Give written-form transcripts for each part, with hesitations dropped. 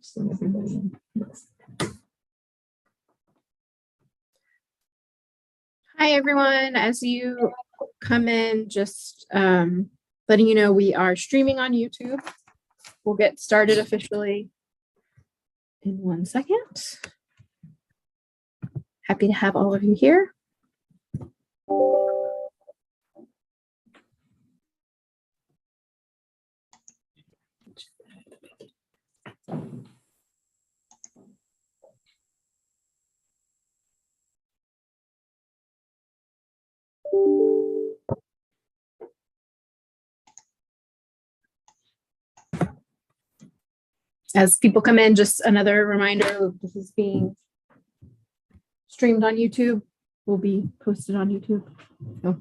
Just let everybody in. Hi, everyone. As you come in, just letting you know we are streaming on YouTube. We'll get started officially in 1 second. Happy to have all of you here. As people come in, just another reminder, this is being streamed on YouTube, will be posted on YouTube. So.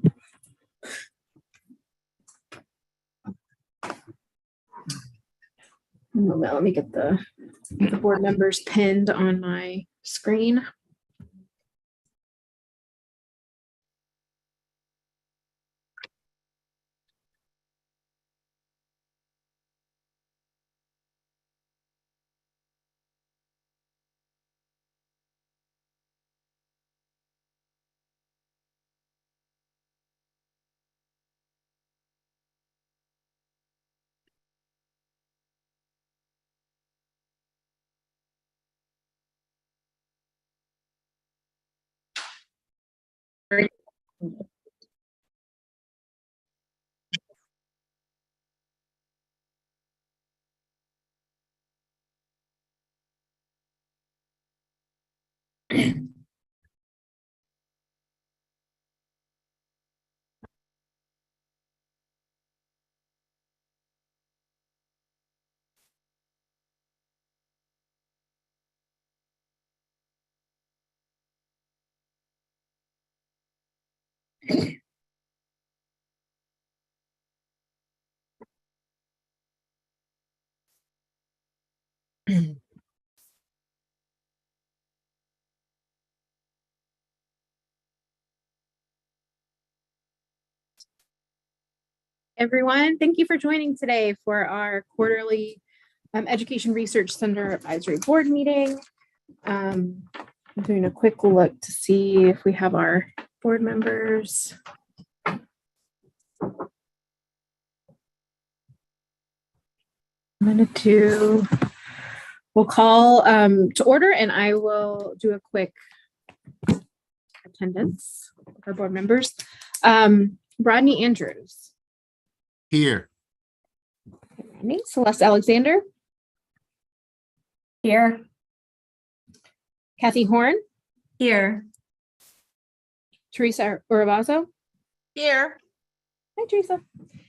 Let me get the board members pinned on my screen. Everyone, thank you for joining today for our quarterly Education Research Center Advisory Board meeting. I'm doing a quick look to see if we have our board members. We'll call to order, and I will do a quick attendance of our board members. Rodney Andrews. Here. Rodney. Celeste Alexander. Here. Kathy Horn. Here. Teresa Uravazo. Here. Hi, Teresa.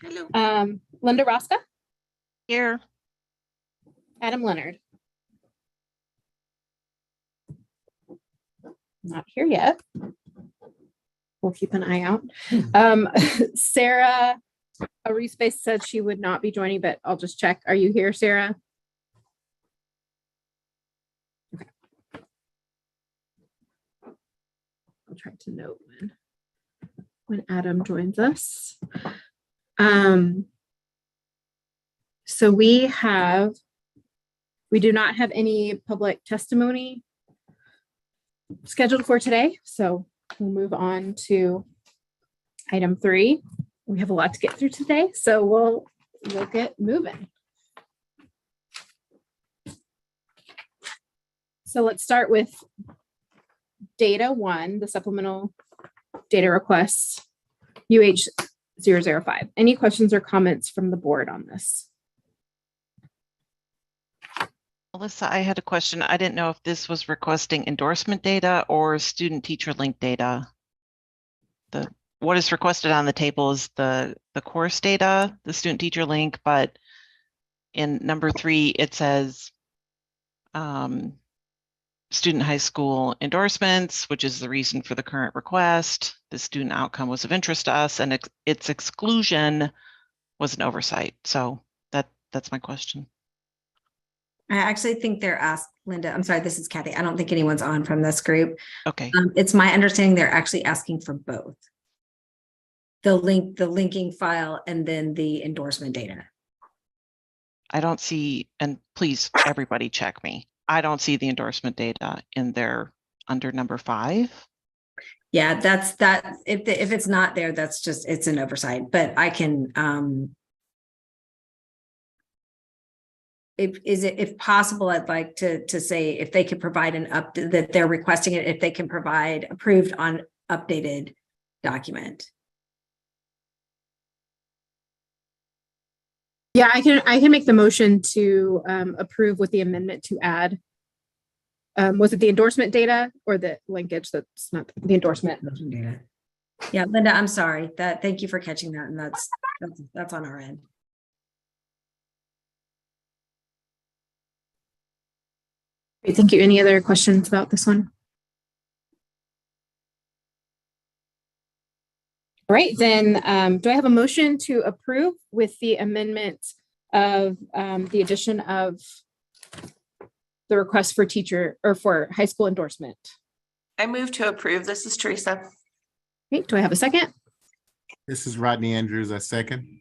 Hello. Linda Rosca. Here. Adam Leonard. Not here yet. We'll keep an eye out. Sarah Arispe said she would not be joining, but I'll just check. Are you here, Sarah? Okay. I'll try to note when Adam joins us. So we do not have any public testimony scheduled for today. So we'll move on to item 3. We have a lot to get through today, so we'll get moving. So let's start with data 1, the supplemental data requests, UH005. Any questions or comments from the board on this? Melissa, I had a question. I didn't know if this was requesting endorsement data or student teacher link data. What is requested on the table is the course data, the student teacher link, but in number 3, it says student high school endorsements, which is the reason for the current request. The student outcome was of interest to us, and its exclusion was an oversight. So that's my question. I actually think they're asked, Linda, I'm sorry, this is Kathy. I don't think anyone's on from this group. Okay. It's my understanding they're actually asking for both. The linking file and then the endorsement data. I don't see, and please, everybody check me. I don't see the endorsement data in there under number 5. Yeah, that's that. If it's not there, that's just, it's an oversight, but I can, if possible, I'd like to say if they could provide an that they're requesting it, if they can provide approved on updated document. Yeah, I can make the motion to approve with the amendment to add. Was it the endorsement data or the linkage? That's not the endorsement. Data. Yeah, Linda, I'm sorry. Thank you for catching that, and that's on our end. Great, thank you. Any other questions about this one? All right, then do I have a motion to approve with the amendment of the addition of the request for teacher or for high school endorsement? I move to approve. This is Teresa. Great, do I have a second? This is Rodney Andrews, I second.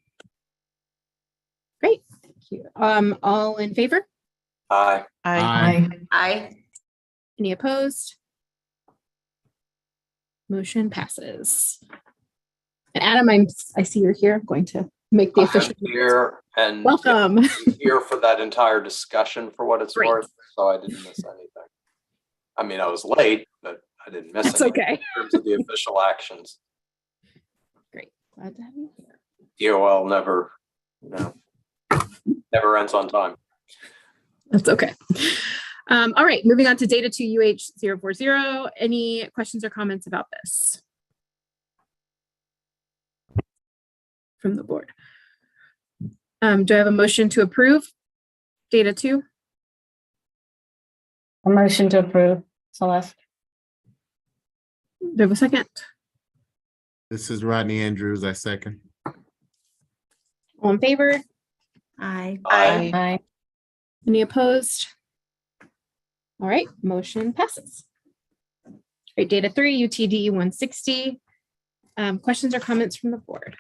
Great, thank you. All in favor? Aye. Aye. Aye. Any opposed? Motion passes. And Adam, I see you're here. I'm going to make the official. I'm here and Welcome. here for that entire discussion for what it's Great. worth, so I didn't miss anything. I mean, I was late, but I didn't miss That's anything okay. in terms of the official actions. Great. Glad to have you here. DOL never ends on time. That's okay. All right, moving on to data 2 UH040. Any questions or comments about this from the board? Do I have a motion to approve data 2? A motion to approve, Celeste. Do I have a second? This is Rodney Andrews, I second. All in favor? Aye. Aye. Aye. Any opposed? All right, motion passes. All right, data 3 UTD 160. Questions or comments from the board?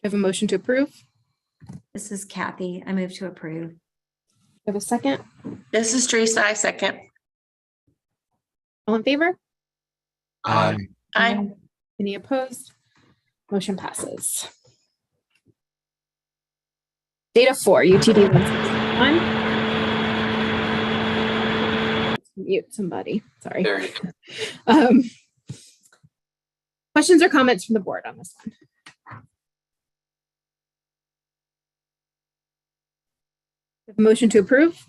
Do I have a motion to approve? Do This is Kathy. I move to approve. I have a second? This is Teresa. I second. All in favor? Aye. Aye. Any opposed? Motion passes. Data 4, UTD 161. Mute somebody, sorry. There you go. Questions or comments from the board on this one? Motion to approve?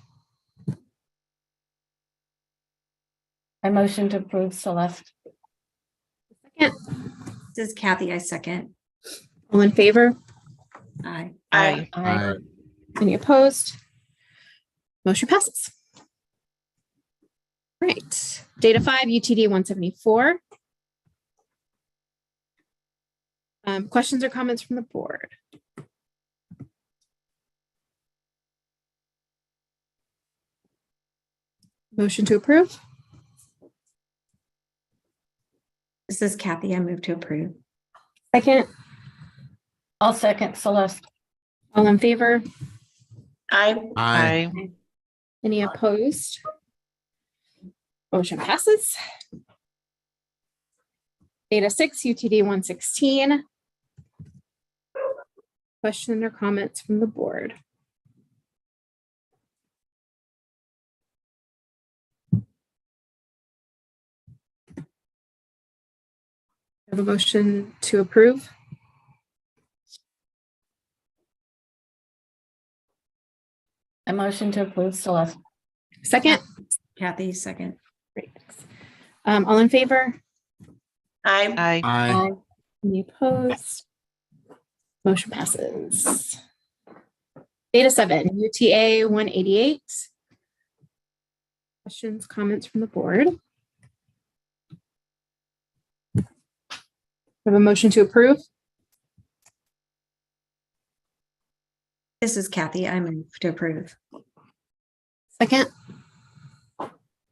I motion to approve, Celeste. Second. This is Kathy. I second. All in favor? Aye. Aye. Aye. Any opposed? Motion passes. Right. Data 5, UTD 174. Questions or comments from the board? Motion to approve? This is Kathy. I move to approve. Second. I'll second, Celeste. All in favor? Aye. Aye. Aye. Any opposed? Motion passes. Data 6, UTD 116. Question or comments from the board? Have a motion to approve? I motion to approve, Celeste. Second? Kathy, second. Great. All in favor? Aye. Aye. Aye. Any opposed? Motion passes. Data 7, UTA 188. Questions, comments from the board? We have a motion to approve? This is Kathy. I move to approve. Second?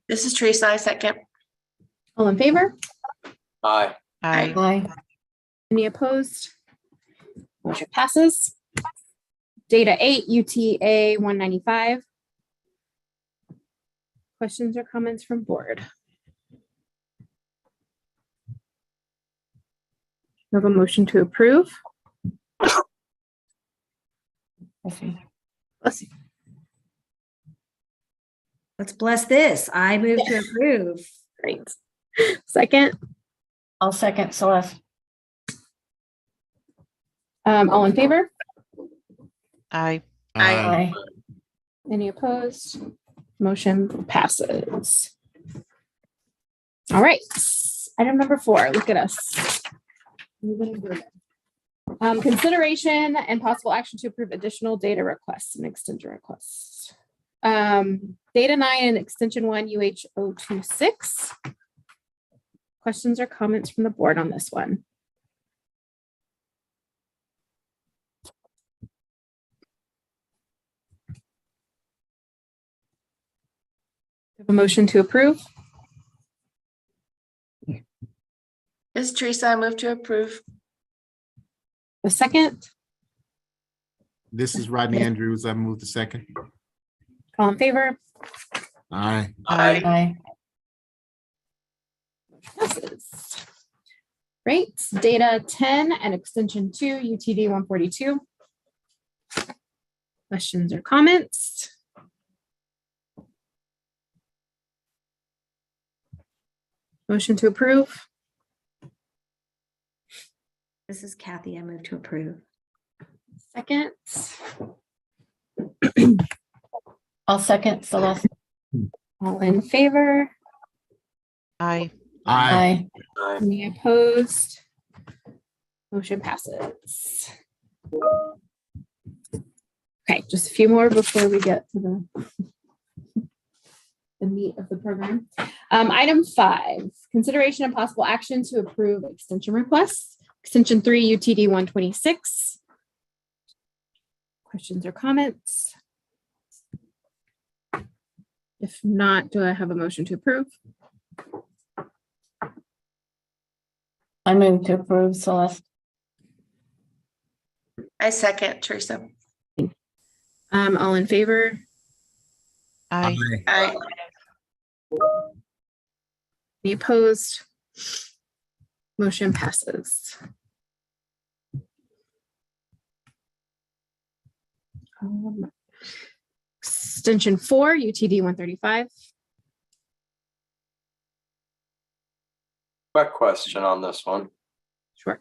This is Teresa. I second. All in favor? Aye. Aye. Aye. Any opposed? Motion passes. Data 8, UTA 195. Questions or comments from board? We have a motion to approve. Let's see. Let's bless this. I move to approve. Great. Second, I'll second Celeste. all in favor? Aye. Aye. Any opposed? Motion passes. All right, item number 4, look at us. Consideration and possible action to approve additional data requests and extension requests. Data 9 and extension 1 UH026. Questions or comments from the board on this one? Have a motion to approve. This is Teresa. I move to approve. A second, This is Rodney Andrews. I move the second. all in favor? Aye. Aye. Aye. Passes. Great. Data 10 and extension 2 UTD 142. Questions or comments? Motion to approve. This is Kathy. I move to approve. Second, I'll second Celeste. all in favor? Aye. Aye. Aye. Any opposed? Motion passes. Okay, just a few more before we get to the meat of the program. Item 5, consideration and possible action to approve extension requests. Extension 3 UTD 126. Questions or comments? If not, do I have a motion to approve? I move to approve Celeste. I second Teresa. All in favor? Aye. Aye. Any opposed? Motion passes. Extension 4 UTD 135. Quick question on this one. Sure.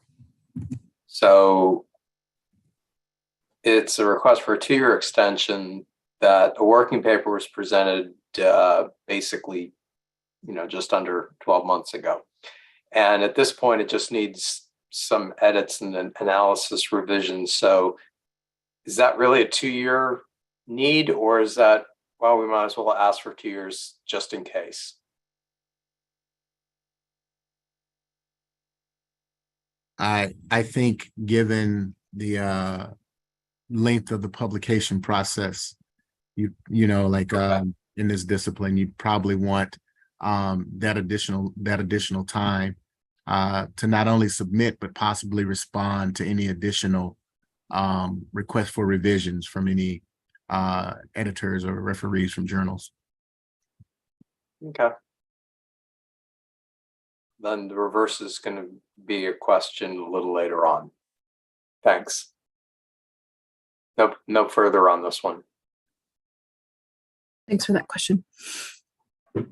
So it's a request for a 2-year extension that a working paper was presented basically, just under 12 months ago. And at this point, it just needs some edits and an analysis revisions. So is that really a 2-year need, or is that, well, we might as well ask for 2 years just in case? I think given the length of the publication process, in this discipline, you probably want that additional time to not only submit but possibly respond to any additional requests for revisions from any editors or referees from journals. Okay. Then the reverse is going to be a question a little later on. Thanks. No further on this one. Thanks for that question. We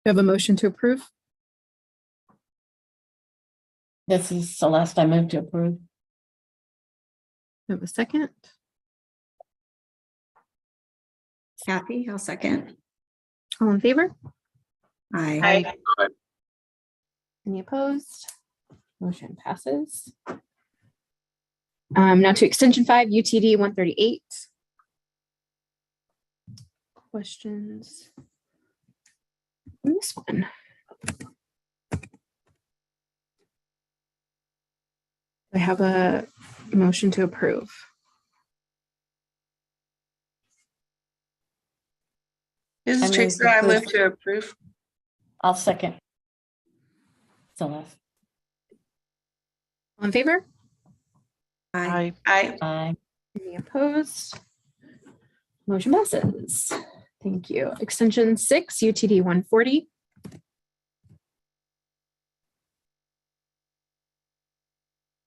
have a motion to approve. This is Celeste. I move to approve. We have a second. Kathy, I'll second. All in favor? Aye. Aye. Any opposed? Motion passes. Now to extension 5 UTD 138. Questions on this one? I have a motion to approve. This I is move Teresa. to I approve. move to approve. I'll second. Celeste. All in favor? Aye. Aye. Aye. Any opposed? Motion passes. Thank you. Extension 6, UTD 140.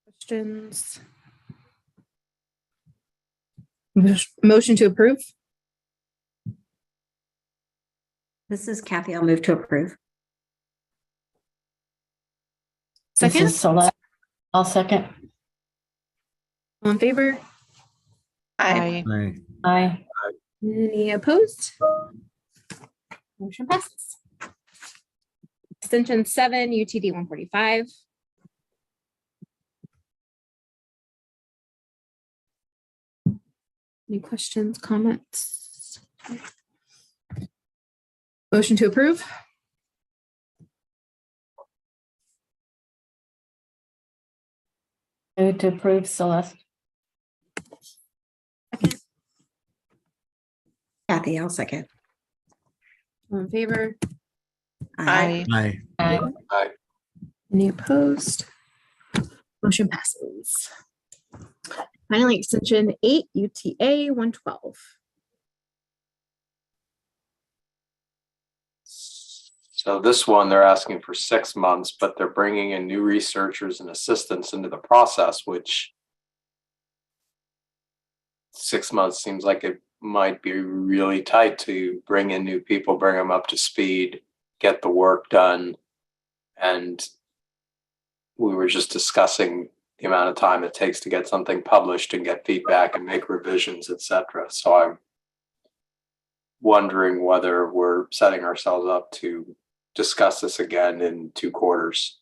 Questions? Motion to approve? This is Kathy. I'll move to approve. This Second? is Celeste. I'll second. All in favor? Aye. Aye. Aye. Any opposed? Motion passes. Extension 7, UTD 145. Any questions, comments? Motion to approve? Move to approve Celeste. Kathy, I'll second. All in favor? Aye. Aye. Aye. Any opposed? Motion passes. Finally, extension 8, UTA 112. So this one, they're asking for 6 months, but they're bringing in new researchers and assistants into the process, which 6 months seems like it might be really tight to bring in new people, bring them up to speed, get the work done. And we were just discussing the amount of time it takes to get something published and get feedback and make revisions, etc. So I'm wondering whether we're setting ourselves up to discuss this again in 2 quarters.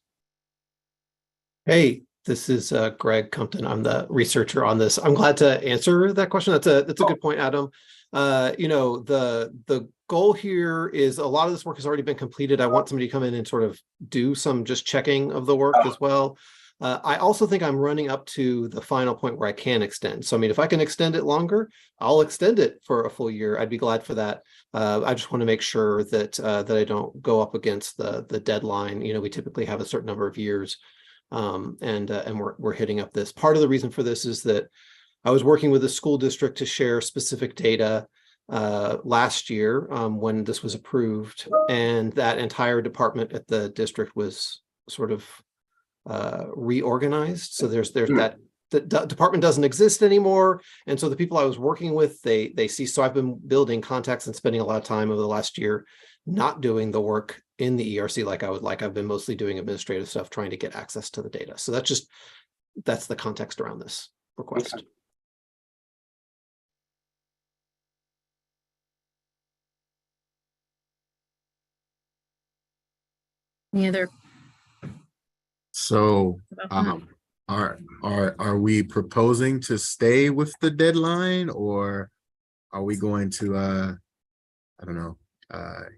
Hey, this is Greg Compton. I'm the researcher on this. I'm glad to answer that question. That's a good point, Adam. The goal here is a lot of this work has already been completed. I want somebody to come in and sort of do some just checking of the work as well. I also think I'm running up to the final point where I can extend. So, I mean, if I can extend it longer, I'll extend it for a full year. I'd be glad for that. I just want to make sure that that I don't go up against the deadline. You know, we typically have a certain number of years, and we're hitting up this. Part of the reason for this is that I was working with the school district to share specific data last year when this was approved, and that entire department at the district was sort of reorganized. So there's that the department doesn't exist anymore, and so the people I was working with, they see. So I've been building contacts and spending a lot of time over the last year not doing the work in the ERC like I would like. I've been mostly doing administrative stuff, trying to get access to the data. So that's the context around this request. Okay. Any other? So, about that? are we proposing to stay with the deadline, or are we going to I don't know,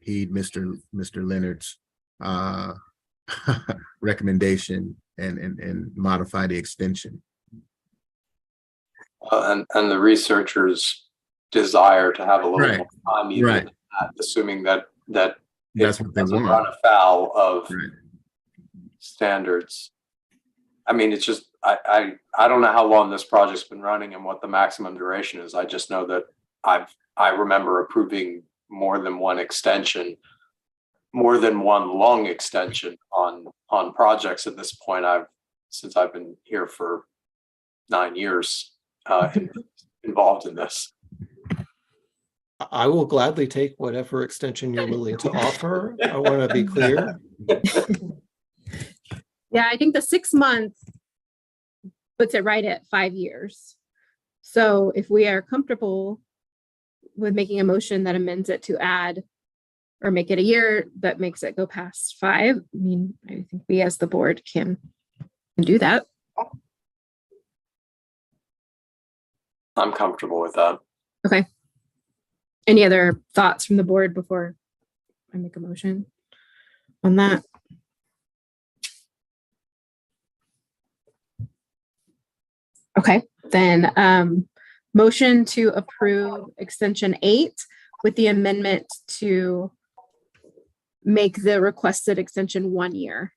heed Mr. Leonard's recommendation and modify the extension? And the researchers' desire to have a little Right. more time, even Right. assuming that That's it what they doesn't want. run afoul of Right. standards. I mean, it's just I don't know how long this project's been running and what the maximum duration is. I just know that I remember approving more than one long extension on projects at this point. Since I've been here for 9 years involved in this. I will gladly take whatever extension you're willing to offer. I want to be clear. Yeah, I think the 6 months puts it right at 5 years. So if we are comfortable with making a motion that amends it to add or make it a year that makes it go past 5, I mean, I think we as the board can do that. I'm comfortable with that. Okay. Any other thoughts from the board before I make a motion on that? Okay, then motion to approve extension 8 with the amendment to make the requested extension 1 year.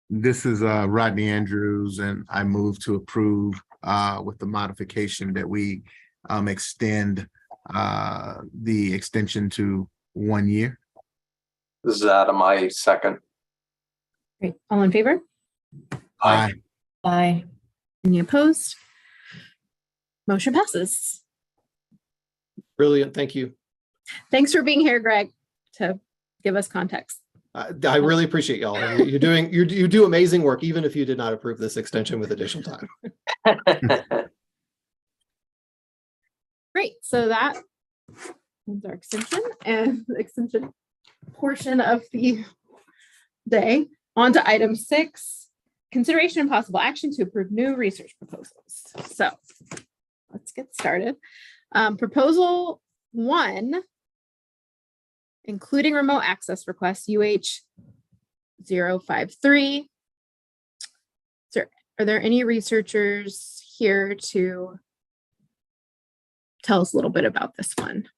This is Rodney Andrews, and I move to approve with the modification that we extend the extension to 1 year. This is Adam, I second. Great. All in favor? Aye. Aye. Any opposed? Motion passes. Brilliant, thank you. Thanks for being here, Greg, to give us context. I really appreciate y'all. You're doing, you do amazing work, even if you did not approve this extension with additional time. Great. So that is our extension and the extension portion of the day. On to item 6, consideration and possible action to approve new research proposals. So let's get started. Proposal 1, including remote access requests, UH053. Are there any researchers here to tell us a little bit about this one?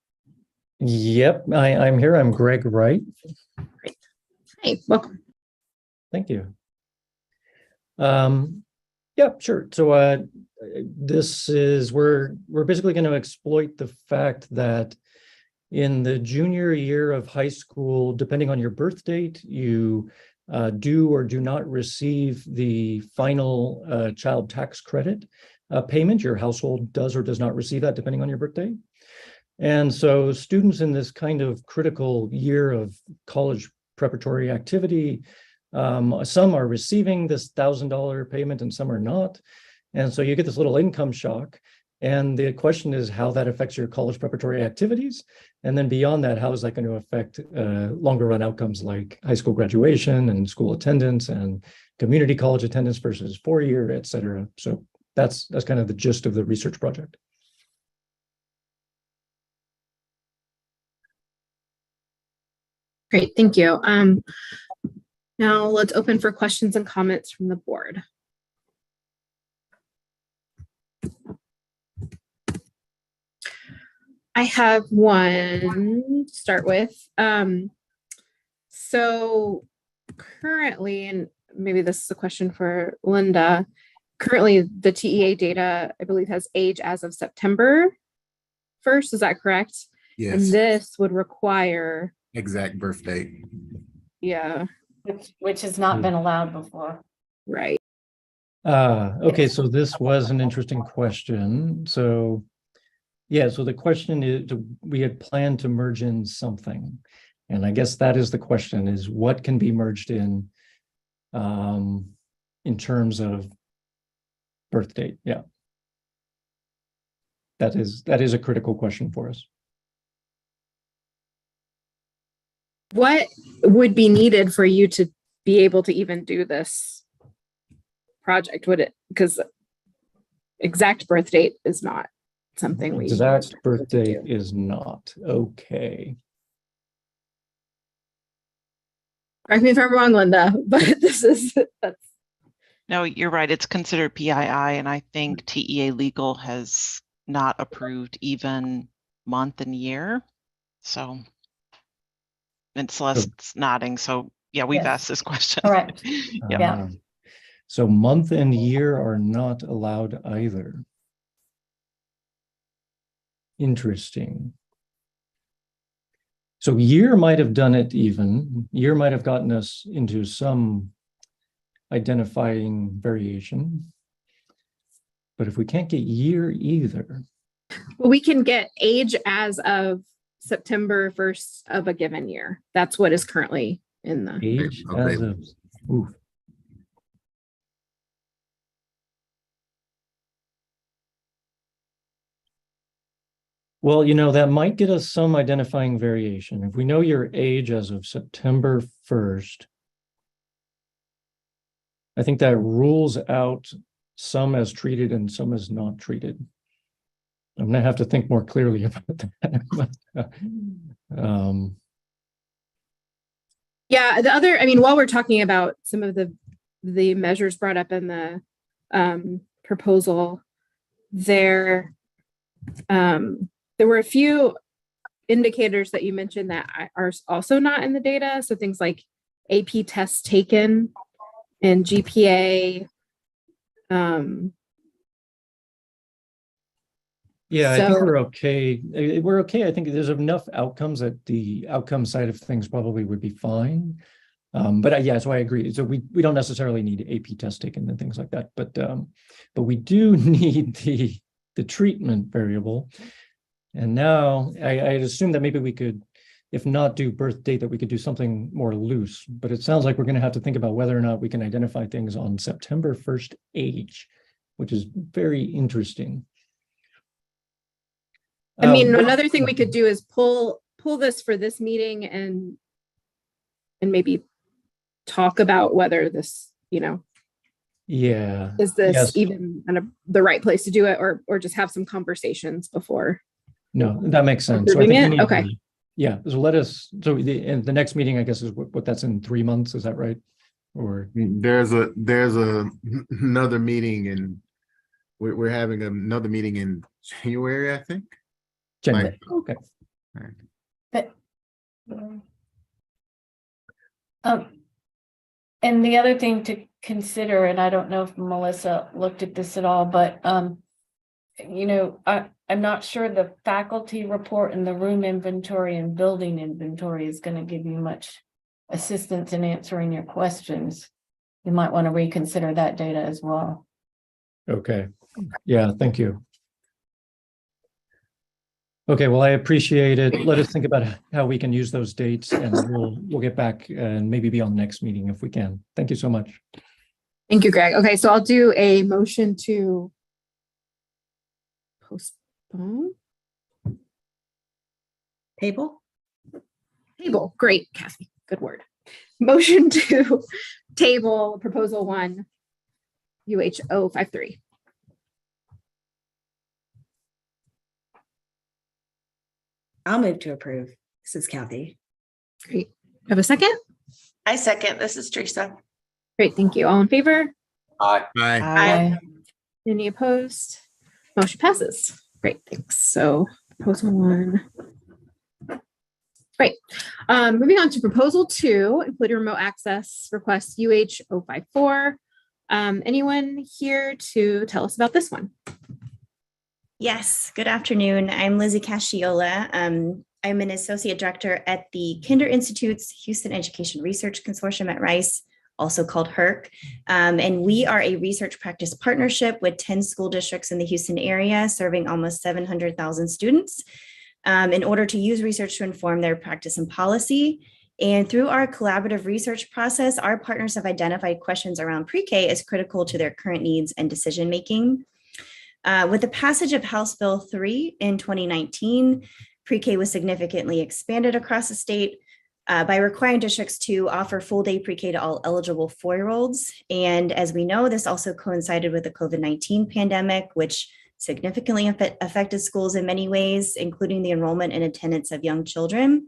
Yep, I'm here. I'm Greg Wright. Great. Hey, welcome. Thank you. Yeah, sure. So this is we're basically going to exploit the fact that in the junior year of high school, depending on your birth date, you do or do not receive the final child tax credit payment. Your household does or does not receive that depending on your birthday. And so students in this kind of critical year of college preparatory activity, some are receiving this $1,000 payment and some are not. And so you get this little income shock. And the question is how that affects your college preparatory activities. And then beyond that, how is that going to affect longer run outcomes like high school graduation and school attendance and community college attendance versus 4-year, et cetera. So that's kind of the gist of the research project. Great, thank you. Now let's open for questions and comments from the board. I have one to start with. So currently, and maybe this is a question for Linda, currently the TEA data, I believe, has age as of September 1st, is that correct? Yes. And this would require, Exact birth date. yeah, Which has not been allowed before. right. Okay, so this was an interesting question. So yeah, so the question is, we had planned to merge in something. And I guess that is the question, is what can be merged in terms of birth date? Yeah. That is a critical question for us. What would be needed for you to be able to even do this project? Would it, because exact birth date is not something we Exact birth date is not. Okay. correct me if I'm wrong, Linda, but that's No, you're right. It's considered PII, and I think TEA Legal has not approved even month and year. So, and Celeste's nodding. So yeah, we've Yes. asked this question. Correct. Yeah. Yeah. So month and year are not allowed either. Interesting. So year might have done it even. Year might have gotten us into some identifying variation. But if we can't get year either. well, we can get age as of September 1st of a given year. That's what is currently in the Age Okay. as of, ooh. Well, that might get us some identifying variation. If we know your age as of September 1st, I think that rules out some as treated and some as not treated. I'm gonna have to think more clearly about that. yeah, the other, I mean, while we're talking about some of the measures brought up in the proposal, there were a few indicators that you mentioned that are also not in the data. So things like AP tests taken and GPA. Yeah, I think So- we're okay. We're okay. I think there's enough outcomes that the outcome side of things probably would be fine. Yeah, so I agree. So we don't necessarily need AP test taken and things like that, but we do need the treatment variable. And now I'd assume that maybe we could, if not do birth date, that we could do something more loose. But it sounds like we're going to have to think about whether or not we can identify things on September 1st age, which is very interesting. I mean, What- another thing we could do is pull this for this meeting and maybe talk about whether this, Yeah. is this Yes. even the right place to do it, or just have some conversations before. No, that makes sense. So I Approving think we it? need Okay. to- Yeah, so in the next meeting, I guess, is what that's in 3 months, is that right? Or, There's another meeting and we're having another meeting in January, I think. January, okay. And the other thing to consider, and I don't know if Melissa looked at this at all, but I'm not sure the faculty report and the room inventory and building inventory is going to give you much assistance in answering your questions. You might want to reconsider that data as well. Okay, yeah, thank you. Okay, well, I appreciate it. Let us think about how we can use those dates, and we'll get back and maybe be on the next meeting if we can. Thank you so much. Thank you, Greg. Okay, so I'll do a motion to postpone. Table? Table. Great, Kathy. Good word. Motion to table proposal 1, UH053. I'll move to approve. This is Kathy. Great. Have a second? I second. This is Teresa. Great, thank you. All in favor? Aye. Bye. Aye. Any opposed? Motion passes. Great, thanks. So proposal 1. Great. Moving on to proposal 2, including remote access request UH054. Anyone here to tell us about this one? Yes, good afternoon. I'm Lizzie Casciola. I'm an associate director at the Kinder Institute's Houston Education Research Consortium at Rice, also called HERC. And we are a research practice partnership with 10 school districts in the Houston area, serving almost 700,000 students in order to use research to inform their practice and policy. And through our collaborative research process, our partners have identified questions around pre-K as critical to their current needs and decision-making. With the passage of House Bill 3 in 2019, pre-K was significantly expanded across the state by requiring districts to offer full-day pre-K to all eligible 4-year-olds. And as we know, this also coincided with the COVID-19 pandemic, which significantly affected schools in many ways, including the enrollment and attendance of young children.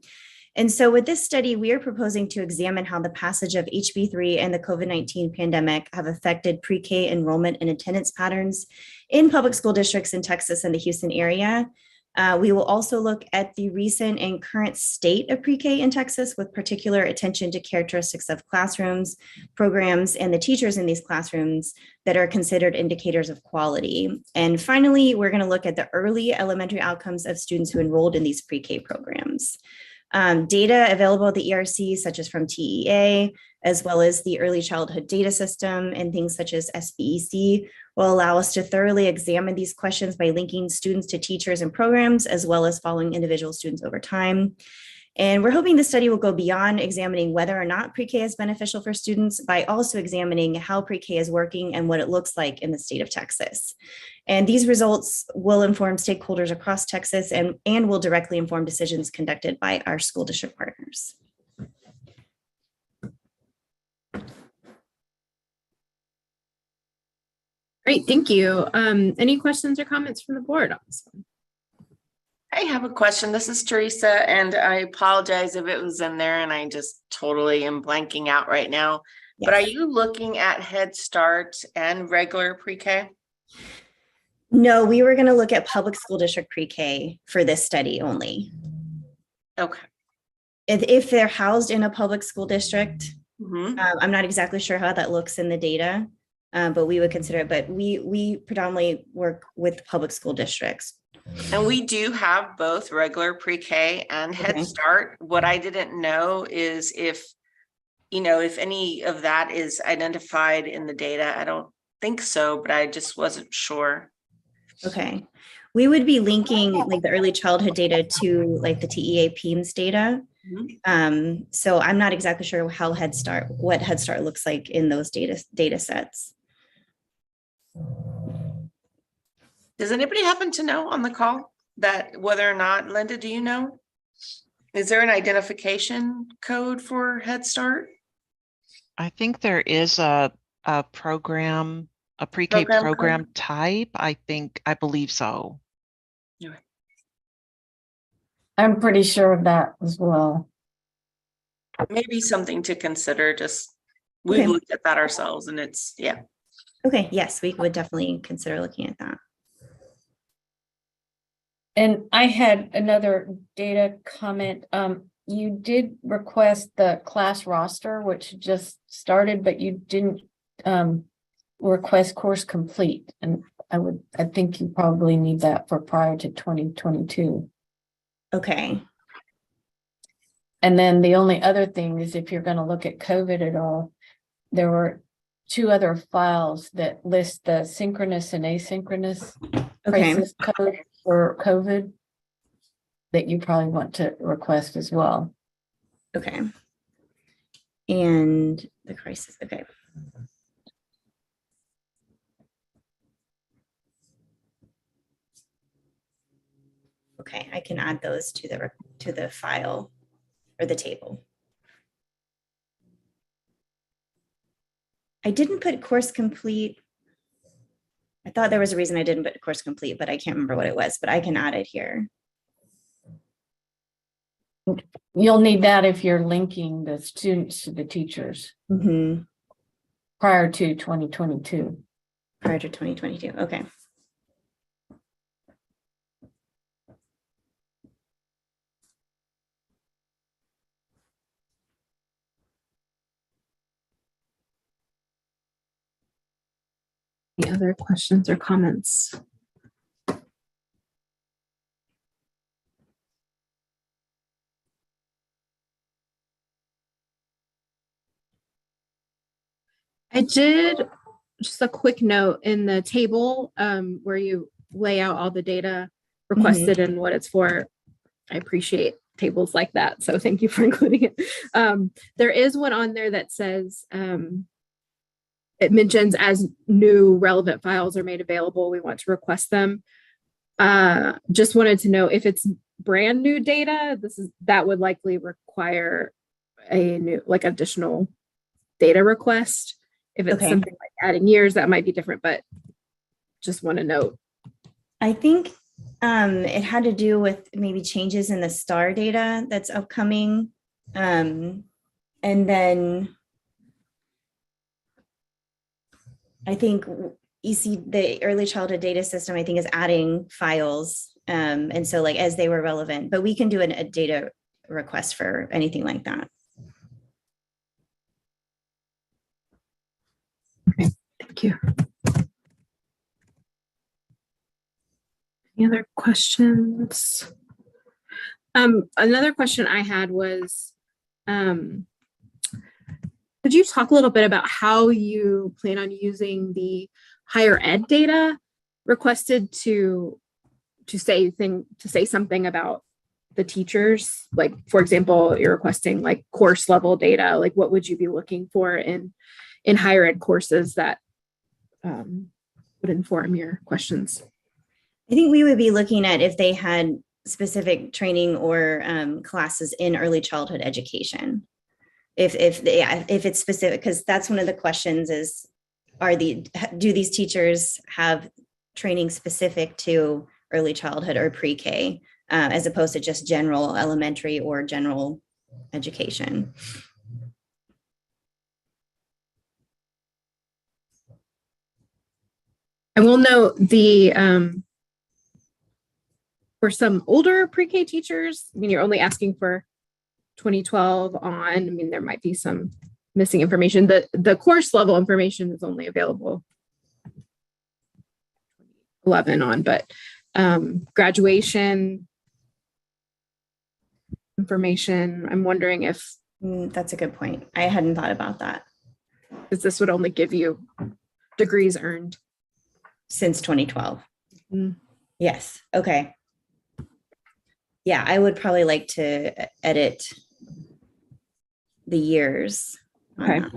And so with this study, we are proposing to examine how the passage of HB3 and the COVID-19 pandemic have affected pre-K enrollment and attendance patterns in public school districts in Texas and the Houston area. We will also look at the recent and current state of pre-K in Texas, with particular attention to characteristics of classrooms, programs, and the teachers in these classrooms that are considered indicators of quality. And finally, we're going to look at the early elementary outcomes of students who enrolled in these pre-K programs. Data available at the ERC, such as from TEA, as well as the Early Childhood Data System and things such as SBEC, will allow us to thoroughly examine these questions by linking students to teachers and programs, as well as following individual students over time. And we're hoping the study will go beyond examining whether or not pre-K is beneficial for students by also examining how pre-K is working and what it looks like in the state of Texas. And these results will inform stakeholders across Texas and will directly inform decisions conducted by our school district partners. Great, thank you. Any questions or comments from the board on this one? I have a question. This is Teresa, and I apologize if it was in there and I just totally am blanking out right now. Yes. But are you looking at Head Start and regular pre-K? No, we were going to look at public school district pre-K for this study only. Okay. If they're housed in a public school district, Mhm. I'm not exactly sure how that looks in the data, but we would consider it. But we predominantly work with public school districts. And we do have both regular pre-K and Head Okay. Start. What I didn't know is if, if any of that is identified in the data. I don't think so, but I just wasn't sure. Okay. We would be linking like the early childhood data to like the TEA PEMS data. So I'm not exactly sure what Head Start looks like in those data sets. Does anybody happen to know on the call that whether or not, Linda, do you know? Is there an identification code for Head Start? I think there is a program, a pre-K Program program code? type. I believe so. I'm pretty sure of that as well. Maybe something to consider, just, we've Okay. looked at that ourselves and it's, yeah. Okay, yes, we would definitely consider looking at that. And I had another data comment. You did request the class roster, which just started, but you didn't request course complete. And I think you probably need that for prior to 2022. Okay. And then the only other thing is if you're going to look at COVID at all, there were 2 other files that list the synchronous and asynchronous Okay. crisis code for COVID that you probably want to request as well. Okay. And the crisis. Okay. Okay, I can add those to the file or the table. I didn't put course complete. I thought there was a reason I didn't put course complete, but I can't remember what it was, but I can add it here. You'll need that if you're linking the students to the teachers Mm-hmm. prior to 2022. Prior to 2022. Okay. Any other questions or comments? I did just a quick note in the table where you lay out all the data requested and what it's for. I appreciate tables like that, so thank you for including it. There is one on there that says it mentions as new relevant files are made available, we want to request them. Just wanted to know if it's brand new data, that would likely require a new, like, additional data request. If it's something like adding years, that might be different, but just want to note. I think it had to do with maybe changes in the STAR data that's upcoming. And then I think the early childhood data system, I think, is adding files. And so like as they were relevant, but we can do a data request for anything like that. Okay, thank you. Any other questions? Another question I had was, could you talk a little bit about how you plan on using the higher ed data requested to say something about the teachers? Like, for example, you're requesting like course level data. Like, what would you be looking for in higher ed courses that would inform your questions? I think we would be looking at if they had specific training or classes in early childhood education. If it's specific, because that's one of the questions is, do these teachers have training specific to early childhood or pre-K, as opposed to just general elementary or general education? I will note the For some older pre-K teachers, I mean, you're only asking for 2012 on, I mean, there might be some missing information. The course level information is only available 11 on, but graduation information, I'm wondering if, That's a good point. I hadn't thought about that because this would only give you degrees earned. since 2012. Mm. Yes, okay. Yeah, I would probably like to edit the years. on Okay. that.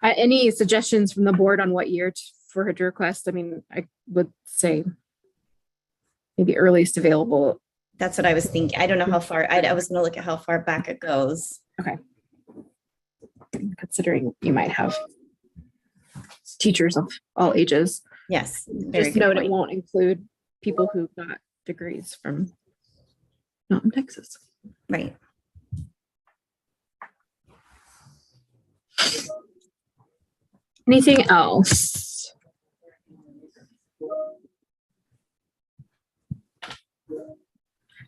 Any suggestions from the board on what year for her to request? I mean, I would say maybe earliest available. That's what I was thinking. I don't know how far, I was gonna look at how far back it goes. Considering you might have teachers of all ages. Yes. very Just good note it point. won't include people who got degrees from not in Texas. Right. Anything else?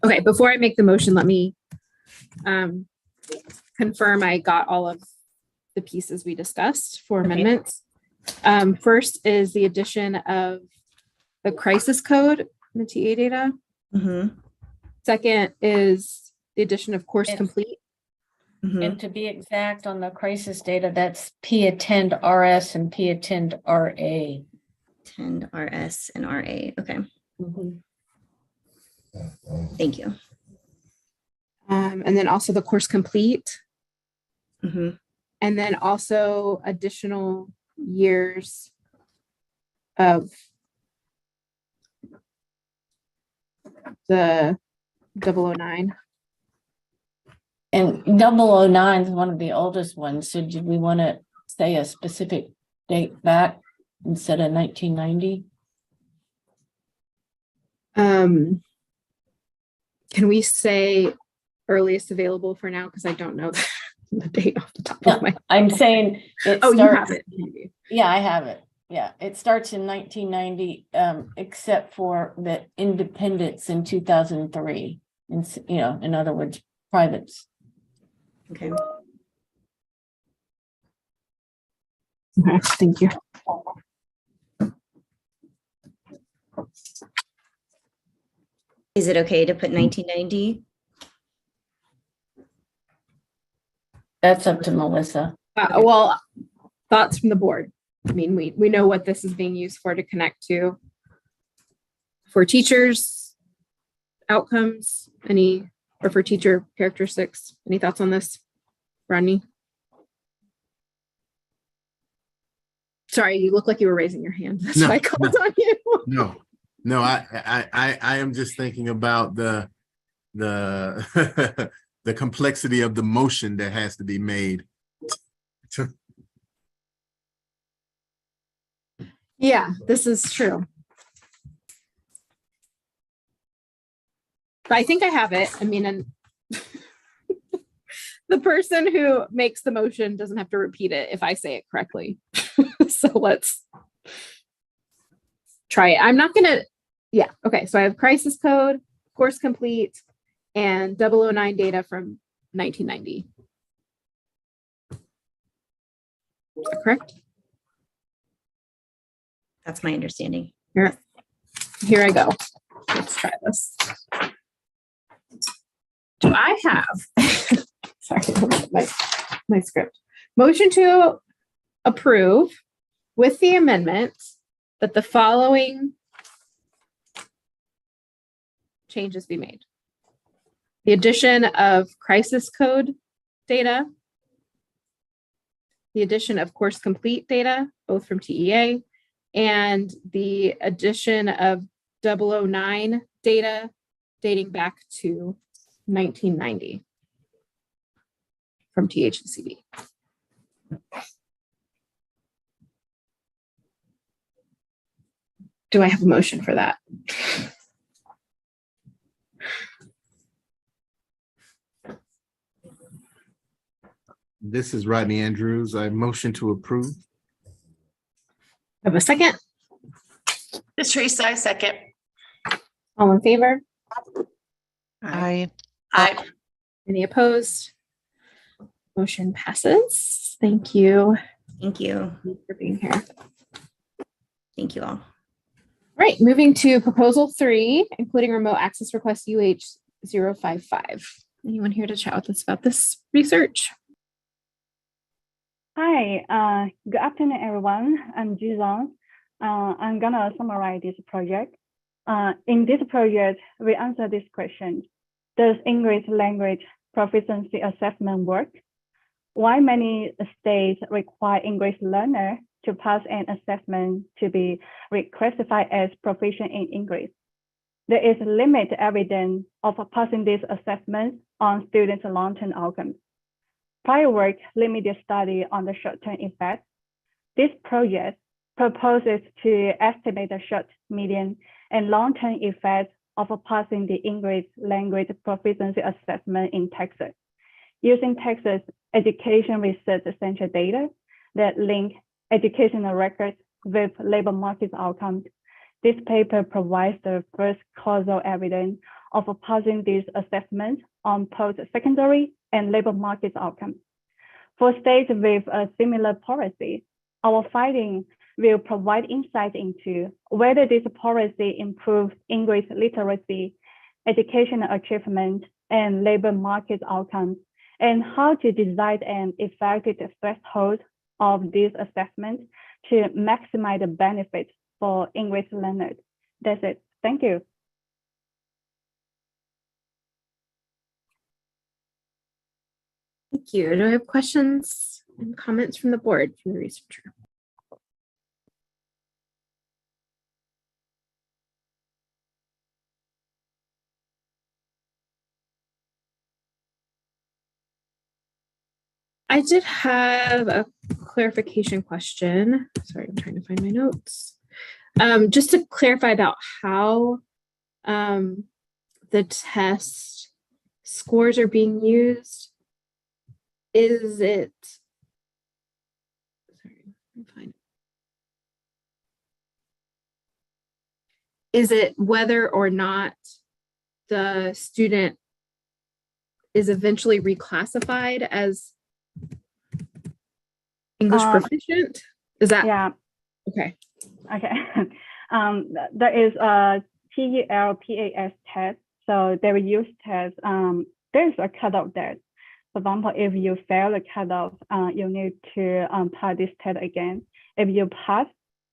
Okay, before I make the motion, let me confirm I got all of the pieces we discussed for amendments. First is the addition of the crisis code in the TA data. Mhm, Second is the addition of course It's- complete. mhm. And to be exact on the crisis data, that's P attend RS and P attend RA. 10 RS and RA. Okay, thank you. And then also the course complete. Mhm. And then also additional years of the 009. And 009 is one of the oldest ones, so do we want to say a specific date back instead of 1990? Can we say earliest available for now? Because I don't know the date off the top No, of my. I'm saying it Oh, you have starts, it. yeah, I have it. Yeah, it starts in 1990, except for the independence in 2003. And, in other words, privates. Okay. Okay, thank you. Is it okay to put 1990? That's up to Melissa. Well, thoughts from the board. I mean, we know what this is being used for to connect to. For teachers, outcomes, or for teacher characteristics, any thoughts on this, Rodney? Sorry, you look like you were raising your hand. That's why I called on you. No, I am just thinking about the the complexity of the motion that has to be made. Yeah, this is true. But I think I have it. I mean, and the person who makes the motion doesn't have to repeat it if I say it correctly. So let's try it. I'm not gonna, yeah, okay. So I have crisis code, course complete, and 009 data from 1990. Is that correct? That's my understanding. Here I go. Let's try this. Do I have, sorry, my script. Motion to approve with the amendment that the following changes be made. The addition of crisis code data, the addition of course complete data, both from TEA, and the addition of 009 data dating back to 1990 from THCD. do I have a motion for that? This is Rodney Andrews. I motion to approve. Have a second? This Teresa, I second. All in favor? I, Aye. Any opposed? Motion passes. Thank you Thank you. for being here. Thank you all. All right, moving to proposal 3, including remote access request UH055. Anyone here to chat with us about this research? Hi, good afternoon, everyone. I'm Jizong. I'm gonna summarize this project. In this project, we answer this question. Does English language proficiency assessment work? Why many states require English learner to pass an assessment to be reclassified as proficient in English? There is limited evidence of passing this assessment on students' long-term outcomes. Prior work limited study on the short-term effects. This project proposes to estimate the short, medium, and long-term effects of passing the English language proficiency assessment in Texas, using Texas Education Research Center data that link educational records with labor market outcomes. This paper provides the first causal evidence of passing these assessments on post-secondary and labor market outcomes. For states with a similar policy, our findings will provide insight into whether this policy improves English literacy, educational achievement, and labor market outcomes, and how to design an effective threshold of these assessments to maximize the benefits for English learners. That's it. Thank you. Thank you. Do I have questions and comments from the board from the researcher? I did have a clarification question. Sorry, I'm trying to find my notes. Just to clarify about how the test scores are being used. Is it, sorry, let me find it. Is it whether or not the student is eventually reclassified as English proficient? Is that? Yeah. Okay. Okay. There is a TELPAS test. So they will use test. There's a cutoff there. For example, if you fail the cutoff, you need to pass this test again. If you pass,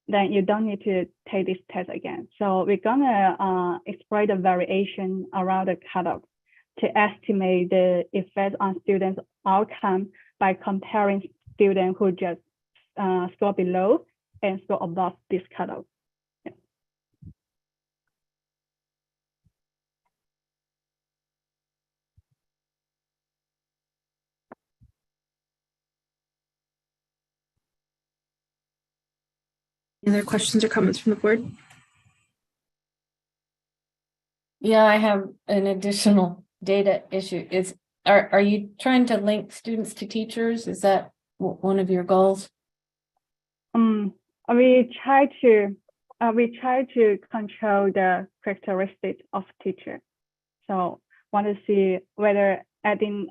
then you don't need to take this test again. So we're gonna explore the variation around the cutoff to estimate the effect on students' outcome by comparing students who just score below and score above this cutoff. Yeah. Any other questions or comments from the board? Yeah, I have an additional data issue. Are you trying to link students to teachers? Is that one of your goals? We try to control the characteristics of teacher. So want to see whether adding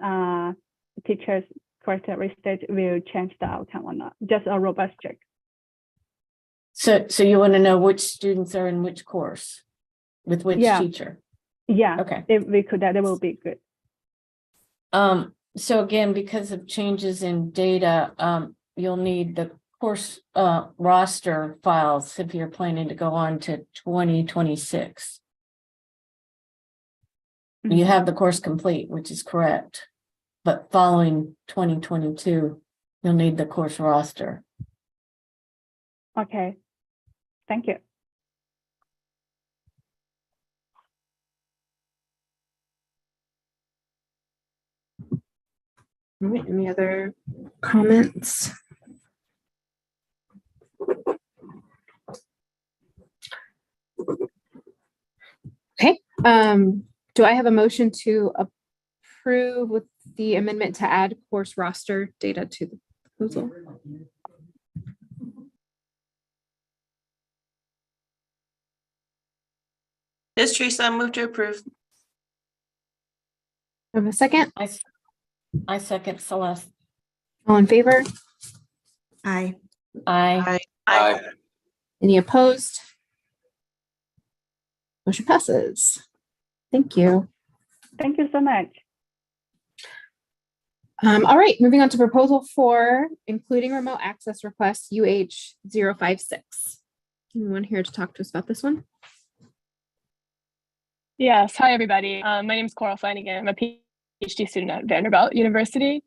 teachers' characteristics will change the outcome or not. Just a robust check. So you want to know which students are in which course with which teacher? Yeah. Okay. If we could, that will be good. So again, because of changes in data, you'll need the course roster files if you're planning to go on to 2026. You have the course complete, which is correct. But following 2022, you'll need the course roster. Okay. Thank you. All right, any other comments? Okay, do I have a motion to approve with the amendment to add course roster data to the proposal? This Teresa, move to approve. Have a second? I second Celeste. All in favor? Aye. I, Aye. Any opposed? Motion passes. Thank you. Thank you so much. All right, moving on to proposal 4, including remote access requests UH056. Anyone here to talk to us about this one? Yes, hi everybody. My name is Coral Flanagan. I'm a PhD student at Vanderbilt University.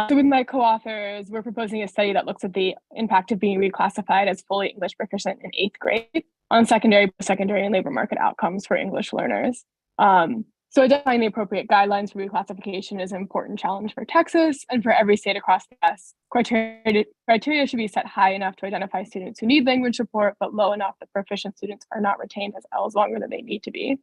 So with my co-authors, we're proposing a study that looks at the impact of being reclassified as fully English proficient in 8th grade on secondary, post-secondary, and labor market outcomes for English learners. So identifying the appropriate guidelines for reclassification is an important challenge for Texas and for every state across the US. Criteria should be set high enough to identify students who need language support, but low enough that proficient students are not retained as Ls longer than they need to be.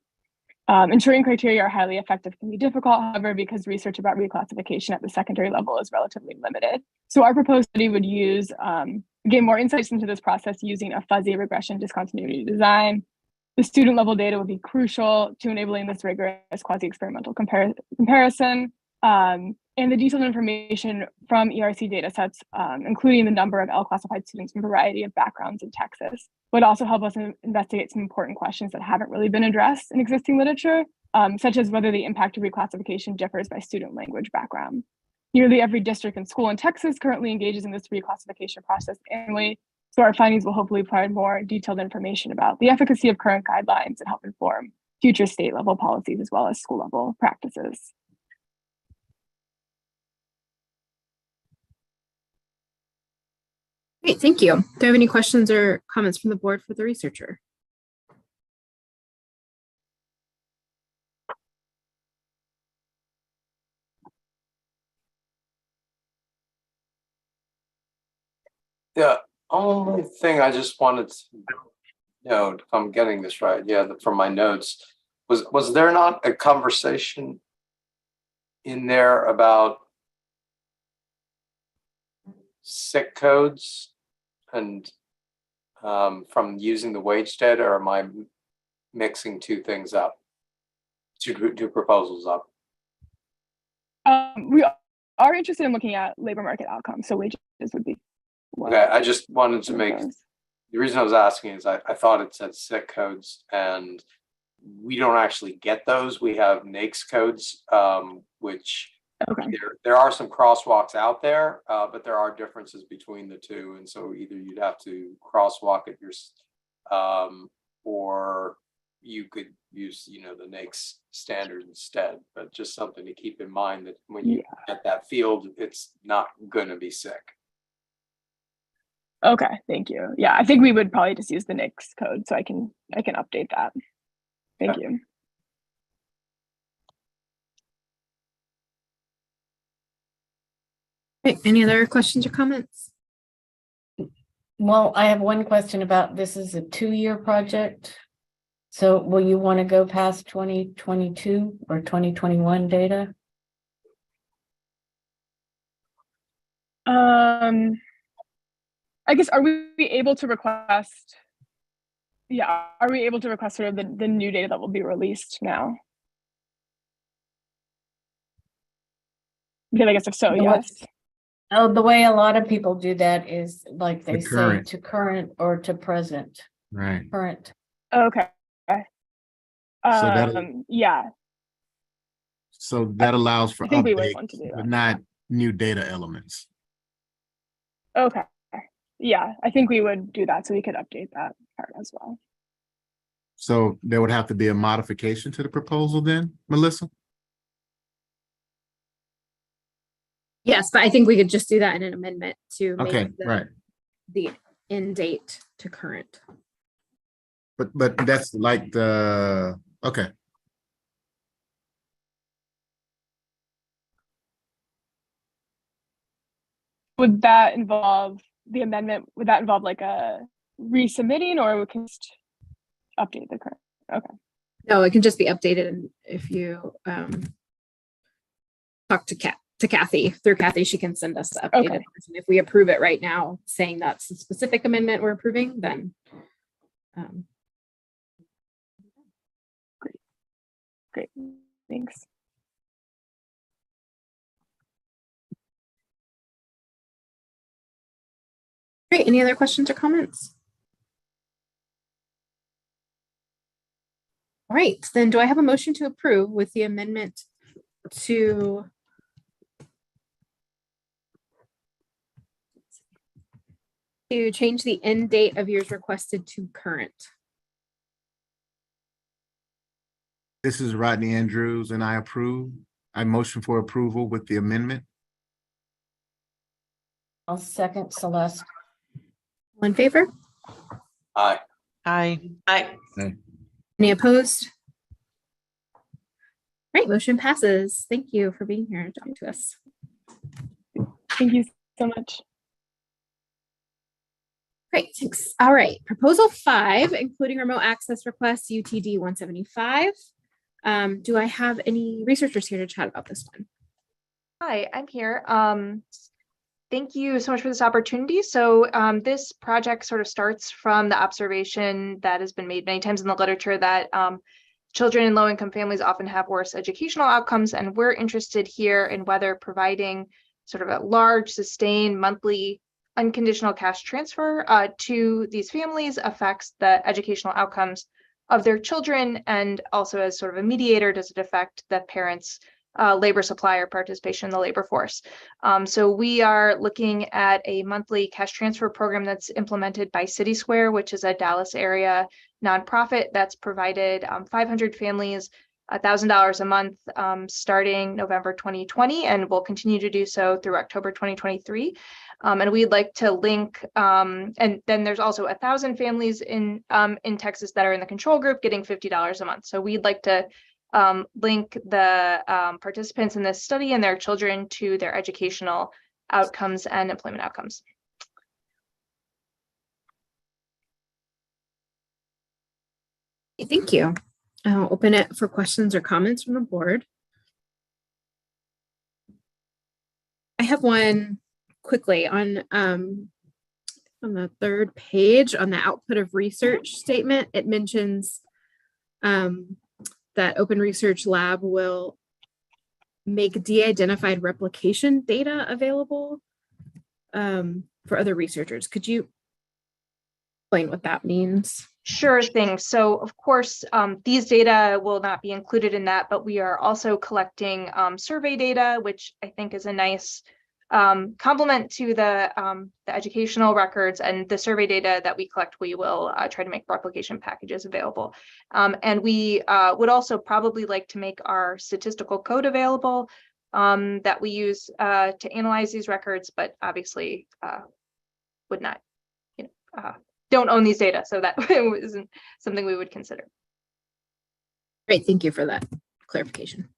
Ensuring criteria are highly effective can be difficult, however, because research about reclassification at the secondary level is relatively limited. So our proposed study would use, gain more insights into this process using a fuzzy regression discontinuity design. The student level data would be crucial to enabling this rigorous quasi-experimental comparison. And the detailed information from ERC data sets, including the number of L-classified students from a variety of backgrounds in Texas, would also help us investigate some important questions that haven't really been addressed in existing literature, such as whether the impact of reclassification differs by student language background. Nearly every district and school in Texas currently engages in this reclassification process annually, so our findings will hopefully provide more detailed information about the efficacy of current guidelines and help inform future state level policies as well as school level practices. Great, thank you. Do you have any questions or comments from the board for the researcher? The only thing I just wanted to note, if I'm getting this right, from my notes, was there not a conversation in there about sick codes and from using the wage data, or am I mixing two things up, two proposals up? We are interested in looking at labor market outcomes, so wages would be one. Okay, I just wanted to make, those. the reason I was asking is I thought it said sick codes, and we don't actually get those. We have NAICS codes, which Okay. there are some crosswalks out there, but there are differences between the two. And so either you'd have to crosswalk it or you could use, the NAICS standard instead. But just something to keep in mind that when you get that field, it's not going to be sick. Okay, thank you. Yeah, I think we would probably just use the NAICS code, so I can update that. Thank you. Okay, any other questions or comments? well, I have one question about this is a 2-year project. So will you want to go past 2022 or 2021 data? I guess, are we able to request? Yeah, are we able to request sort of the new data that will be released now? Because I guess if so, No, yes. Oh, the way a lot of people do that is like they The say current. to current or to present. Right. Current. Okay. Yeah, So that allows for I think we would updates, want to do but that. not new data elements. Okay. Yeah, I think we would do that, so we could update that part as well. So there would have to be a modification to the proposal then, Melissa? Yes, but I think we could just do that in an amendment to Okay, make right. the end date to current. But that's like okay. Would that involve the amendment? Would that involve like a resubmitting, or we can just update the current? Okay. No, it can just be updated and if you talk to Kathy, through Kathy, she can send us the updated Okay. version. If we approve it right now, saying that's the specific amendment we're approving, then Great. Thanks. great. Any other questions or comments? All right, then do I have a motion to approve with the amendment to change the end date of years requested to current? This is Rodney Andrews and I approve. I motion for approval with the amendment. I'll second Celeste. All in favor? Aye. Aye. Any opposed? Right, motion passes. Thank you for being here and talking to us. Thank you so much. Great, thanks. All right, proposal 5, including remote access requests, UTD 175. Do I have any researchers here to chat about this one? Hi, I'm here. Thank you so much for this opportunity. So this project sort of starts from the observation that has been made many times in the literature that children in low-income families often have worse educational outcomes, and we're interested here in whether providing sort of a large, sustained, monthly, unconditional cash transfer to these families affects the educational outcomes of their children, and also as sort of a mediator, does it affect the parents' labor supply or participation in the labor force. So we are looking at a monthly cash transfer program that's implemented by City Square, which is a Dallas area nonprofit that's provided 500 families $1,000 a month starting November 2020, and will continue to do so through October 2023. And we'd like to link, and then there's also 1,000 families in Texas that are in the control group getting $50 a month. So we'd like to link the participants in this study and their children to their educational outcomes and employment outcomes. Thank you. I'll open it for questions or comments from the board. I have one quickly on the 3rd page on the output of research statement. It mentions that Open Research Lab will make de-identified replication data available for other researchers. Could you explain what that means? Sure thing. So of course, these data will not be included in that, but we are also collecting survey data, which I think is a nice complement to the educational records, and the survey data that we collect, we will try to make replication packages available. And we would also probably like to make our statistical code available that we use to analyze these records, but obviously would not, don't own these data, so that isn't something we would consider. Great, thank you for that clarification.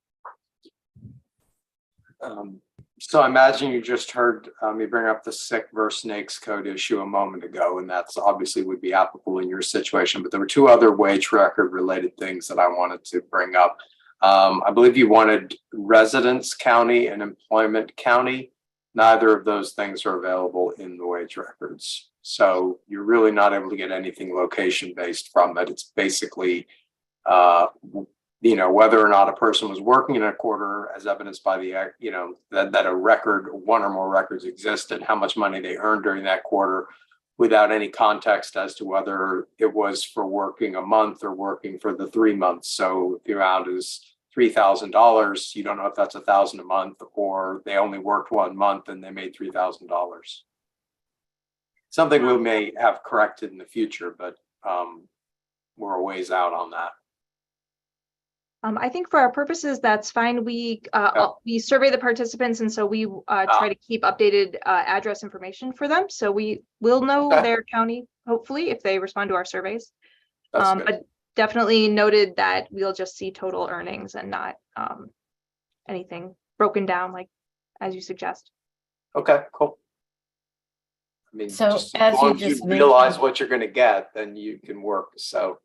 So I imagine you just heard me bring up the sick versus NAICS code issue a moment ago, and that's obviously would be applicable in your situation, but there were 2 other wage record related things that I wanted to bring up. I believe you wanted residence county and employment county. Neither of those things are available in the wage records. So you're really not able to get anything location based from it. It's basically, whether or not a person was working in a quarter as evidenced by the, that a record, 1 or more records existed, how much money they earned during that quarter without any context as to whether it was for working a month or working for the 3 months. So if the amount is $3,000, you don't know if that's $1,000 a month or they only worked 1 month and they made $3,000. Something we may have corrected in the future, but we're a ways out on that. I think for our purposes, that's fine. We survey the participants, and so we try to keep updated address information for them. So we will know their county, hopefully, if they respond to our surveys. But definitely noted that we'll just see total earnings and not anything broken down, like as you suggest. Okay, cool. I mean, So just as as long as you mentioned- realize what you're going to get, then you can work. So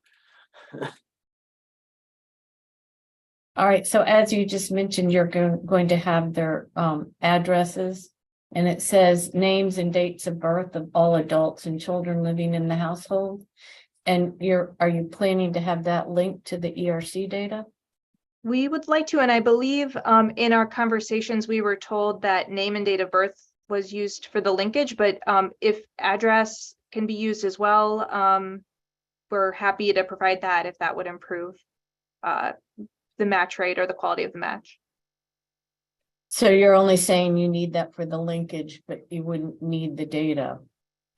All right, so as you just mentioned, you're going to have their addresses, and it says names and dates of birth of all adults and children living in the household. And are you planning to have that linked to the ERC data? We would like to, and I believe in our conversations, we were told that name and date of birth was used for the linkage, but if address can be used as well, we're happy to provide that if that would improve the match rate or the quality of the match. So you're only saying you need that for the linkage, but you wouldn't need the data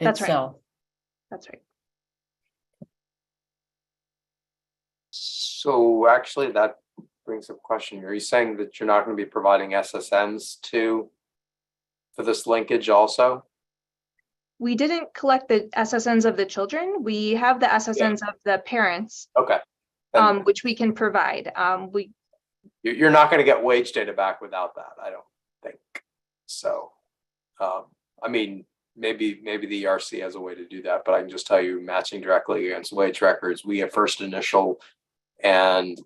That's right. itself. That's right. So actually that brings up a question. Are you saying that you're not going to be providing SSNs for this linkage also? We didn't collect the SSNs of the children. We have the SSNs of the parents, Okay. which we can provide. You're not going to get wage data back without that, I don't think. So, I mean, maybe the ERC has a way to do that, but I can just tell you, matching directly against wage records, we have first initial and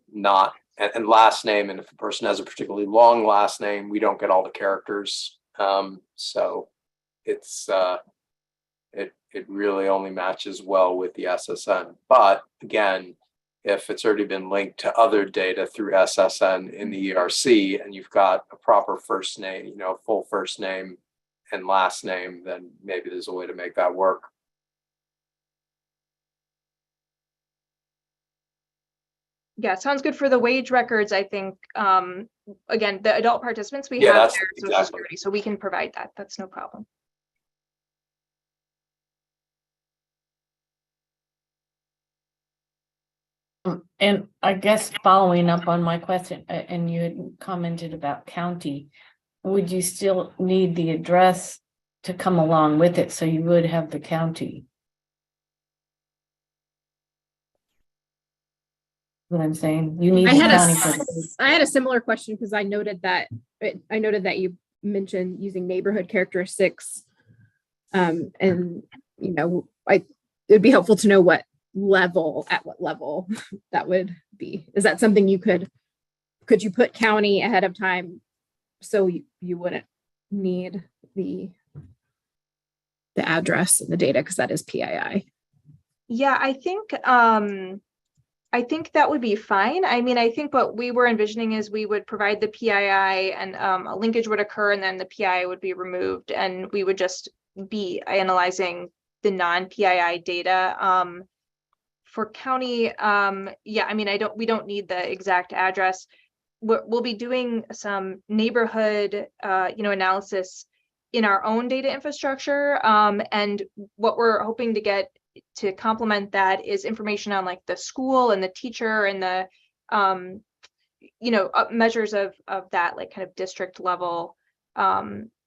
last name. And if a person has a particularly long last name, we don't get all the characters. So it's it really only matches well with the SSN. But again, if it's already been linked to other data through SSN in the ERC, and you've got a proper first name, full first name and last name, then maybe there's a way to make that work. Yeah, sounds good for the wage records. I think, again, the adult participants, we Yeah, have that's their social exactly. security, so we can provide that. That's no problem. And I guess following up on my question, and you had commented about county, would you still need the address to come along with it? So you would have the county. What I'm saying, you need I the had county for I had a similar question because I noted that you mentioned using neighborhood characteristics. And it'd be helpful to know at what level that would be. Is that something could you put county ahead of time so you wouldn't need the address and the data, because that is PII? Yeah, I think that would be fine. I mean, I think what we were envisioning is we would provide the PII and a linkage would occur and then the PII would be removed and we would just be analyzing the non-PII data. For county, yeah, I mean, we don't need the exact address. We'll be doing some neighborhood, analysis in our own data infrastructure. And what we're hoping to get to complement that is information on like the school and the teacher and the, measures of that, like kind of district level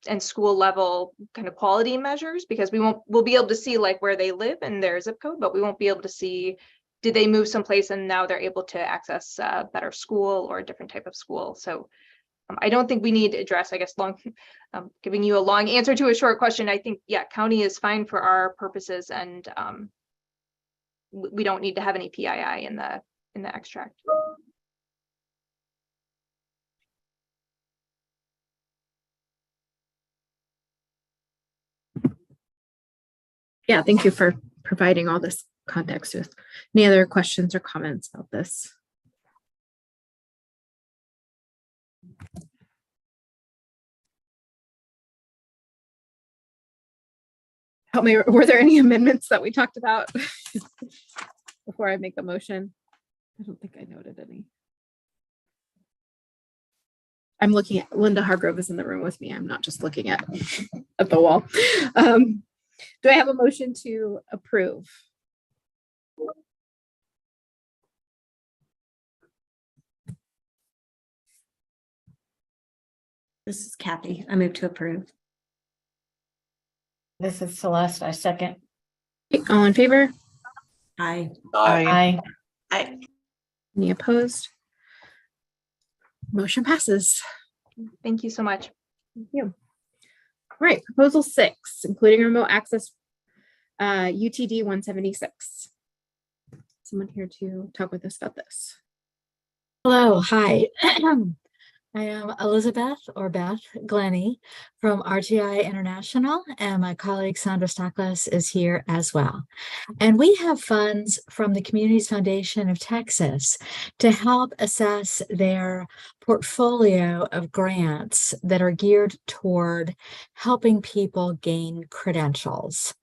and school level kind of quality measures, because we'll be able to see like where they live and their zip code, but we won't be able to see, did they move someplace and now they're able to access a better school or a different type of school. So I don't think we need address, I guess, giving you a long answer to a short question. I think, yeah, county is fine for our purposes and we don't need to have any PII in the extract. Yeah, thank you for providing all this context with. Any other questions or comments about this? Help me, were there any amendments that we talked about before I make a motion? I don't think I noted any. I'm looking at Linda Hargrove is in the room with me. I'm not just looking at the wall. Do I have a motion to approve? This is Kathy. I move to approve. This is Celeste. I second. All in favor? Aye. Aye. Any opposed? Motion passes. Thank you so much. Thank you. All right, proposal 6, including remote access UTD 176. someone here to talk with us about this. Hello, hi. I am Elizabeth or Beth Glennie from RTI International, and my colleague Sandra Stoklas is here as well. And we have funds from the Communities Foundation of Texas to help assess their portfolio of grants that are geared toward helping people gain credentials.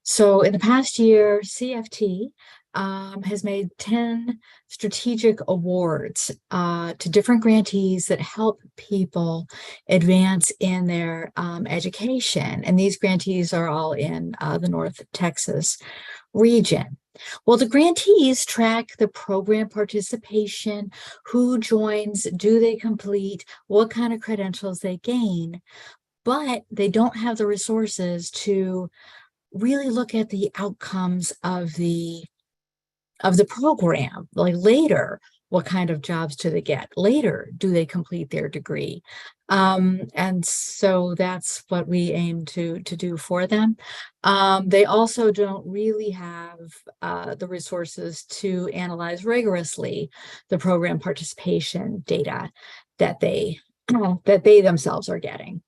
So in the past year, CFT has made 10 strategic awards to different grantees that help people advance in their education. And these grantees are all in the North Texas region. Well, the grantees track the program participation, who joins, do they complete, what kind of credentials they gain, but they don't have the resources to really look at the outcomes of the program. Like later, what kind of jobs do they get? Later, do they complete their degree? And so that's what we aim to do for them. They also don't really have the resources to analyze rigorously the program participation data that they themselves are getting.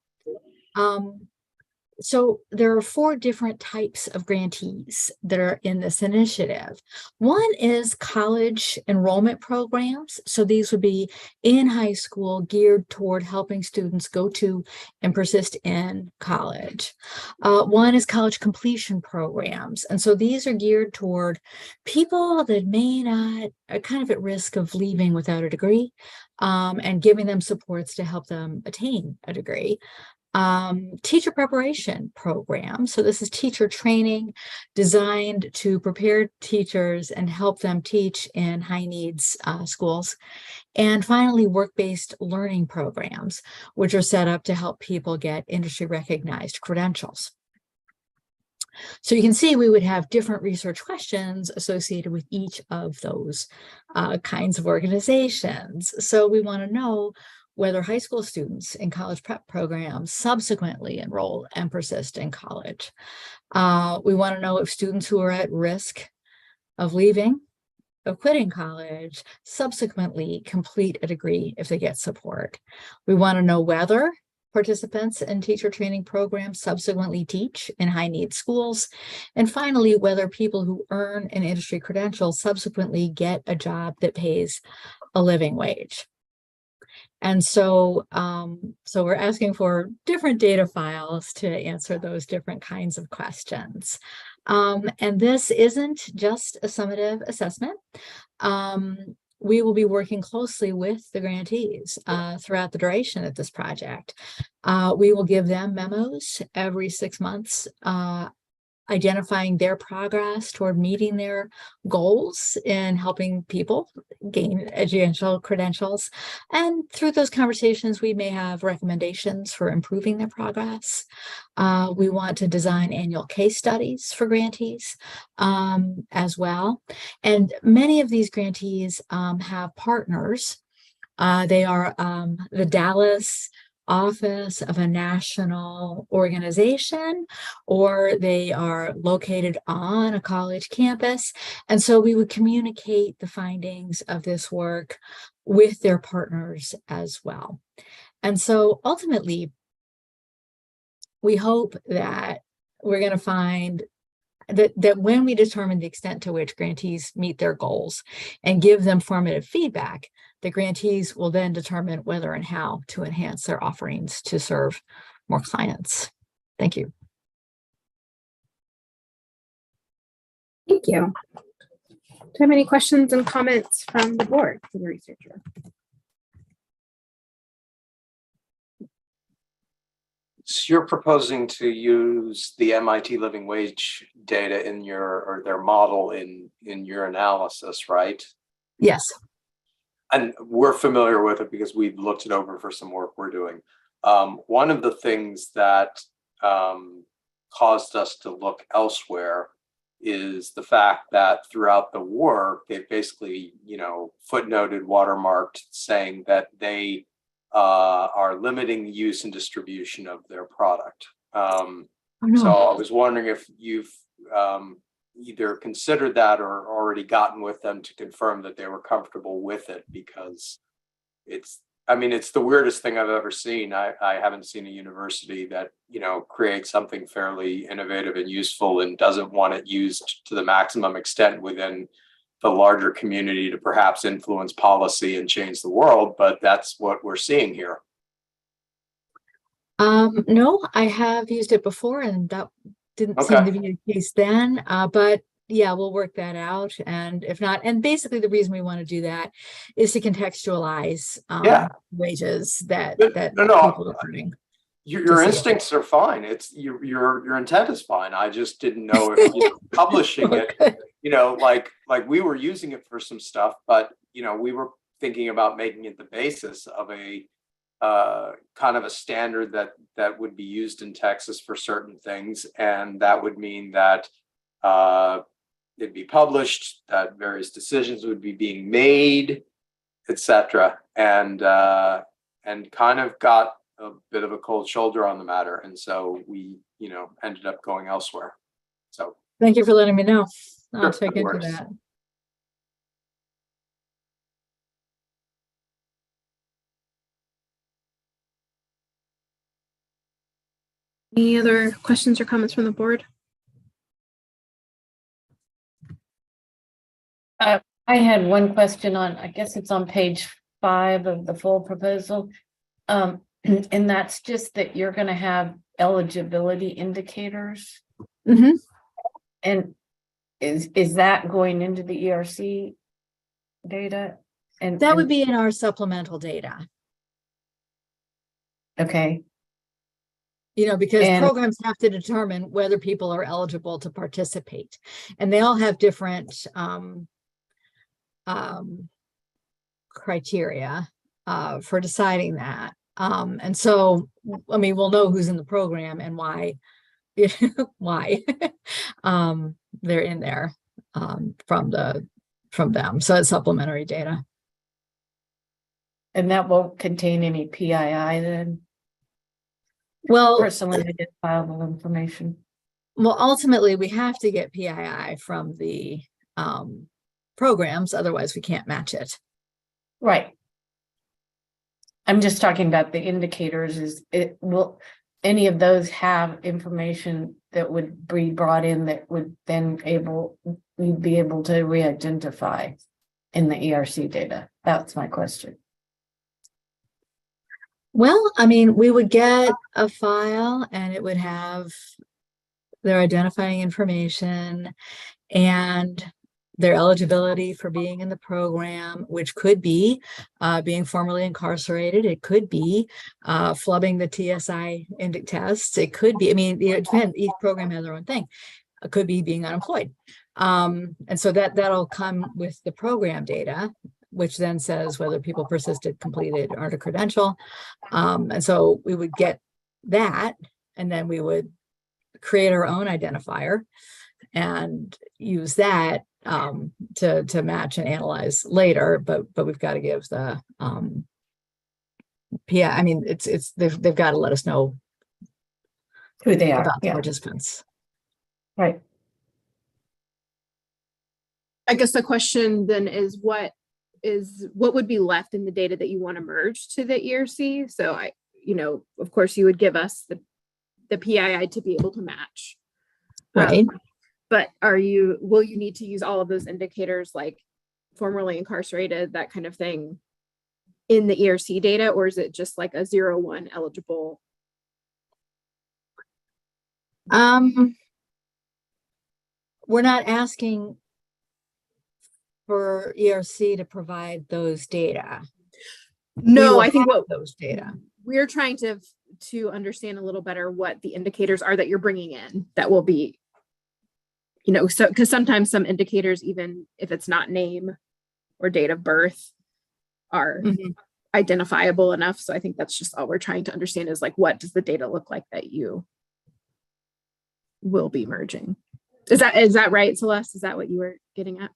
So there are 4 different types of grantees that are in this initiative. One is college enrollment programs. So these would be in high school, geared toward helping students go to and persist in college. One is college completion programs. And so these are geared toward people that may not, are kind of at risk of leaving without a degree, and giving them supports to help them attain a degree. Teacher preparation program. So this is teacher training designed to prepare teachers and help them teach in high needs schools. And finally, work-based learning programs, which are set up to help people get industry recognized credentials. So you can see we would have different research questions associated with each of those kinds of organizations. So we want to know whether high school students in college prep programs subsequently enroll and persist in college. We want to know if students who are at risk of leaving, of quitting college, subsequently complete a degree if they get support. We want to know whether participants in teacher training programs subsequently teach in high need schools. And finally, whether people who earn an industry credential subsequently get a job that pays a living wage. And so, so we're asking for different data files to answer those different kinds of questions. And this isn't just a summative assessment. We will be working closely with the grantees throughout the duration of this project. We will give them memos every 6 months, identifying their progress toward meeting their goals in helping people gain educational credentials. And through those conversations, we may have recommendations for improving their progress. We want to design annual case studies for grantees as well. And many of these grantees have partners. They are the Dallas office of a national organization, or they are located on a college campus. And so we would communicate the findings of this work with their partners as well. And so ultimately, we hope that we're going to find that when we determine the extent to which grantees meet their goals and give them formative feedback, the grantees will then determine whether and how to enhance their offerings to serve more clients. Thank you. Thank you. Do you have any questions and comments from the board for the researcher? So you're proposing to use the MIT living wage data in your, or their model in your analysis, right? Yes. And we're familiar with it because we've looked it over for some work we're doing. One of the things that caused us to look elsewhere is the fact that throughout the work, they basically, footnoted, watermarked, saying that they are limiting the use and distribution of their product. So I was wondering if you've either considered that or already gotten with them to confirm that they were comfortable with it, because I mean, it's the weirdest thing I've ever seen. I haven't seen a university that, you know, creates something fairly innovative and useful and doesn't want it used to the maximum extent within the larger community to perhaps influence policy and change the world. But that's what we're seeing here. No, I have used it before and that didn't seem to be the case then. But yeah, we'll work that out. And if not, and basically the reason we want to do that is to contextualize wages that people are earning. Your instincts are fine. It's your intent is fine. I just didn't know if you know, publishing it, you know, like we were using it for some stuff, but you know, we were thinking about making it the basis of a kind of a standard that would be used in Texas for certain things, and that would mean that it'd be published, that various decisions would be being made, etc. And kind of got a bit of a cold shoulder on the matter, and so we, you know, ended up going elsewhere. So thank you for letting me know. I'll sure, check into that. Any other questions or comments from the board? I had one question on, I guess it's on page 5 of the full proposal. And that's just that you're going to have eligibility indicators. Mm-hmm. And is that going into the ERC data? And that would be in our supplemental data. Okay. You know, because programs have to determine whether people are eligible to participate, and they all have different criteria for deciding that. And so, I mean, we'll know who's in the program and why, why they're in there from them. So it's supplementary data. And that won't contain any PII then? Well, personally identifiable information. Well, ultimately, we have to get PII from the programs, otherwise we can't match it. Right. I'm just talking about the indicators. Will any of those have information that would be brought in that would then we'd be able to re-identify in the ERC data? That's my question. Well, I mean, we would get a file and it would have their identifying information and their eligibility for being in the program, which could be being formerly incarcerated. It could be flubbing the TSI indic tests. It could be, I mean, it depends. Each program has their own thing. It could be being unemployed. And so that'll come with the program data, which then says whether people persisted, completed, earned a credential. And so we would get that, and then we would create our own identifier and use that to match and analyze later. But we've got to give the PI. I mean, they've got to let us know who they are about the participants. Right. I guess the question then is what would be left in the data that you want to merge to the ERC? So of course you would give us the PII to be able to match. Right. But will you need to use all of those indicators like formerly incarcerated, that kind of thing in the ERC data, or is it just like a 0-1 eligible? We're not asking for ERC to provide those data. No, I think what those data. We're trying to understand a little better what the indicators are that you're bringing in that will be, so because sometimes some indicators, even if it's not name or date of birth, are identifiable enough. So I think that's just all we're trying to understand is like, what does the data look like that you will be merging? Is that right, Celeste? Is that what you were getting at?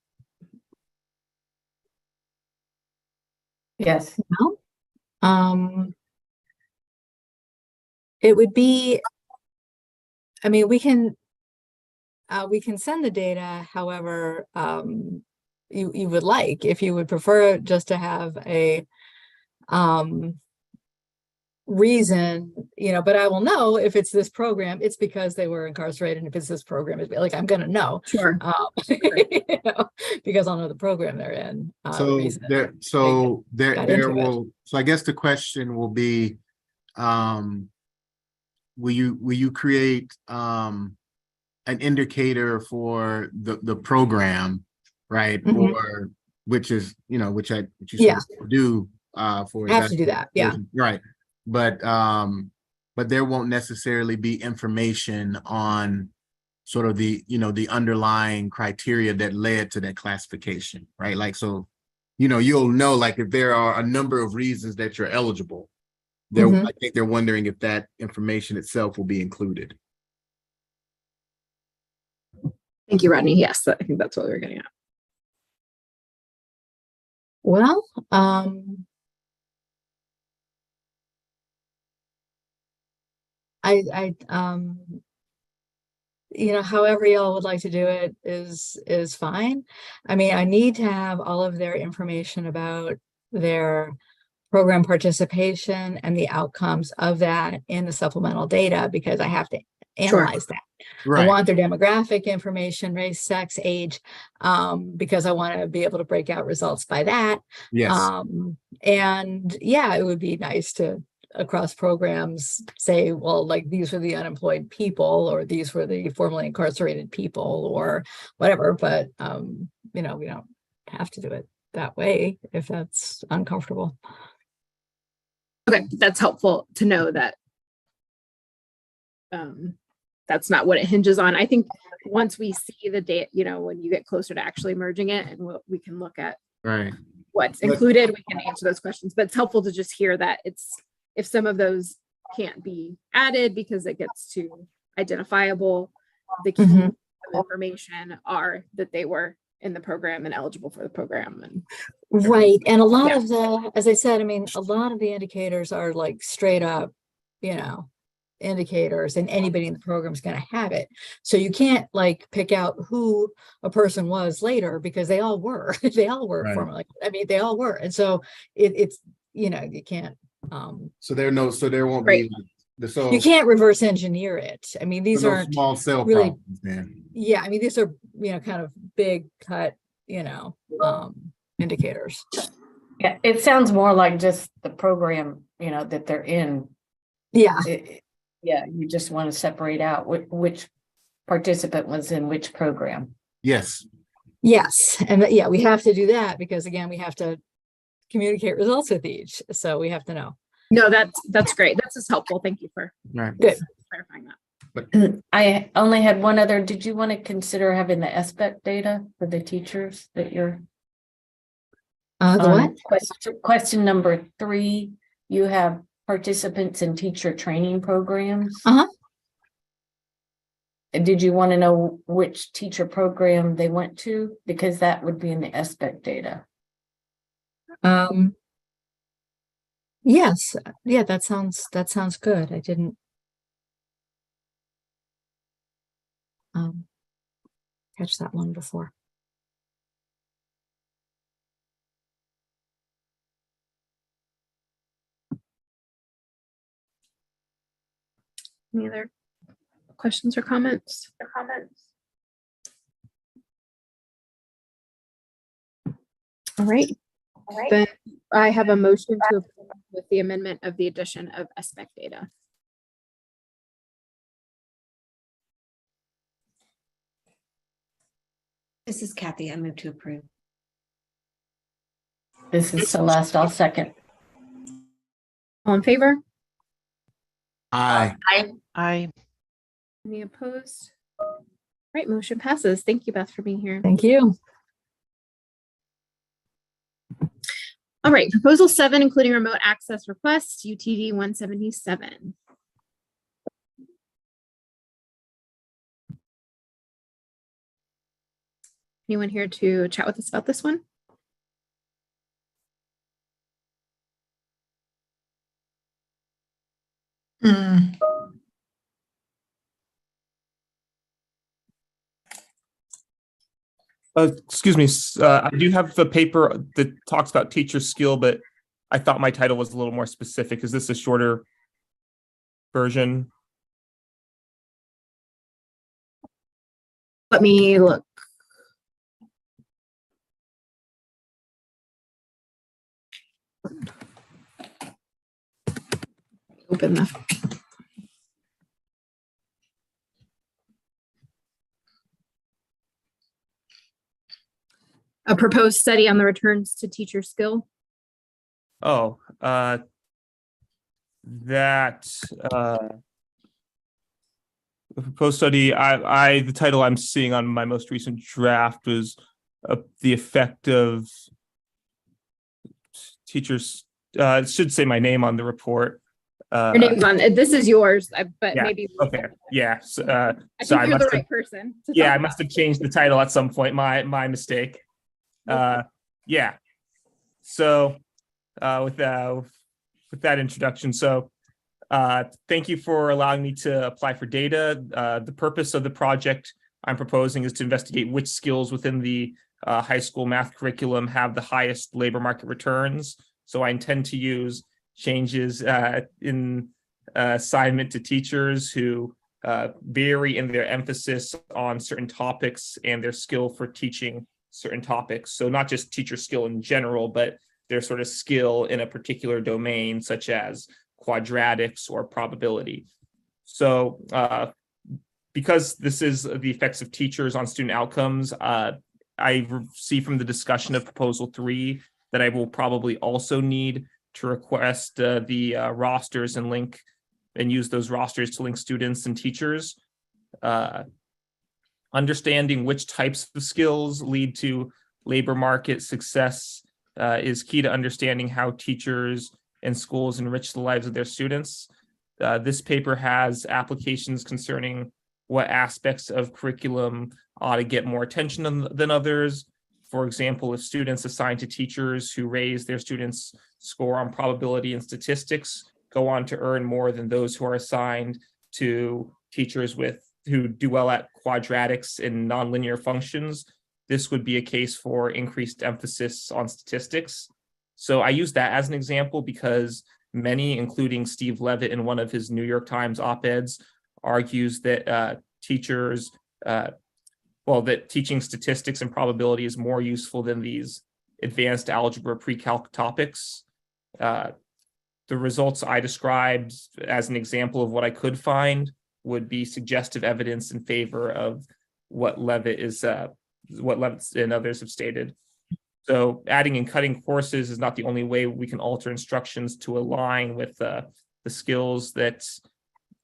Yes. No. It would be, I mean, we can we can send the data, however, you would like. If you would prefer just to have a reason, but I will know if it's this program, it's because they were incarcerated. And if it's this program, it's like, I'm going to know. Sure. Because I'll know the program they're in. So got into it. I guess the question will be, will you create an indicator for the program, right? Mhm. Or which you Yeah. do for I have to do that. Yeah. right. But there won't necessarily be information on sort of the underlying criteria that led to that classification, right? Like, so, you'll know, like, if there are a number of reasons that you're eligible, I think they're wondering if that information itself will be included. Thank you, Rodney. Yes, I think that's what we were getting at. Well, however y'all would like to do it is fine. I mean, I need to have all of their information about their program participation and the outcomes of that in the supplemental data, because I have to analyze that. Right. I want their demographic information, race, sex, age, because I want to be able to break out results by that. Yes. And yeah, it would be nice to, across programs, say, well, like, these were the unemployed people, or these were the formerly incarcerated people, or whatever. But we don't have to do it that way if that's uncomfortable. Okay, that's helpful to know that that's not what it hinges on. I think once we see the data, when you get closer to actually merging it, and we can look at what's included, we can answer those questions. But it's helpful to just hear that if some of those can't be added because it gets too identifiable, the key information are that they were in the program and eligible for the program. And right. And a lot of the, as I said, I mean, a lot of the indicators are like straight up, indicators, and anybody in the program is going to have it. So you can't like pick out who a person was later, because they all were. They all were formerly. I mean, they all were. And so it's you can't. So there won't be. You can't reverse engineer it. I mean, these aren't small cell really problems, man. Yeah, I mean, these are kind of big cut indicators. Yeah, it sounds more like just the program, that they're in. Yeah. You just want to separate out which participant was in which program. Yes. And we have to do that because, again, we have to communicate results with each. So we have to know. No, that's great. That's just helpful. Thank you for good clarifying that. But I only had one other. Did you want to consider having the SPEC data for the teachers that you're the what? Question number 3, you have participants in teacher training programs. Did you want to know which teacher program they went to? Because that would be in the SPEC data. Yes. Yeah, that sounds good. I didn't catch that one before. Any other questions or comments? All right. Then I have a motion to approve with the amendment of the addition of SPEC data. This is Kathy. I move to approve. This is Celeste. I'll second. All in favor? Aye. Aye. Any opposed? All right, motion passes. Thank you, Beth, for being here. Thank you. All right, proposal 7, including remote access requests, UTD 177. Anyone here to chat with us about this one? Excuse me, I do have a paper that talks about teacher skill, but I thought my title was a little more specific. Is this a shorter version? Let me look. Open the. A proposed study on the returns to teacher skill. Oh, that the proposed study, the title I'm seeing on my most recent draft was the effect of teachers. It should say my name on the report. Your name's on this is yours, but Yeah, maybe. okay, yeah. I think you're the right person. Yeah, I must have changed the title at some point. My mistake. Yeah. So with that introduction, so thank you for allowing me to apply for data. The purpose of the project I'm proposing is to investigate which skills within the high school math curriculum have the highest labor market returns. So I intend to use changes in assignment to teachers who vary in their emphasis on certain topics and their skill for teaching certain topics. So not just teacher skill in general, but their sort of skill in a particular domain, such as quadratics or probability. So because this is the effects of teachers on student outcomes, I see from the discussion of proposal 3 that I will probably also need to request the rosters and link and use those rosters to link students and teachers. Understanding which types of skills lead to labor market success is key to understanding how teachers and schools enrich the lives of their students. This paper has applications concerning what aspects of curriculum ought to get more attention than others. For example, if students assigned to teachers who raise their students' score on probability and statistics go on to earn more than those who are assigned to teachers who do well at quadratics and nonlinear functions, this would be a case for increased emphasis on statistics. So I use that as an example because many, including Steve Levitt in one of his New York Times op-eds, argues that that teaching statistics and probability is more useful than these advanced algebra pre-calc topics. The results I described as an example of what I could find would be suggestive evidence in favor of what Levitt and others have stated. So adding and cutting courses is not the only way we can alter instructions to align with the skills that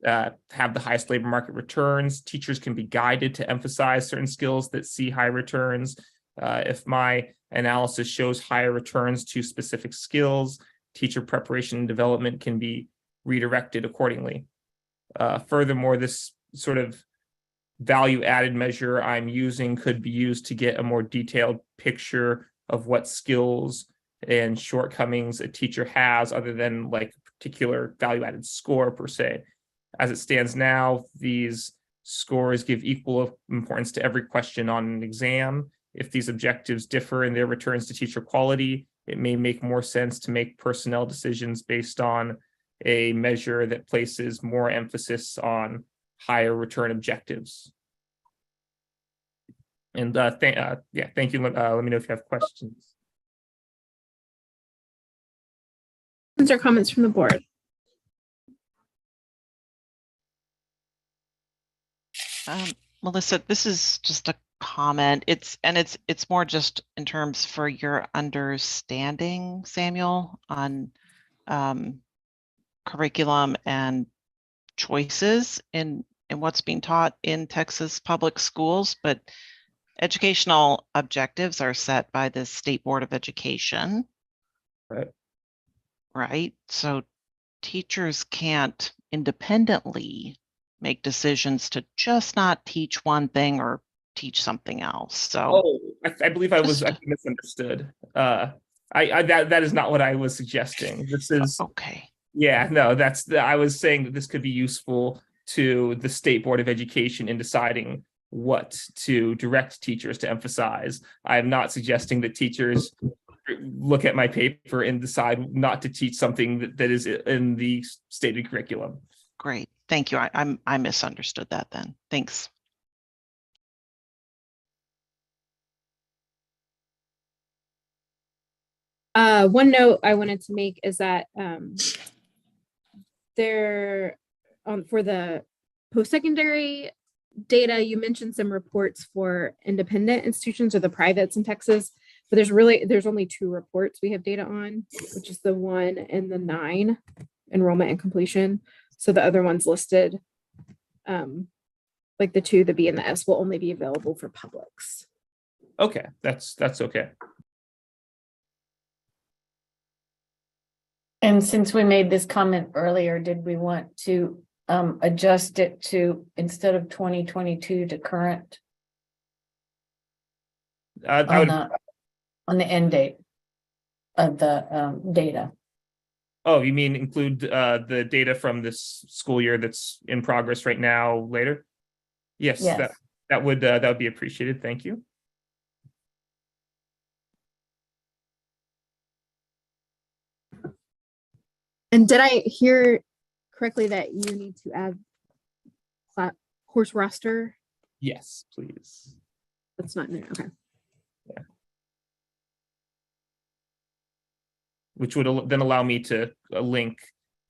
have the highest labor market returns. Teachers can be guided to emphasize certain skills that see high returns. If my analysis shows higher returns to specific skills, teacher preparation and development can be redirected accordingly. Furthermore, this sort of value added measure I'm using could be used to get a more detailed picture of what skills and shortcomings a teacher has other than like a particular value added score per se. As it stands now, these scores give equal importance to every question on an exam. If these objectives differ in their returns to teacher quality, it may make more sense to make personnel decisions based on a measure that places more emphasis on higher return objectives. And thank you. Let me know if you have questions. Questions or comments from the board? Melissa, this is just a comment. It's more just in terms for your understanding, Samuel, on curriculum and choices in what's being taught in Texas public schools, but educational objectives are set by the State Board of Education. Right. So teachers can't independently make decisions to just not teach one thing or teach something else. So I believe I was misunderstood. That is not what I was suggesting. This is okay. Yeah, no, I was saying that this could be useful to the State Board of Education in deciding what to direct teachers to emphasize. I'm not suggesting that teachers look at my paper and decide not to teach something that is in the stated curriculum. Great, thank you. I misunderstood that then. Thanks. One note I wanted to make is that for the post-secondary data, you mentioned some reports for independent institutions or the privates in Texas, but there's only 2 reports we have data on, which is the 1 and the 9 enrollment and completion. So the other ones listed, like the 2, the B and the S, will only be available for publics. Okay, that's okay. And since we made this comment earlier, did we want to adjust it to, instead of 2022, to current on the end date of the data? Oh, you mean include the data from this school year that's in progress right now later? Yes, Yes. that would be appreciated. Thank you. And did I hear correctly that you need to add course roster? Yes, please. That's not new. Okay. Yeah. Which would then allow me to link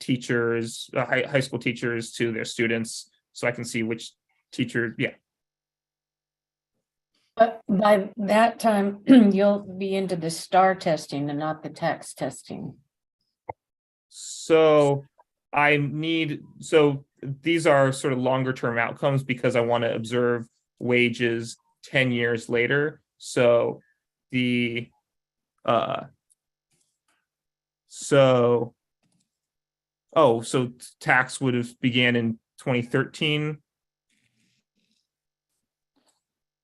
teachers, high school teachers, to their students, so I can see which teacher. Yeah. But by that time, you'll be into the STAR testing and not the text testing. So these are sort of longer term outcomes because I want to observe wages 10 years later. So so tax would have began in 2013.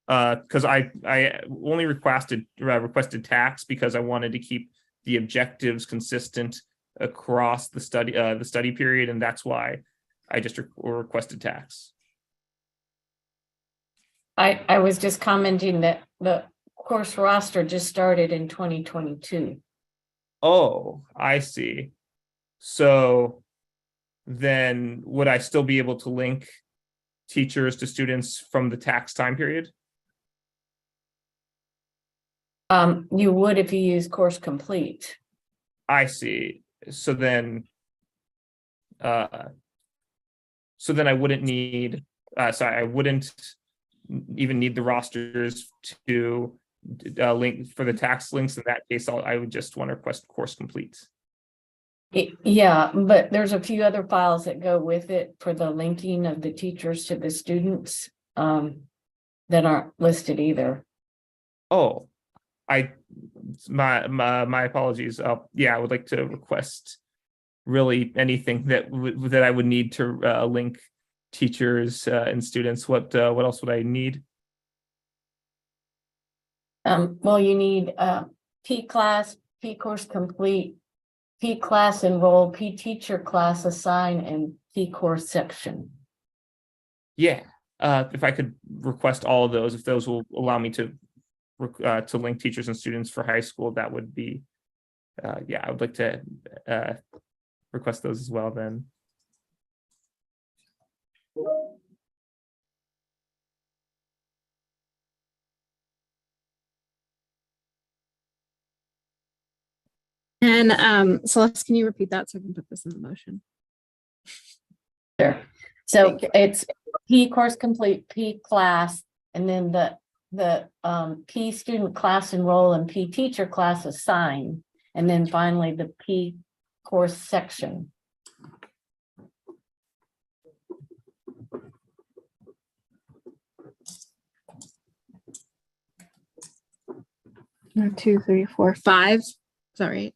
Because I only requested tax because I wanted to keep the objectives consistent across the study period, and that's why I just requested tax. I was just commenting that the course roster just started in 2022. Oh, I see. So then would I still be able to link teachers to students from the tax time period? You would if you use course complete. I see. So then I wouldn't need, I wouldn't even need the rosters to link for the tax links. In that case, I would just want to request course complete. Yeah, but there's a few other files that go with it for the linking of the teachers to the students that aren't listed either. Oh, my apologies. Yeah, I would like to request really anything that I would need to link teachers and students. What else would I need? Well, you need P class, P course complete, P class enroll, P teacher class assign, and P course section. Yeah, if I could request all of those, if those will allow me to link teachers and students for high school, that would be, yeah, I would like to request those as well then. And Celeste, can you repeat that so I can put this in the motion? Sure. So it's P course complete, P class, and then the P student class enroll and P teacher class assign, and then finally the P course section. One, 2, 3, 4, 5. Is that right?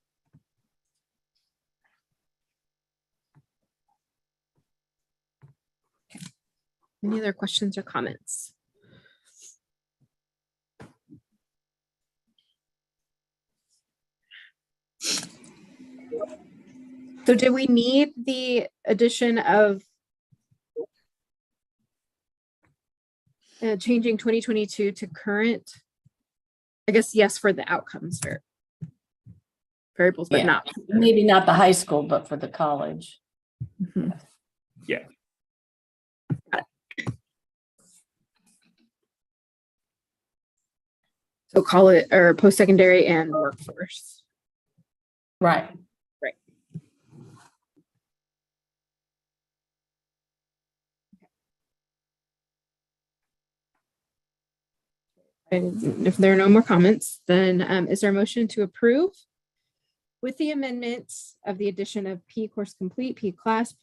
Okay. Any other questions or comments? So do we need the addition of changing 2022 to current. I guess yes for the outcomes variables, but Yeah. not. Maybe not the high school, but for the college. Mhm. Yeah. So call it or post-secondary and workforce. Right. Right. And if there are no more comments, then is there a motion to approve with the amendments of the addition of P course complete, P class,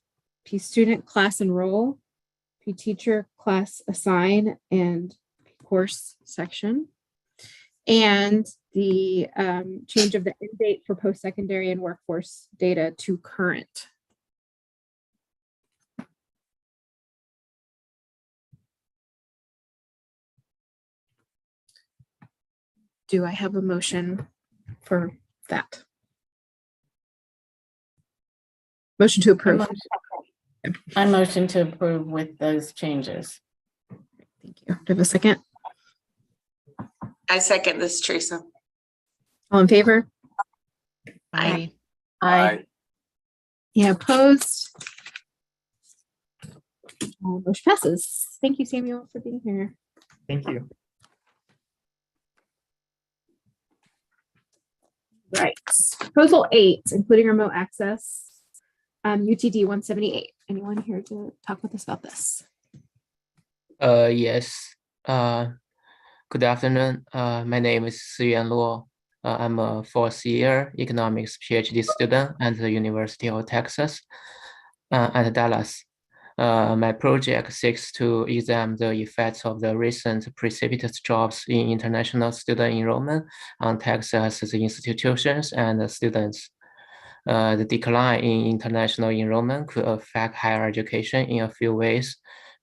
P student, class enroll, P teacher, class assign, and P course section, and the change of the end date for post-secondary and workforce data to current? Do I have a motion for that? Motion to approve. I motion to approve with those changes. Thank you. Do I have a second? I second this, Teresa. All in favor? Aye. I Yeah, opposed? Motion passes. Thank you, Samuel, for being here. Thank you. Right. Proposal 8, including remote access, UTD 178. Anyone here to talk with us about this? Yes. Good afternoon. My name is Siyuan Luo. I'm a fourth year economics PhD student at the University of Texas at Dallas. My project seeks to examine the effects of the recent precipitous drops in international student enrollment on Texas's institutions and the students. The decline in international enrollment could affect higher education in a few ways.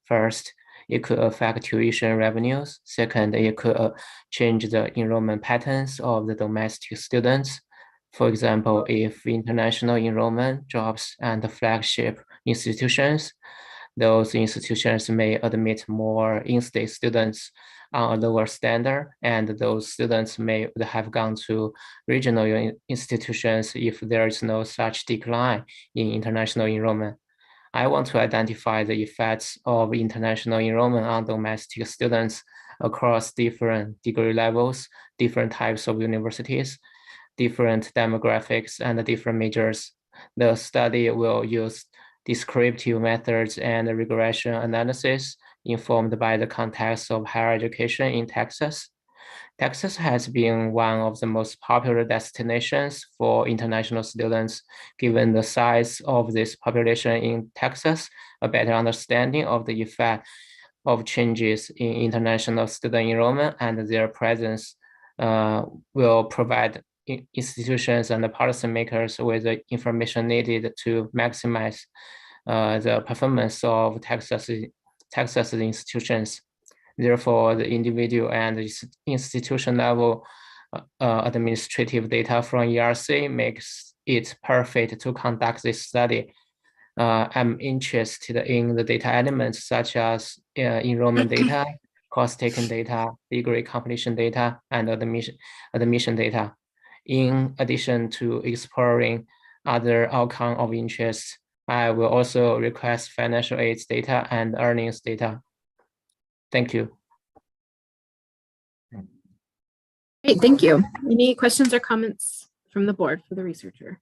First, it could affect tuition revenues. Second, it could change the enrollment patterns of the domestic students. For example, if international enrollment drops at the flagship institutions, those institutions may admit more in-state students on a lower standard, and those students may have gone to regional institutions if there is no such decline in international enrollment. I want to identify the effects of international enrollment on domestic students across different degree levels, different types of universities, different demographics, and different majors. The study will use descriptive methods and regression analysis informed by the context of higher education in Texas. Texas has been one of the most popular destinations for international students. Given the size of this population in Texas, a better understanding of the effect of changes in international student enrollment and their presence will provide institutions and policymakers with the information needed to maximize the performance of Texas institutions. Therefore, the individual and institution level administrative data from ERC makes it perfect to conduct this study. I'm interested in the data elements such as enrollment data, course taken data, degree completion data, and admission data. In addition to exploring other outcomes of interest, I will also request financial aid data and earnings data. Thank you. Great, thank you. Any questions or comments from the board for the researcher?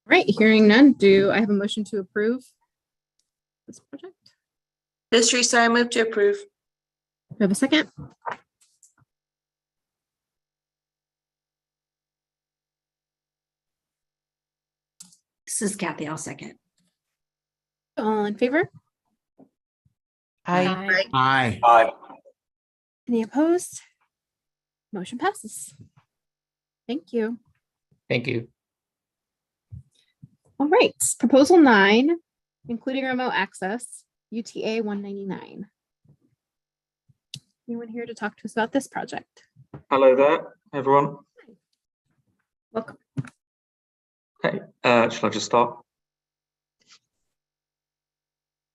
Right, hearing none, do I have a motion to approve this project? This, Teresa, I move to approve. Do I have a second? This is Kathy. I'll second. All in favor? Aye. Aye. Aye. Any opposed? Motion passes. Thank you. Thank you. All right, proposal 9, including remote access, UTA 199. anyone here to talk to us about this project? Hello there, everyone. Welcome. Hey, shall I just start?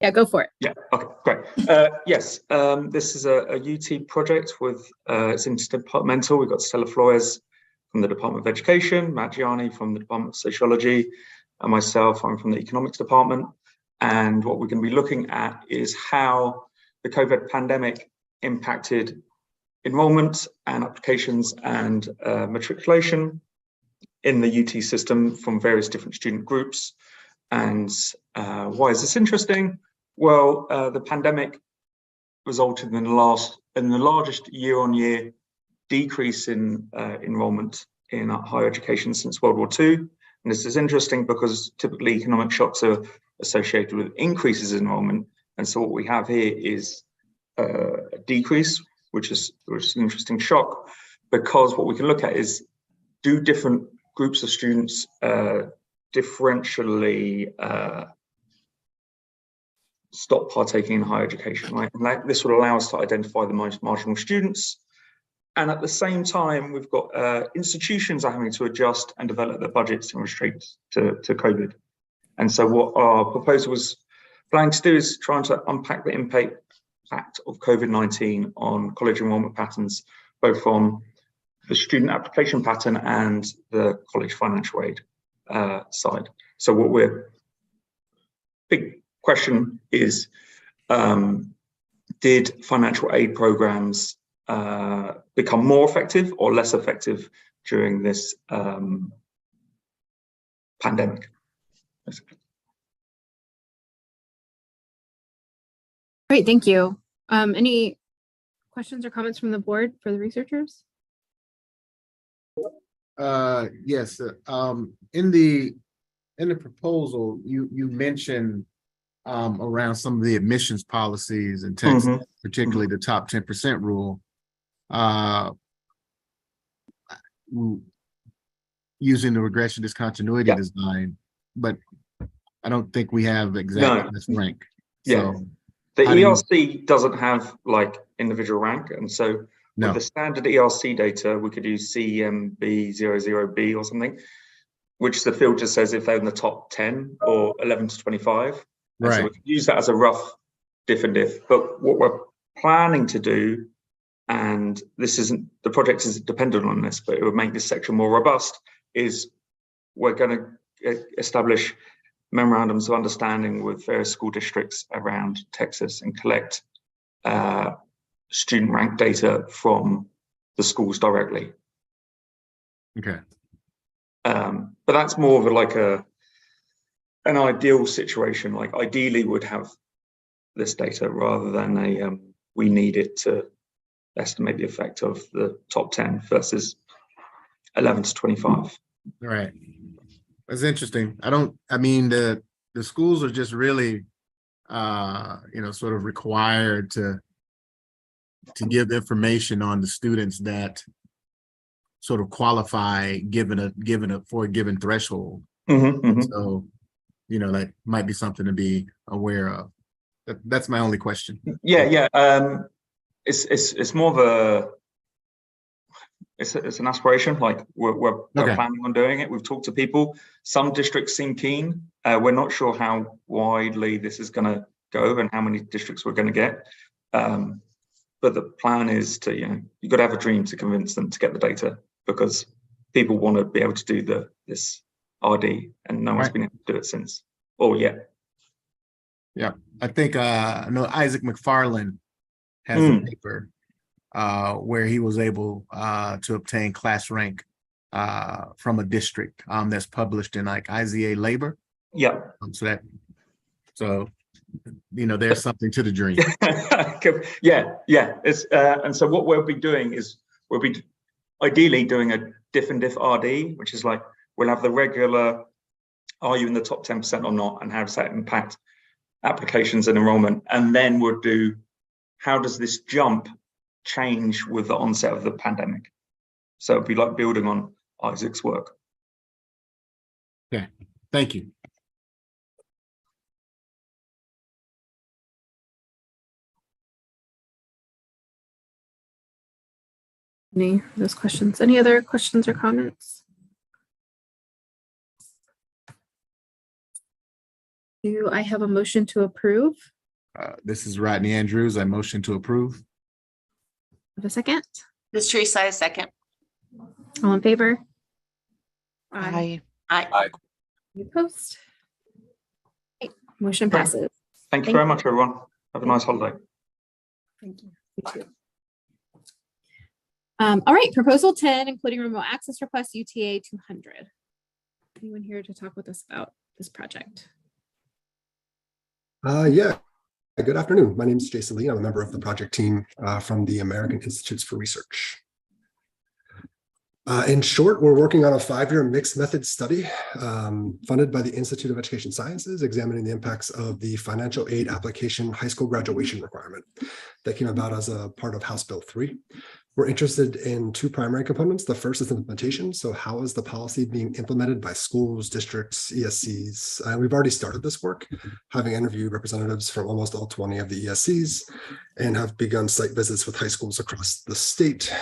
Yeah, go for it. Yeah, okay, great. Yes, this is a UT project with, it's interdepartmental. We've got Stella Flores from the Department of Education, Matt Gianni from the Department of Sociology, and myself, I'm from the Economics Department. And what we're going to be looking at is how the COVID pandemic impacted enrollment and applications and matriculation in the UT system from various different student groups. And why is this interesting? Well, the pandemic resulted in the largest year-on-year decrease in enrollment in higher education since World War II. And this is interesting because typically economic shocks are associated with increases in enrollment. And so what we have here is a decrease, which is an interesting shock, because what we can look at is, do different groups of students differentially stop partaking in higher education, right? And this would allow us to identify the most marginal students. And at the same time, we've got institutions are having to adjust and develop their budgets in response to COVID. And so what our proposal was planning to do is trying to unpack the impact of COVID-19 on college enrollment patterns, both from the student application pattern and the college financial aid side. So what big question is, did financial aid programs become more effective or less effective during this pandemic? Great, thank you. Any questions or comments from the board for the researchers? Yes. In the proposal, you mentioned around some of the admissions policies in Texas, particularly the top 10% rule, using the regression discontinuity design, but I don't think we have exact rank. Yeah. So the ERC doesn't have like individual rank, and so no. With the standard ERC data, we could use CMB00B or something, which the field just says if they're in the top 10 or 11 to 25. And so we could use that as a rough diff and diff. But what we're planning to do, and this isn't, the project isn't dependent on this, but it would make this section more robust, is we're going to establish memorandums of understanding with various school districts around Texas and collect student rank data from the schools directly. Okay. But that's more of like an ideal situation. Like ideally would have this data rather than a we need it to estimate the effect of the top 10 versus 11 to 25. Right. That's interesting. I mean, the schools are just really, sort of required to give information on the students that sort of qualify for a given threshold. So, that might be something to be aware of. That's my only question. Yeah. It's more of a, it's an aspiration. Like we're planning on doing it. We've talked to people. Some districts seem keen. We're not sure how widely this is going to go and how many districts we're going to get. But the plan is to, you've got to have a dream to convince them to get the data, because people want to be able to do this RD, and no one's been able to do it since. Yeah, I think I know Isaac McFarland has a paper where he was able to obtain class rank from a district that's published in like IZA Labor. Yeah. So there's something to the dream. Yeah. It's and so what we'll be doing is we'll be ideally doing a diff and diff RD, which is like we'll have the regular, are you in the top 10% or not, and how does that impact applications and enrollment, and then we'll do how does this jump change with the onset of the pandemic. So it'd be like building on Isaac's work. Okay, thank you. any of those questions. Any other questions or comments? Do I have a motion to approve? This is Rodney Andrews. I motion to approve. Have a second? This is Teresa, a second. All in favor? Aye. Aye. Any opposed? Okay, motion passes. Thank you very much, everyone. Have a nice holiday. Thank you. You too. All right, proposal 10, including remote access request UTA 200. Anyone here to talk with us about this project? Yeah. Good afternoon. My name is Jason Lee. I'm a member of the project team from the American Institutes for Research. In short, we're working on a 5-year mixed method study funded by the Institute of Education Sciences, examining the impacts of the financial aid application high school graduation requirement that came about as a part of House Bill 3. We're interested in 2 primary components. The first is implementation. So how is the policy being implemented by schools, districts, ESCs? We've already started this work, having interviewed representatives from almost all 20 of the ESCs and have begun site visits with high schools across the state,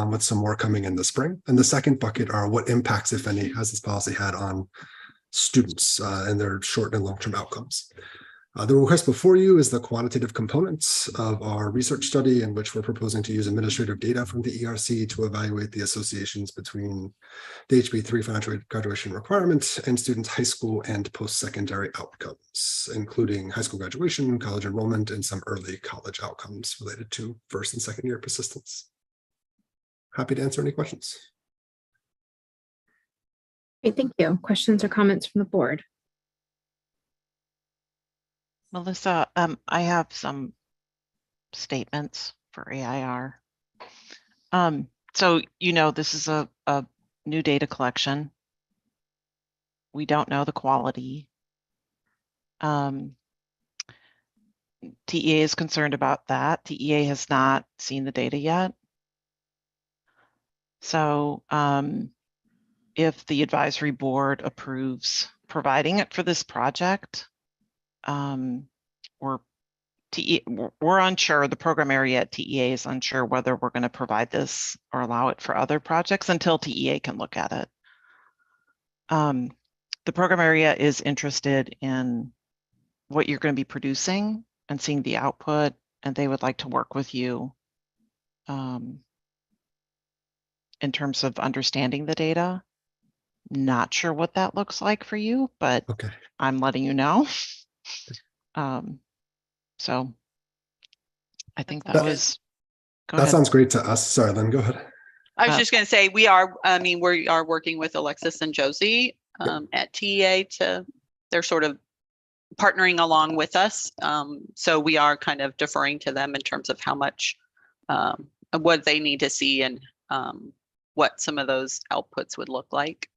with some more coming in the spring. And the second bucket are what impacts, if any, has this policy had on students and their short and long-term outcomes. The request before you is the quantitative components of our research study, in which we're proposing to use administrative data from the ERC to evaluate the associations between the HB3 financial aid graduation requirements and students' high school and post-secondary outcomes, including high school graduation, college enrollment, and some early college outcomes related to first and second year persistence. Happy to answer any questions. Okay, thank you. Questions or comments from the board? Melissa, I have some statements for AIR. So, this is a new data collection. We don't know the quality. TEA is concerned about that. TEA has not seen the data yet. So if the advisory board approves providing it for this project, we're unsure, the program area at TEA is unsure whether we're going to provide this or allow it for other projects until TEA can look at it. The program area is interested in what you're going to be producing and seeing the output, and they would like to work with you in terms of understanding the data. Not sure what that looks like for you, but okay. I'm letting you know. So I think that was, that sounds great to us. Sorry, Lynn, go ahead. I was just going to say, we are working with Alexis and Josie at TEA they're sort of partnering along with us. So we are kind of deferring to them in terms of how much, what they need to see and what some of those outputs would look like.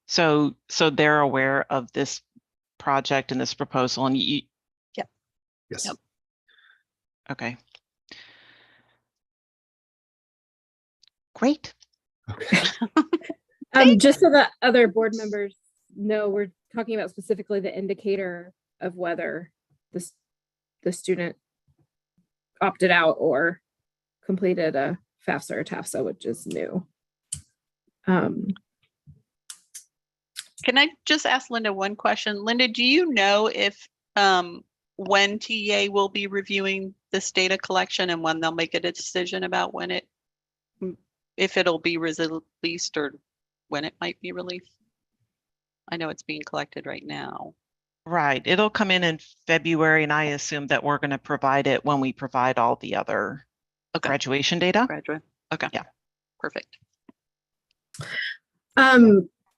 So they're aware of this project and this proposal, and you. Yep. Yes. Yep. Okay. Great. Okay. Just so that other board members know, we're talking about specifically the indicator of whether the student opted out or completed a FAFSA or TAFSA, which is new. Can I just ask Linda one question? Linda, do you know if when TEA will be reviewing this data collection and when they'll make a decision about if it'll be released or when it might be released? I know it's being collected right now. Right. It'll come in February, and I assume that we're going to provide it when we provide all the other graduation data. Okay. Yeah. Perfect.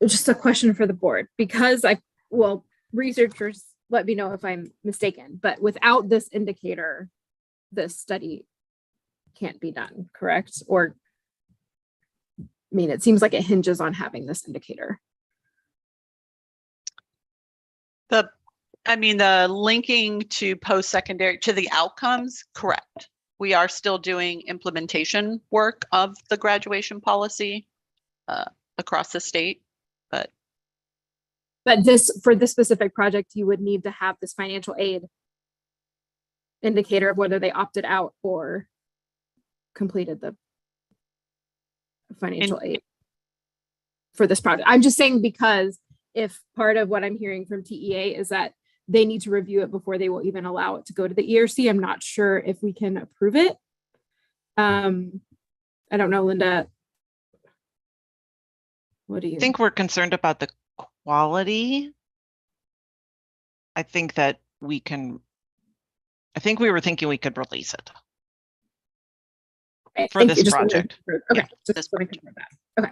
Just a question for the board, because researchers let me know if I'm mistaken, but without this indicator, this study can't be done, correct? Or, I mean, it seems like it hinges on having this indicator. The linking to post-secondary, to the outcomes, correct. We are still doing implementation work of the graduation policy across the state, but for this specific project, you would need to have this financial aid indicator of whether they opted out or completed the financial aid for this project. I'm just saying, because if part of what I'm hearing from TEA is that they need to review it before they will even allow it to go to the ERC, I'm not sure if we can approve it. I don't know, Linda. What do you I think we're concerned about the quality. I think that we can, I think we were thinking we could release it Okay, for thank you. this Just wanted to project. confirm. Okay, just want to confirm that. Okay.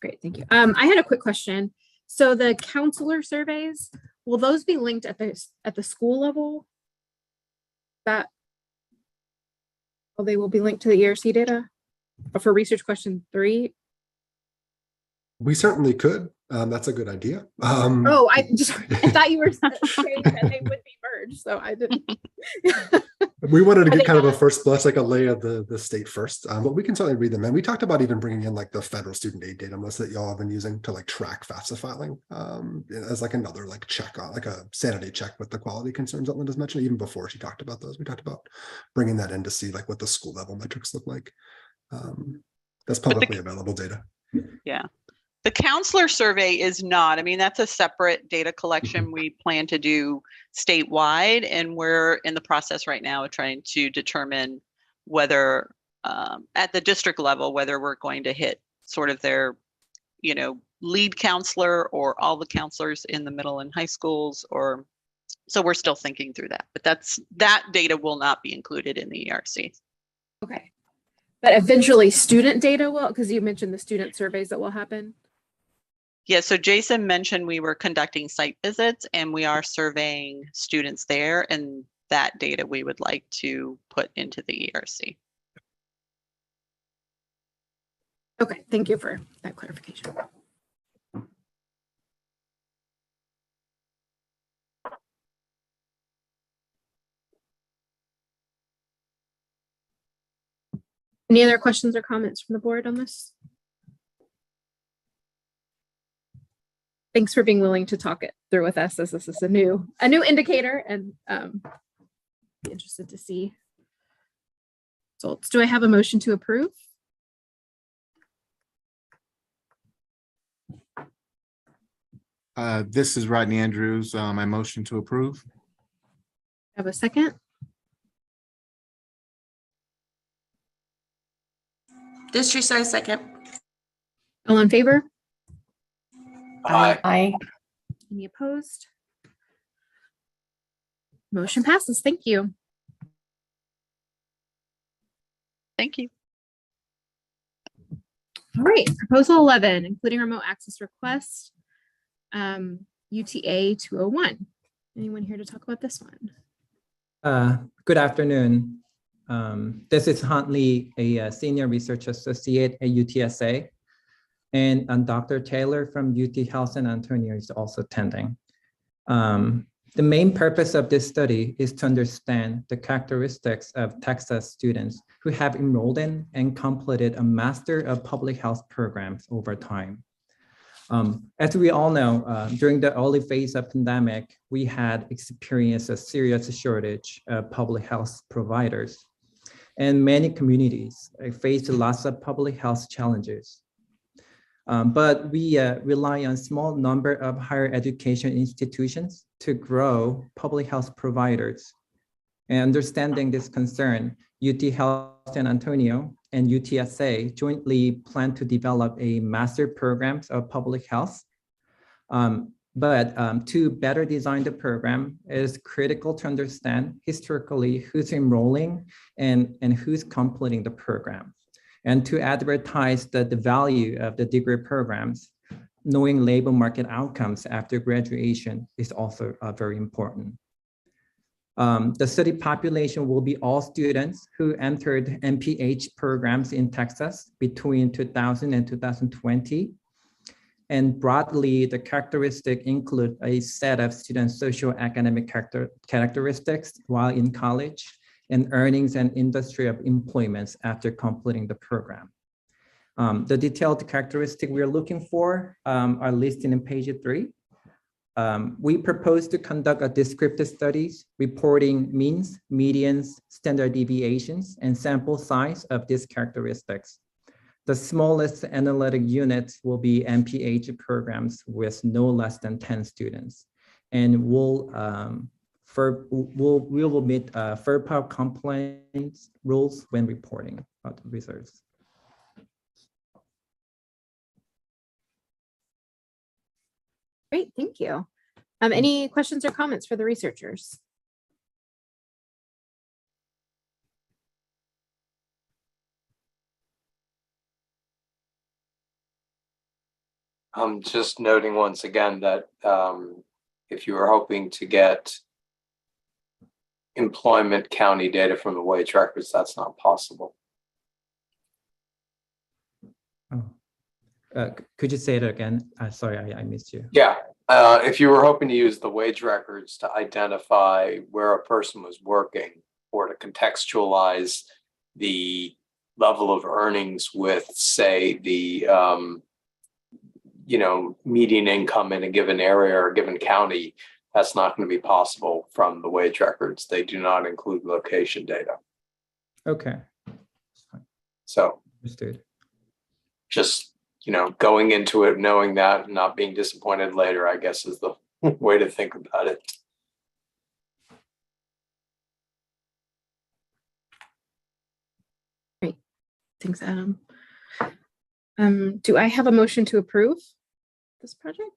Great, thank you. I had a quick question. So the counselor surveys, will those be linked at the school level? Well, they will be linked to the ERC data for research question 3. We certainly could. That's a good idea. Oh, I thought you were saying that they would be merged, so I didn't. We wanted to Are get they kind of a not? first blush, like a lay of the state first, but we can certainly read them. And we talked about even bringing in like the federal student aid data, most that y'all have been using to like track FAFSA filing as like another like check on like a sanity check with the quality concerns that Linda's mentioned. Even before she talked about those, we talked about bringing that in to see like what the school level metrics look like. That's publicly available data. Yeah. The counselor survey is not, I mean, that's a separate data collection we plan to do statewide, and we're in the process right now of trying to determine whether at the district level, whether we're going to hit sort of their, you know, lead counselor or all the counselors in the middle and high schools, or, so we're still thinking through that, but that data will not be included in the ERC. Okay. But eventually student data will, because you mentioned the student surveys that will happen. Yeah, so Jason mentioned we were conducting site visits and we are surveying students there, and that data we would like to put into the ERC. Okay, thank you for that clarification. Any other questions or comments from the board on this? Thanks for being willing to talk it through with us, as this is a new indicator, and be interested to see results. Do I have a motion to approve? This is Rodney Andrews. My motion to approve. Have a second? This she says second. All in favor? Aye. Aye. Any opposed? Motion passes. Thank you. Thank you. All right, proposal 11, including remote access requests, UTA 201. Anyone here to talk about this one? Good afternoon. This is Huntley, a senior research associate at UTSA, and Dr. Taylor from UT Health San Antonio is also attending. The main purpose of this study is to understand the characteristics of Texas students who have enrolled in and completed a Master of Public Health programs over time. As we all know, during the early phase of pandemic, we had experienced a serious shortage of public health providers, and many communities faced lots of public health challenges. But we rely on a small number of higher education institutions to grow public health providers. And understanding this concern, UT Health San Antonio and UTSA jointly plan to develop a master programs of public health. But to better design the program, it is critical to understand historically who's enrolling and who's completing the program. And to advertise the value of the degree programs, knowing labor market outcomes after graduation is also very important. The study population will be all students who entered MPH programs in Texas between 2000 and 2020. And broadly, the characteristics include a set of student social academic characteristics while in college, and earnings and industry of employments after completing the program. The detailed characteristics we're looking for are listed in page 3. We propose to conduct a descriptive studies reporting means, medians, standard deviations, and sample size of these characteristics. The smallest analytic units will be MPH programs with no less than 10 students. And we will meet FERPA compliance rules when reporting about the results. Great, thank you. Any questions or comments for the researchers? I'm just noting once again that if you were hoping to get employment county data from the wage records, that's not possible. Could you say it again? Sorry, I missed you. Yeah, if you were hoping to use the wage records to identify where a person was working or to contextualize the level of earnings with, say, the median income in a given area or a given county, that's not going to be possible from the wage records. They do not include location data. Okay. So understood. Just, going into it, knowing that and not being disappointed later, I guess is the way to think about it. Great. Thanks, Adam. Do I have a motion to approve this project?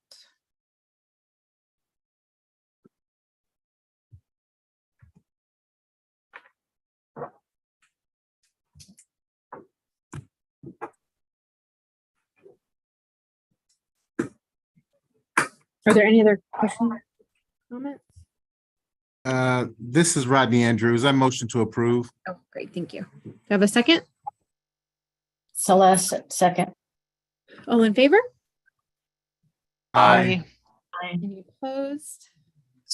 Are there any other questions, comments? This is Rodney Andrews. I motion to approve. Oh, great, thank you. Do I have a second? Celeste, second. All in favor? Aye. Any opposed?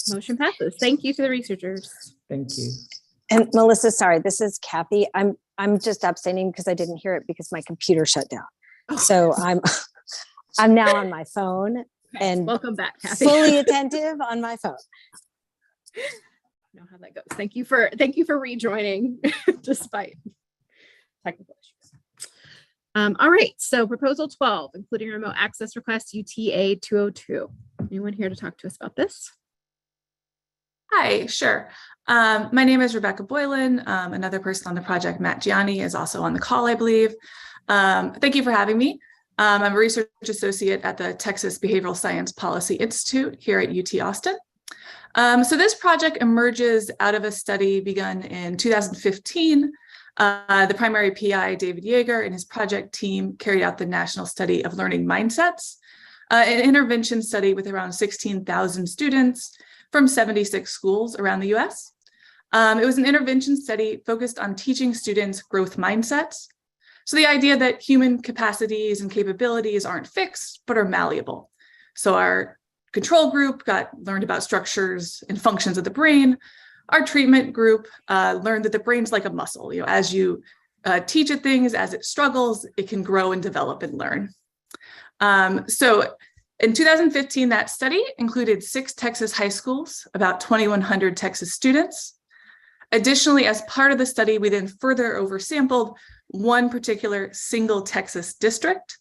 Motion passes. Thank you to the researchers. Thank you. And Melissa, sorry, this is Kathy. I'm just abstaining because I didn't hear it because my computer shut down. So I'm now on my phone and welcome back, Kathy. Fully attentive on my phone. Know how that goes. Thank you for rejoining despite technical issues. All right, so proposal 12, including remote access request UTA 202. Anyone here to talk to us about this? Hi, sure. My name is Rebecca Boylan. Another person on the project, Matt Gianni, is also on the call, I believe. Thank you for having me. I'm a research associate at the Texas Behavioral Science Policy Institute here at UT Austin. So this project emerges out of a study begun in 2015. The primary PI, David Yeager, and his project team carried out the national study of learning mindsets, an intervention study with around 16,000 students from 76 schools around the US. It was an intervention study focused on teaching students growth mindsets. So the idea that human capacities and capabilities aren't fixed, but are malleable. So our control group learned about structures and functions of the brain. Our treatment group learned that the brain's like a muscle. As you teach it things, as it struggles, it can grow and develop and learn. So in 2015, that study included 6 Texas high schools, about 2,100 Texas students. Additionally, as part of the study, we then further oversampled one particular single Texas district,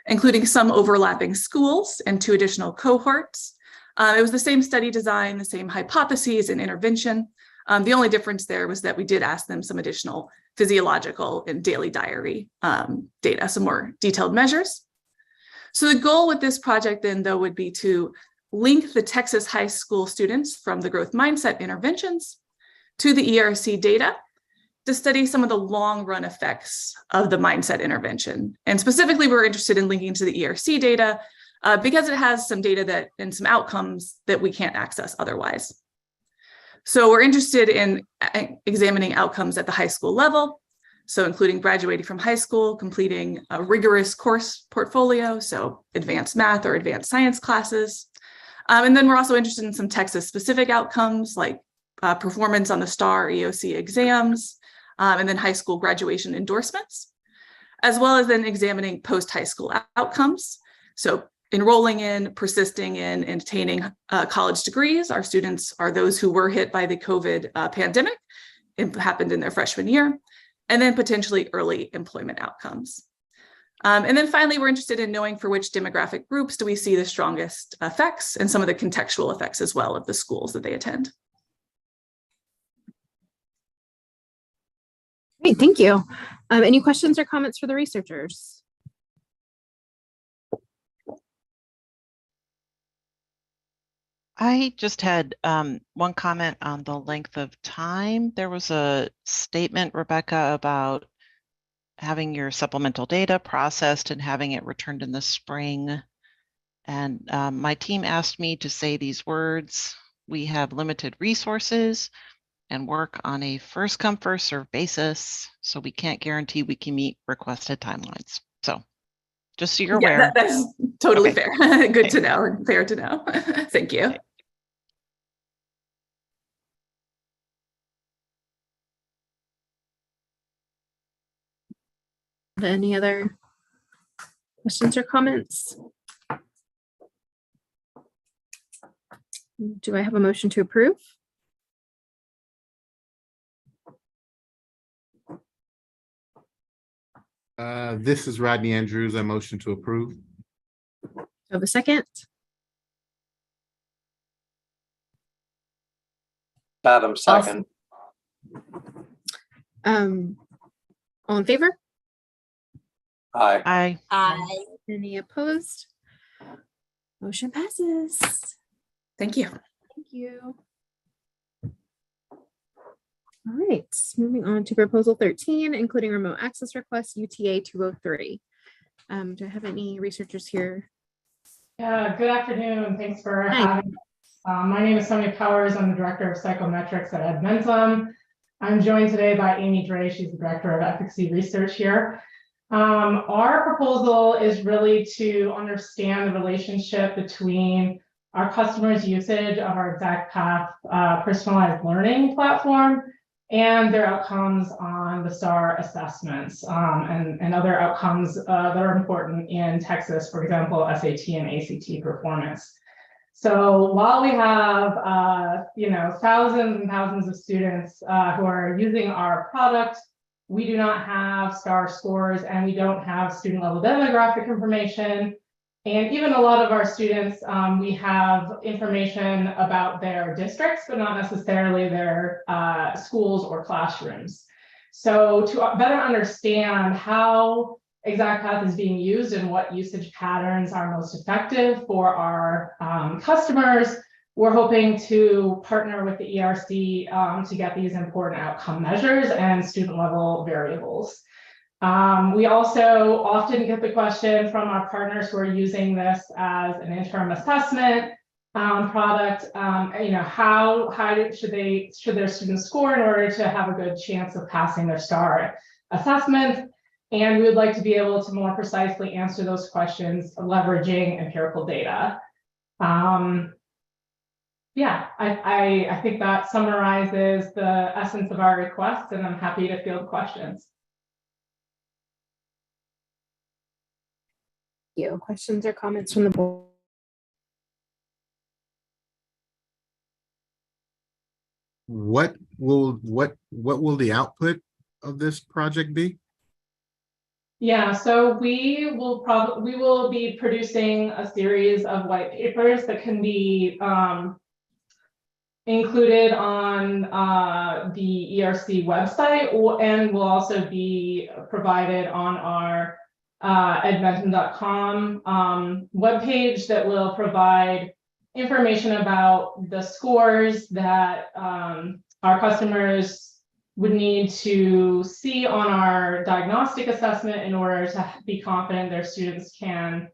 including some overlapping schools and 2 additional cohorts. It was the same study design, the same hypotheses and intervention. The only difference there was that we did ask them some additional physiological and daily diary data, some more detailed measures. So the goal with this project then, though, would be to link the Texas high school students from the growth mindset interventions to the ERC data to study some of the long run effects of the mindset intervention. And specifically, we're interested in linking to the ERC data because it has some data and some outcomes that we can't access otherwise. So we're interested in examining outcomes at the high school level. So including graduating from high school, completing a rigorous course portfolio, so advanced math or advanced science classes. And then we're also interested in some Texas specific outcomes like performance on the STAR EOC exams, and then high school graduation endorsements, as well as then examining post-high school outcomes. So enrolling in, persisting in, and attaining college degrees. Our students are those who were hit by the COVID pandemic. It happened in their freshman year. And then potentially early employment outcomes. And then finally, we're interested in knowing for which demographic groups do we see the strongest effects and some of the contextual effects as well of the schools that they attend. Great, thank you. Any questions or comments for the researchers? I just had one comment on the length of time. There was a statement, Rebecca, about having your supplemental data processed and having it returned in the spring. And my team asked me to say these words: we have limited resources and work on a first come, first served basis. So we can't guarantee we can meet requested timelines. So just so you're aware. That's totally Okay. fair. Good to know and fair to know. Thank you. Okay. Any other questions or comments? Do I have a motion to approve? This is Rodney Andrews. I motion to approve. Do I have a second? Adam, second. All in favor? Aye. Aye. Aye. Any opposed? Motion passes. Thank you. Thank you. All right, moving on to proposal 13, including remote access requests, UTA 203. Do I have any researchers here? Yeah, good afternoon. Thanks for Hi. having me. My name is Sonia Powers. I'm the Director of Psychometrics at Admentum. I'm joined today by Amy Dre. She's the Director of Efficacy Research here. Our proposal is really to understand the relationship between our customers' usage of our ExactPath personalized learning platform and their outcomes on the STAR assessments and other outcomes that are important in Texas, for example, SAT and ACT performance. So while we have thousands and thousands of students who are using our product, we do not have STAR scores and we don't have student level demographic information. And even a lot of our students, we have information about their districts, but not necessarily their schools or classrooms. So to better understand how ExactPath is being used and what usage patterns are most effective for our customers, we're hoping to partner with the ERC to get these important outcome measures and student level variables. We also often get the question from our partners who are using this as an interim assessment product, how should their students score in order to have a good chance of passing their STAR assessment? And we would like to be able to more precisely answer those questions leveraging empirical data. Yeah, I think that summarizes the essence of our request, and I'm happy to field questions. Thank you. Questions or comments from the board? What will the output of this project be? Yeah, so we will be producing a series of white papers that can be included on the ERC website, and will also be provided on our admentum.com webpage that will provide information about the scores that our customers would need to see on our diagnostic assessment in order to be confident their students can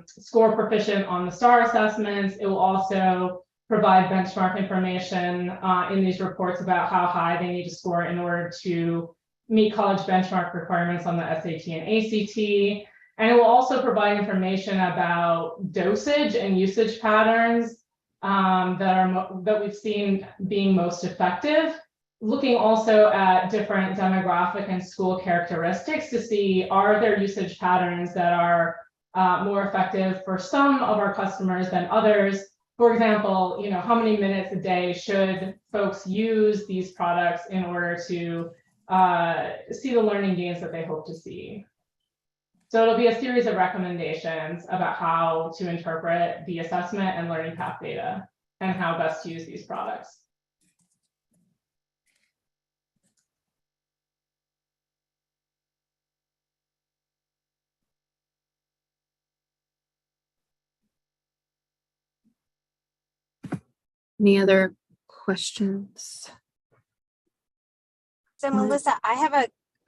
score proficient on the STAR assessments. It will also provide benchmark information in these reports about how high they need to score in order to meet college benchmark requirements on the SAT and ACT. And it will also provide information about dosage and usage patterns that we've seen being most effective. Looking also at different demographic and school characteristics to see, are there usage patterns that are more effective for some of our customers than others. For example, how many minutes a day should folks use these products in order to see the learning gains that they hope to see? So it'll be a series of recommendations about how to interpret the assessment and learning path data and how best to use these products. Any other questions? So Melissa, I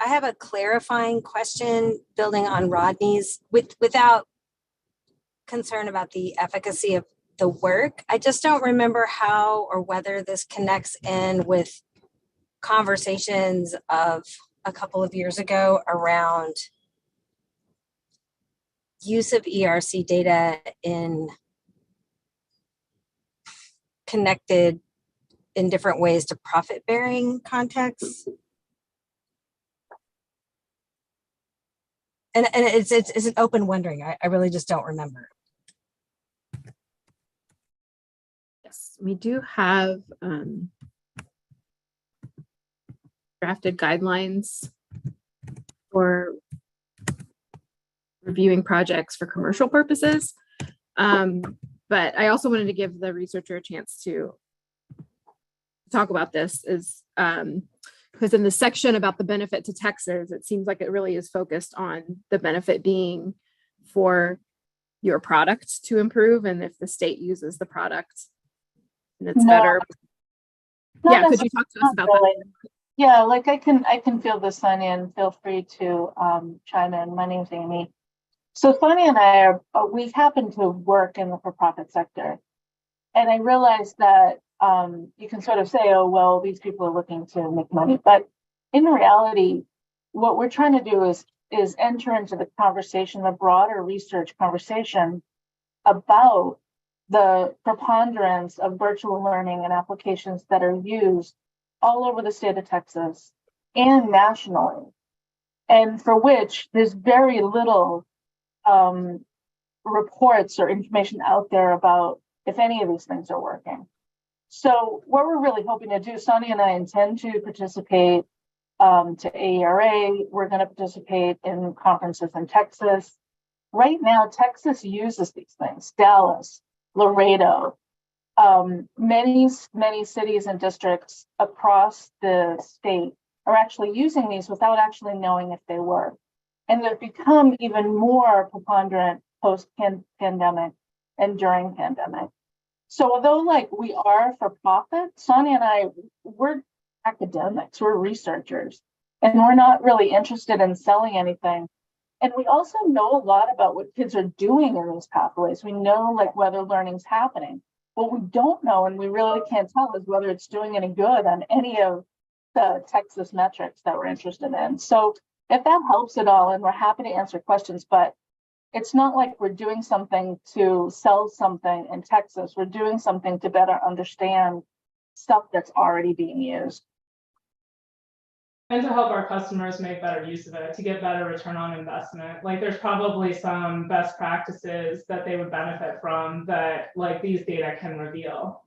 have a clarifying question building on Rodney's without concern about the efficacy of the work. I just don't remember how or whether this connects in with conversations of a couple of years ago around use of ERC data in connected in different ways to profit-bearing contexts. And it's an open wondering. I really just don't remember. Yes, we do have drafted guidelines for reviewing projects for commercial purposes. But I also wanted to give the researcher a chance to talk about this because in the section about the benefit to Texas, it seems like it really is focused on the benefit being for your product to improve and if the state uses the product and it's better. Yeah, could you talk to us about that? Yeah, like I can feel this, Sonia, and feel free to chime in. My name's Amy. So Sonia and I we happen to work in the for-profit sector. And I realized that you can sort of say, oh, well, these people are looking to make money. But in reality, what we're trying to do is enter into the conversation, the broader research conversation about the preponderance of virtual learning and applications that are used all over the state of Texas and nationally, and for which there's very little reports or information out there about if any of these things are working. So what we're really hoping to do, Sonia and I intend to participate to AERA. We're going to participate in conferences in Texas. Right now, Texas uses these things. Dallas, Laredo, many cities and districts across the state are actually using these without actually knowing if they work. And they've become even more preponderant post-pandemic and during pandemic. So although like we are for profit, Sonia and I, we're academics, we're researchers, and we're not really interested in selling anything. And we also know a lot about what kids are doing in these pathways. We know like whether learning's happening. What we don't know, and we really can't tell, is whether it's doing any good on any of the Texas metrics that we're interested in. So if that helps at all, and we're happy to answer questions, but it's not like we're doing something to sell something in Texas. We're doing something to better understand stuff that's already being used. And to help our customers make better use of it, to get better return on investment. Like there's probably some best practices that they would benefit from that like these data can reveal.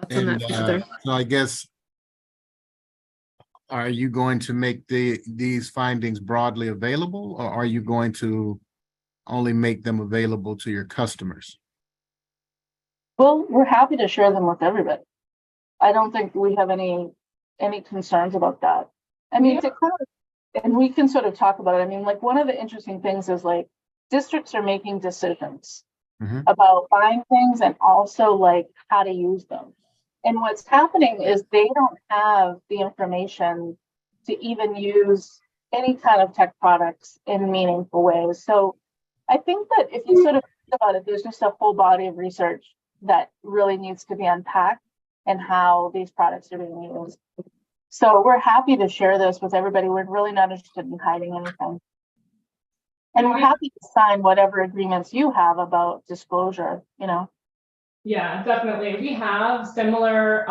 And so I guess, are you going to make these findings broadly available, or are you going to only make them available to your customers? Well, we're happy to share them with everybody. I don't think we have any concerns about that. I mean, and we can sort of talk about it. I mean, like one of the interesting things is like districts are making decisions about buying things and also like how to use them. And what's happening is they don't have the information to even use any kind of tech products in meaningful ways. So I think that if you sort of think about it, there's just a whole body of research that really needs to be unpacked and how these products are being used. So we're happy to share this with everybody. We're really not interested in hiding anything. And we're happy to sign whatever agreements you have about disclosure, you know. Yeah, definitely. We have similar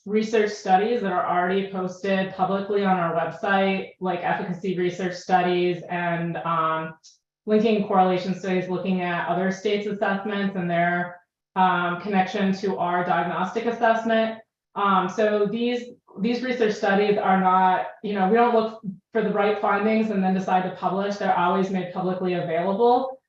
research studies that are already posted publicly on our website, like efficacy research studies and linking correlation studies, looking at other states' assessments and their connection to our diagnostic assessment. So these research studies are not, we don't look for the right findings and then decide to publish. They're always made publicly available.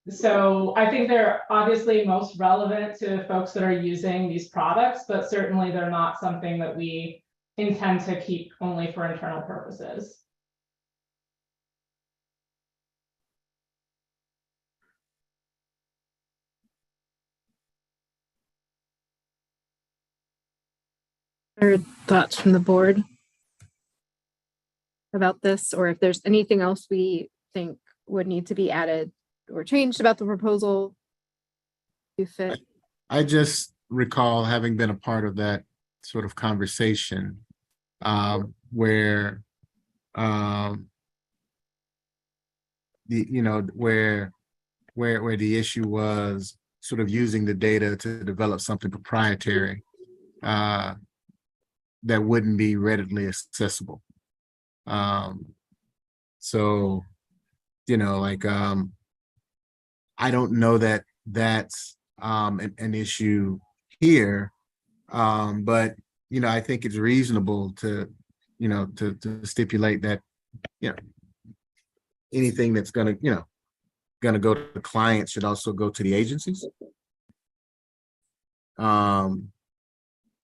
So I think they're obviously most relevant to folks that are using these products, but certainly they're not something that we intend to keep only for internal purposes. Or thoughts from the board about this, or if there's anything else we think would need to be added or changed about the proposal to fit? I just recall having been a part of that sort of conversation where where the issue was sort of using the data to develop something proprietary that wouldn't be readily accessible. So, I don't know that that's an issue here, but I think it's reasonable to stipulate that anything that's gonna go to the client should also go to the agencies.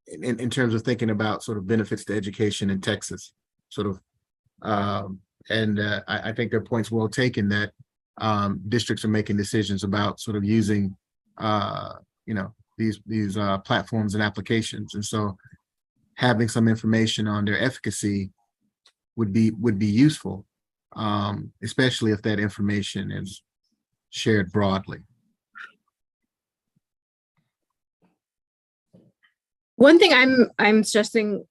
In terms of thinking about sort of benefits to education in Texas, sort of, I think their point's well taken that districts are making decisions about sort of using these platforms and applications, and so having some information on their efficacy would be useful, especially if that information is shared broadly. One thing I'm stressing,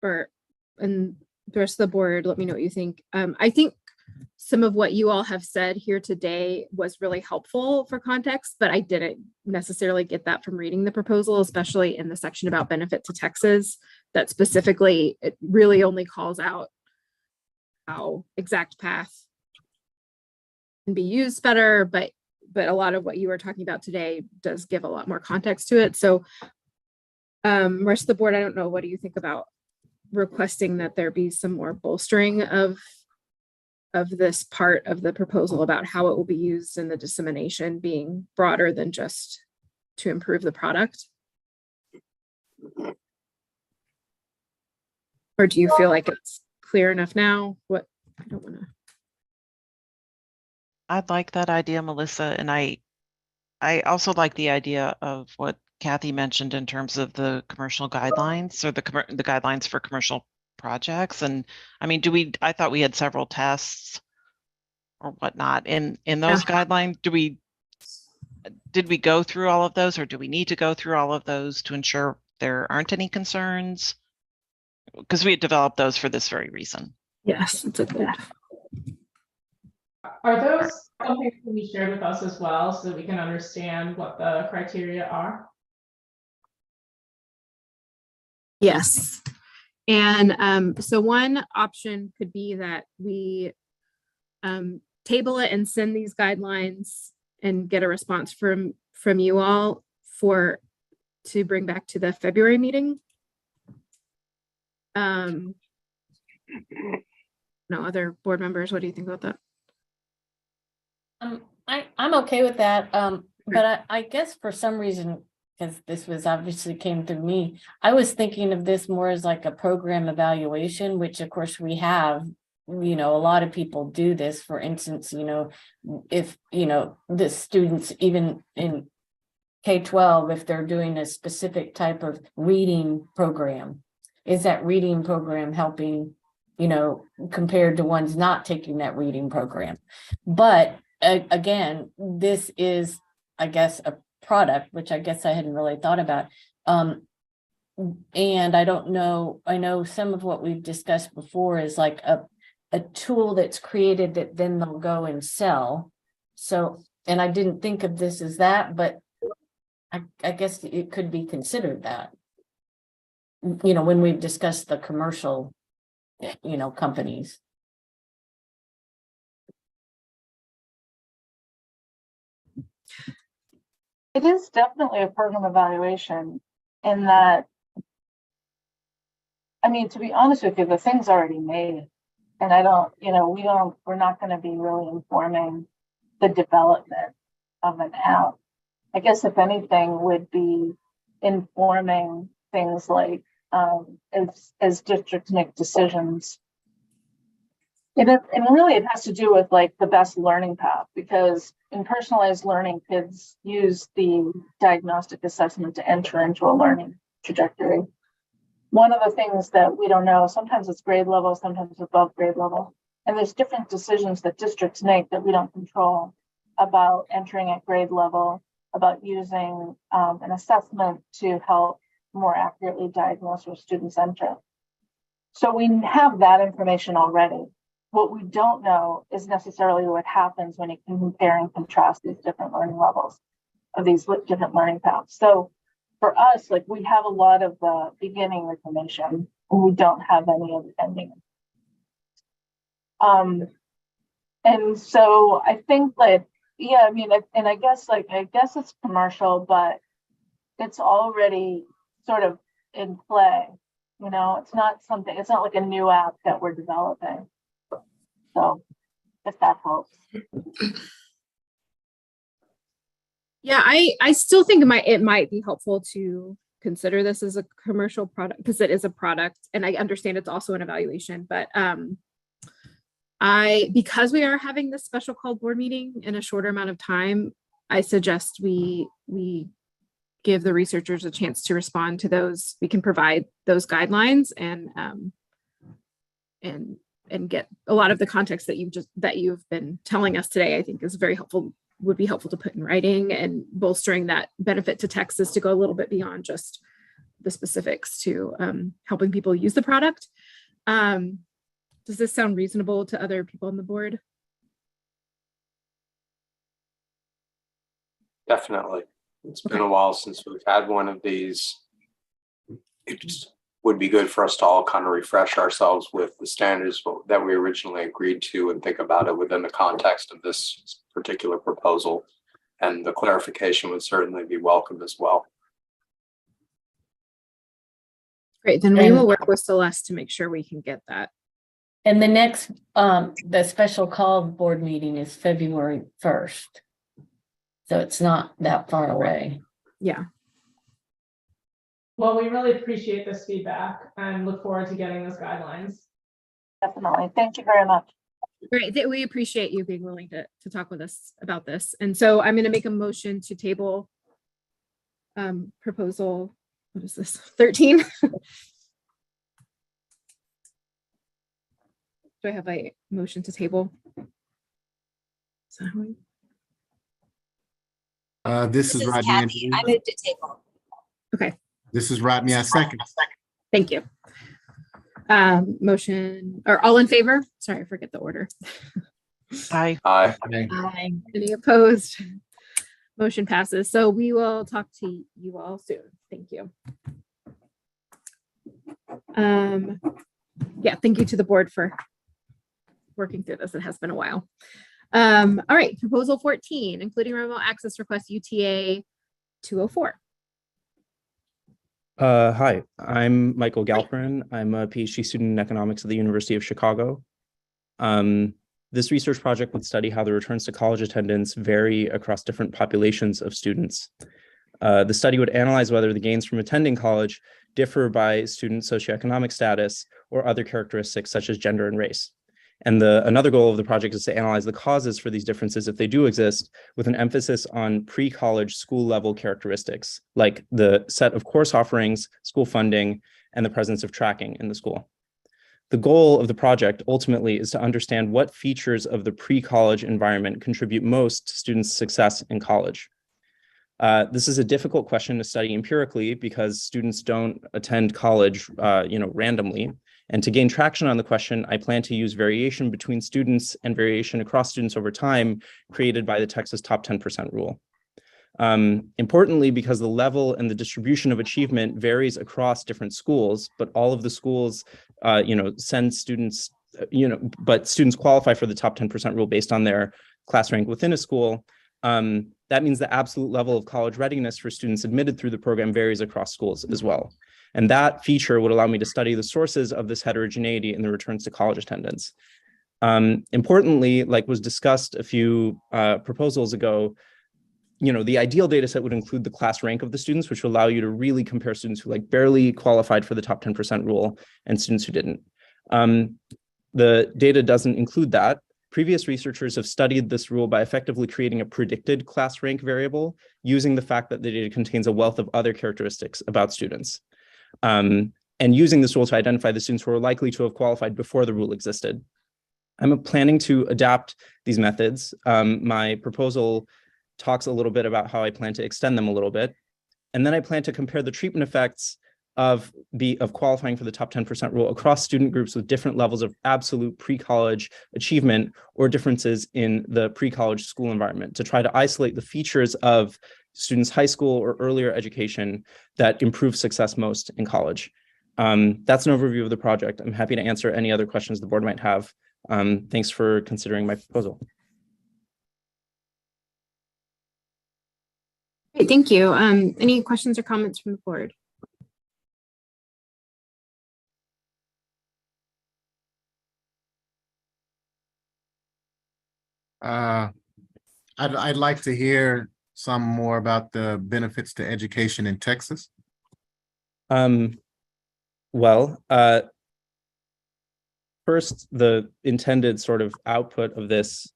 and the rest of the board, let me know what you think. I think some of what you all have said here today was really helpful for context, but I didn't necessarily get that from reading the proposal, especially in the section about benefit to Texas, that specifically, it really only calls out how exact path can be used better, but a lot of what you were talking about today does give a lot more context to it. So rest of the board, I don't know, what do you think about requesting that there be some more bolstering of this part of the proposal about how it will be used and the dissemination being broader than just to improve the product? Or do you feel like it's clear enough now? What, I don't want to. I'd like that idea, Melissa, and I also like the idea of what Kathy mentioned in terms of the commercial guidelines, or the guidelines for commercial projects. And I mean, I thought we had several tests or whatnot in those guidelines. Did we go through all of those, or do we need to go through all of those to ensure there aren't any concerns? Because we had developed those for this very reason. Yes, it's a good. Are those something that can be shared with us as well so that we can understand what the criteria are? Yes. And so one option could be that we table it and send these guidelines and get a response from you all to bring back to the February meeting. No other board members, what do you think about that? I'm okay with that. But I guess for some reason, because this was obviously came through me, I was thinking of this more as like a program evaluation, which of course we have, a lot of people do this. For instance, if, the students, even in K-12, if they're doing a specific type of reading program, is that reading program helping, compared to ones not taking that reading program? But again, this is, I guess, a product, which I guess I hadn't really thought about. And I don't know, I know some of what we've discussed before is like a tool that's created that then they'll go and sell. So and I didn't think of this as that, but I guess it could be considered that. You know, when we've discussed the commercial, you know, companies. It is definitely a program evaluation in that, I mean, to be honest with you, the thing's already made. And I don't, you know, we're not going to be really informing the development of an app. I guess if anything would be informing things like as districts make decisions. And really it has to do with like the best learning path, because in personalized learning, kids use the diagnostic assessment to enter into a learning trajectory. One of the things that we don't know, sometimes it's grade level, sometimes it's above grade level. And there's different decisions that districts make that we don't control about entering at grade level, about using an assessment to help more accurately diagnose where students enter. So we have that information already. What we don't know is necessarily what happens when you compare and contrast these different learning levels of these different learning paths. So for us, like we have a lot of the beginning information and we don't have any of the ending. And so I think that, yeah, I mean, and I guess it's commercial, but it's already sort of in play. You know, it's not like a new app that we're developing. So if that helps. Yeah, I still think it might be helpful to consider this as a commercial product because it is a product, and I understand it's also an evaluation, but because we are having this special called board meeting in a shorter amount of time, I suggest we give the researchers a chance to respond to those. We can provide those guidelines and get a lot of the context that you've been telling us today. I think is very helpful. Would be helpful to put in writing, and bolstering that benefit to text is to go a little bit beyond just the specifics to helping people use the product. Does this sound reasonable to other people on the board? Definitely. It's been a while since we've had one of these. It just would be good for us to all kind of refresh ourselves with the standards that we originally agreed to and think about it within the context of this particular proposal. And the clarification would certainly be welcome as well. Great, then we will work with Celeste to make sure we can get that. And the next, the special called board meeting is February 1st. So it's not that far away. Yeah. Well, we really appreciate this feedback and look forward to getting those guidelines. Definitely. Thank you very much. Great. We appreciate you being willing to talk with us about this. And so I'm going to make a motion to table proposal, what is this, 13? Do I have a motion to table? This is Rodney. Kathy. I moved to table. Okay. This is Rodney. I second. Thank you. Motion, or all in favor? Sorry, I forget the order. Aye. Aye. Aye. Any opposed? Motion passes. So we will talk to you all soon. Thank you. Yeah, thank you to the board for working through this. It has been a while. All right, proposal 14, including remote access request UTA 204. Hi, I'm Michael Galperin. I'm a PhD student in economics at the University of Chicago. This research project would study how the returns to college attendance vary across different populations of students. The study would analyze whether the gains from attending college differ by student socioeconomic status or other characteristics such as gender and race. And another goal of the project is to analyze the causes for these differences, if they do exist, with an emphasis on pre-college school level characteristics, like the set of course offerings, school funding, and the presence of tracking in the school. The goal of the project ultimately is to understand what features of the pre-college environment contribute most to students' success in college. This is a difficult question to study empirically because students don't attend college, randomly. And to gain traction on the question, I plan to use variation between students and variation across students over time created by the Texas top 10% rule. Importantly, because the level and the distribution of achievement varies across different schools, but all of the schools, send students, but students qualify for the top 10% rule based on their class rank within a school. That means the absolute level of college readiness for students admitted through the program varies across schools as well. And that feature would allow me to study the sources of this heterogeneity in the returns to college attendance. Importantly, like was discussed a few proposals ago, the ideal data set would include the class rank of the students, which will allow you to really compare students who barely qualified for the top 10% rule and students who didn't. The data doesn't include that. Previous researchers have studied this rule by effectively creating a predicted class rank variable using the fact that the data contains a wealth of other characteristics about students. And using this rule to identify the students who are likely to have qualified before the rule existed. I'm planning to adapt these methods. My proposal talks a little bit about how I plan to extend them a little bit. And then I plan to compare the treatment effects of qualifying for the top 10% rule across student groups with different levels of absolute pre-college achievement or differences in the pre-college school environment to try to isolate the features of students' high school or earlier education that improve success most in college. That's an overview of the project. I'm happy to answer any other questions the board might have. Thanks for considering my proposal. Great, thank you. Any questions or comments from the board? I'd like to hear some more about the benefits to education in Texas. First, the intended sort of output of this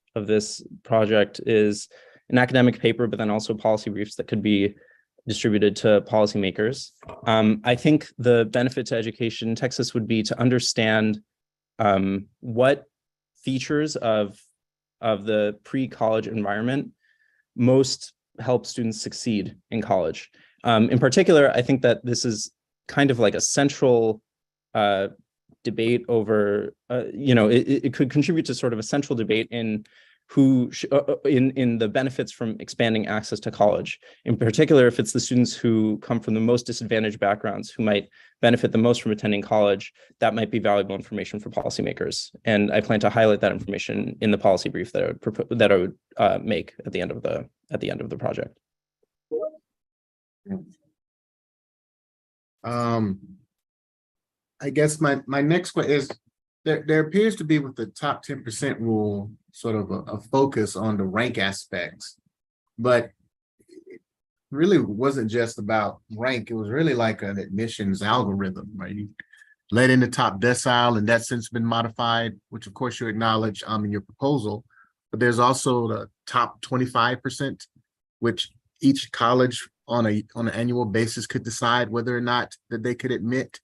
project is an academic paper, but then also policy briefs that could be distributed to policymakers. I think the benefit to education in Texas would be to understand what features of the pre-college environment most help students succeed in college. In particular, I think that this is kind of like a central debate over, it could contribute to sort of a central debate in in the benefits from expanding access to college. In particular, if it's the students who come from the most disadvantaged backgrounds who might benefit the most from attending college, that might be valuable information for policymakers. And I plan to highlight that information in the policy brief that I would make at the end of the project. I guess my next question is, there appears to be with the top 10% rule sort of a focus on the rank aspects, but it really wasn't just about rank. It was really like an admissions algorithm, right? You let in the top decile, and that's since been modified, which of course you acknowledge in your proposal, but there's also the top 25%, which each college on an annual basis could decide whether or not that they could admit.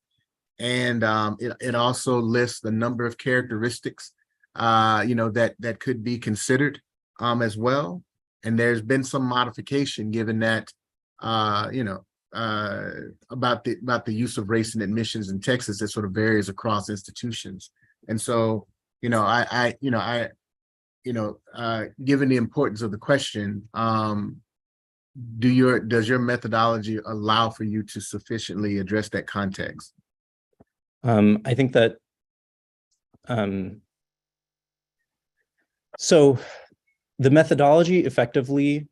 And it also lists the number of characteristics, that could be considered as well. And there's been some modification given that, about the use of race in admissions in Texas that sort of varies across institutions. And so, given the importance of the question, does your methodology allow for you to sufficiently address that context? I think that so the methodology effectively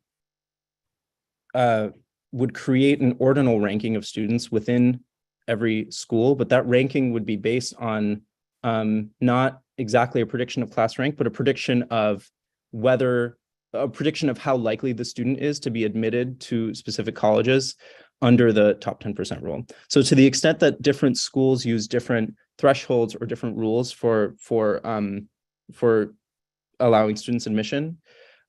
would create an ordinal ranking of students within every school, but that ranking would be based on not exactly a prediction of class rank, but a prediction of how likely the student is to be admitted to specific colleges under the top 10% rule. So to the extent that different schools use different thresholds or different rules for allowing students admission,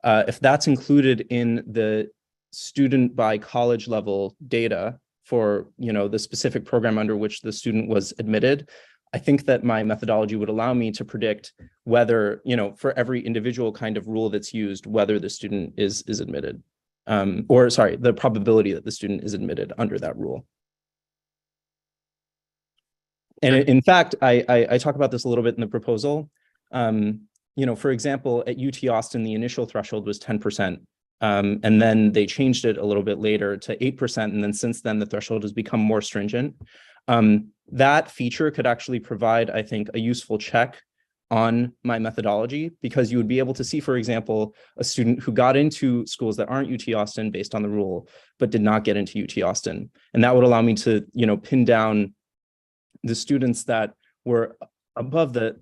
if that's included in the student by college level data for the specific program under which the student was admitted, I think that my methodology would allow me to predict whether, for every individual kind of rule that's used, whether the student is admitted. The probability that the student is admitted under that rule. And in fact, I talk about this a little bit in the proposal. For example, at UT Austin, the initial threshold was 10%. And then they changed it a little bit later to 8%. And then since then, the threshold has become more stringent. That feature could actually provide, I think, a useful check on my methodology, because you would be able to see, for example, a student who got into schools that aren't UT Austin based on the rule, but did not get into UT Austin. And that would allow me to, pin down the students that were above the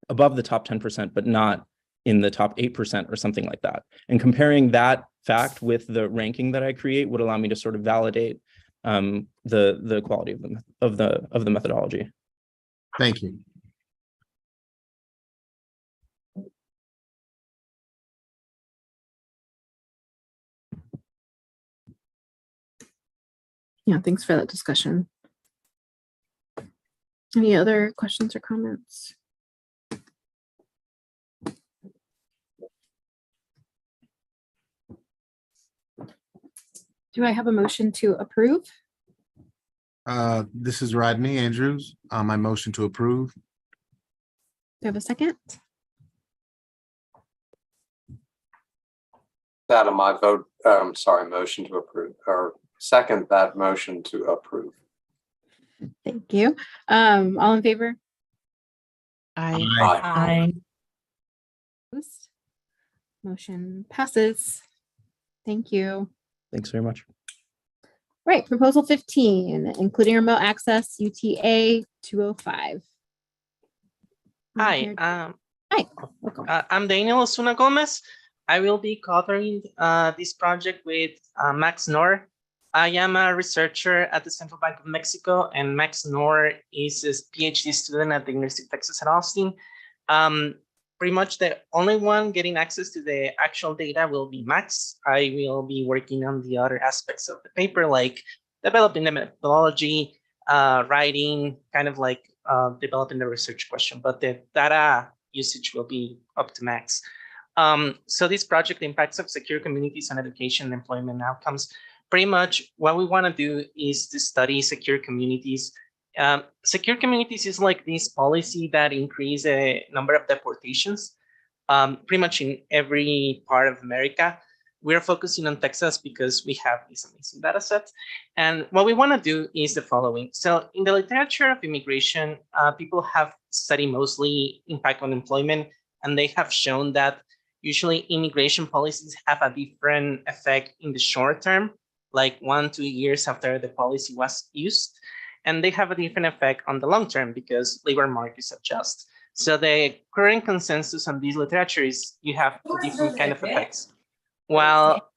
above the top 10%, but not in the top 8% or something like that. And comparing that fact with the ranking that I create would allow me to sort of validate the quality of the methodology. Thank you. Yeah, thanks for that discussion. Any other questions or comments? Do I have a motion to approve? This is Rodney Andrews. My motion to approve. Do I have a second? That on my vote, motion to approve, or second that motion to approve. Thank you. All in favor? Aye. Aye. Opposed? Motion passes. Thank you. Thanks very much. Right, proposal 15, including remote access, UTA 205. Hi, Hi, welcome. I'm Daniel Osuna Gomez. I will be covering this project with Max Knorr. I am a researcher at the Central Bank of Mexico, and Max Knorr is a PhD student at the University of Texas at Austin. Pretty much the only one getting access to the actual data will be Max. I will be working on the other aspects of the paper, like developing the methodology, writing, kind of like developing the research question, but the data usage will be up to Max. So this project, the impacts of secure communities on education and employment outcomes, pretty much what we want to do is to study secure communities. Secure communities is like this policy that increase a number of deportations pretty much in every part of America. We're focusing on Texas because we have these amazing data sets. And what we want to do is the following. So in the literature of immigration, people have studied mostly impact on employment, and they have shown that usually immigration policies have a different effect in the short term, like 1-2 years after the policy was used. And they have a different effect on the long term because labor markets adjust. So the current consensus on this literature is you have two different kind of effects. While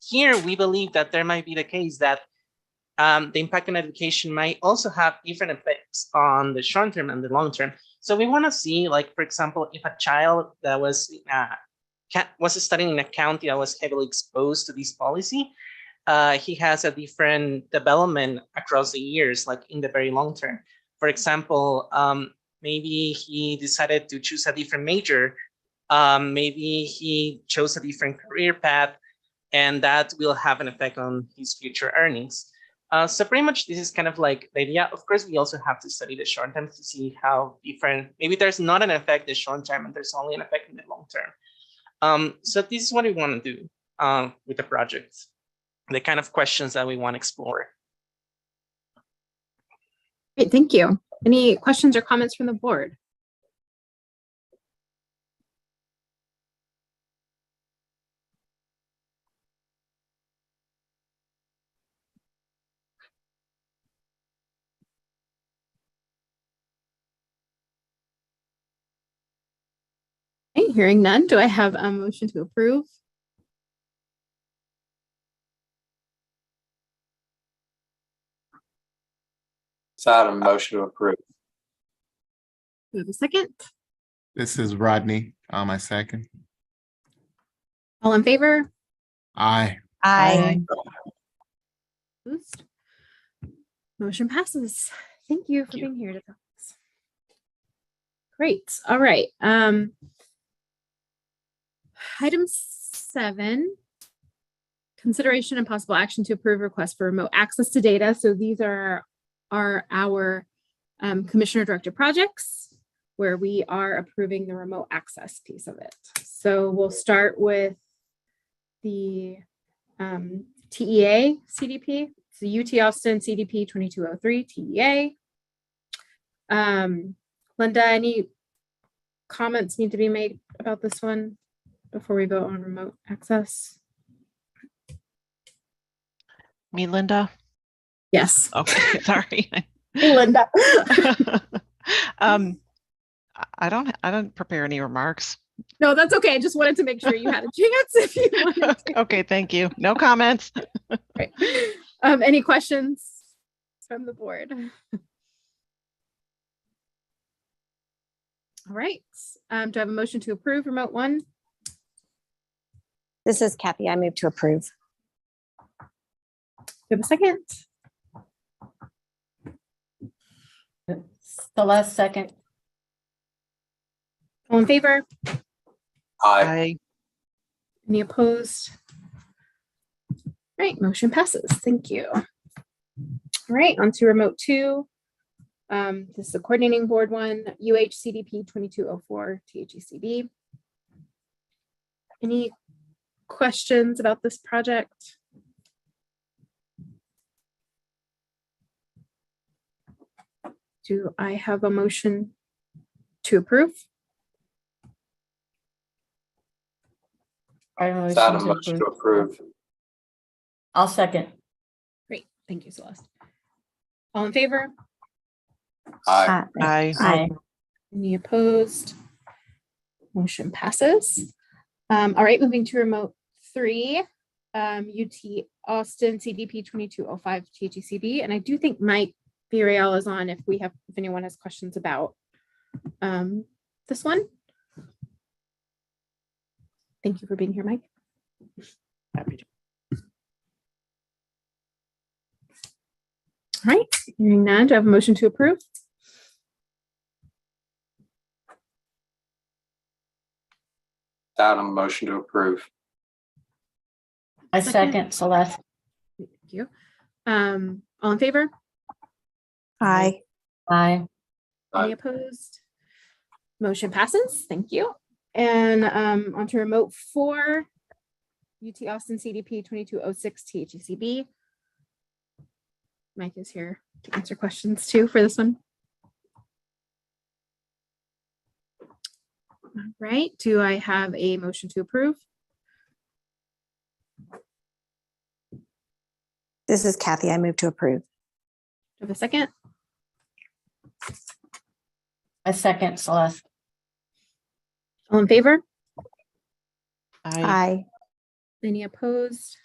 here we believe that there might be the case that the impact on education might also have different effects on the short term and the long term. So we want to see, like, for example, if a child that was studying in a county that was heavily exposed to this policy, he has a different development across the years, like in the very long term. For example, maybe he decided to choose a different major. Maybe he chose a different career path, and that will have an effect on his future earnings. So pretty much this is kind of like the idea. Of course, we also have to study the short term to see how different, maybe there's not an effect in the short term and there's only an effect in the long term. So this is what we want to do with the project. The kind of questions that we want to explore. Great, thank you. Any questions or comments from the board? Okay, hearing none, do I have a motion to approve? Adam, motion to approve. Do we have a second? This is Rodney. My second. All in favor? Aye. Aye. Opposed? Motion passes. Thank you for being here to talk. Great. All right. Item 7, consideration and possible action to approve requests for remote access to data. So these are our Commissioner Director Projects, where we are approving the remote access piece of it. So we'll start with the TEA CDP. So UT Austin CDP 2203 TEA. Linda, any comments need to be made about this one before we vote on remote access? Me, Linda? Yes. Okay, sorry. Hey, Linda. I don't prepare any remarks. No, that's okay. I just wanted to make sure you had a chance if you wanted to. Okay, thank you. No comments. Right. Any questions from the board? All right. Do I have a motion to approve remote one? This is Kathy. I move to approve. Do you have a second? The last second. All in favor? Aye. Any opposed? Right, motion passes. Thank you. All right, on to remote 2. This is the coordinating board one, UHCDP 2204 THECB. Any questions about this project? Do I have a motion to approve? Motion to approve. I'll second. Great, thank you, Celeste. All in favor? Aye. Aye. Any opposed? Motion passes. All right, moving to remote 3, UT Austin CDP 2205 THCB. And I do think Mike Villarreal is on if anyone has questions about this one. Thank you for being here, Mike. Happy to. All right, hearing none, do I have a motion to approve? Motion to approve. I second Celeste. Thank you. All in favor? Aye. Aye. Any opposed? Motion passes. Thank you. And on to remote 4, UT Austin CDP 2206 THCB. Mike is here to answer questions too for this one. All right. Do I have a motion to approve? This is Kathy. I move to approve. Do I have a second? I second Celeste. All in favor? Aye. Any opposed?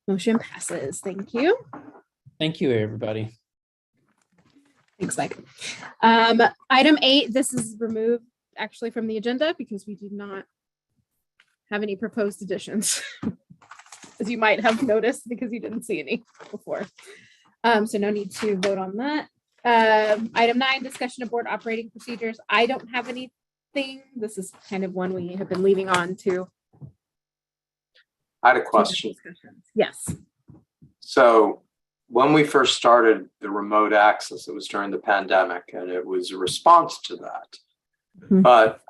Motion passes. Thank you. Thank you, everybody. Thanks, Mike. Item 8, this is removed actually from the agenda because we did not have any proposed additions, as you might have noticed because you didn't see any before. So no need to vote on that. Item 9, discussion of board operating procedures. I don't have anything. This is kind of one we have been leaving on to. I had a question. Yes. So when we first started the remote access, it was during the pandemic and it was a response to that. But,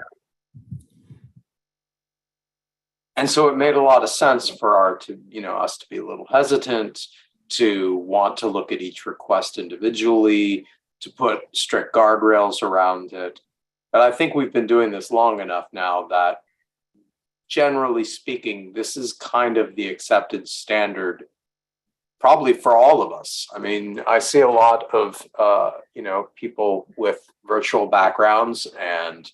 and so it made a lot of sense for us to be a little hesitant, to want to look at each request individually, to put strict guardrails around it. But I think we've been doing this long enough now that, generally speaking, this is kind of the accepted standard, probably for all of us. I mean, I see a lot of, people with virtual backgrounds and,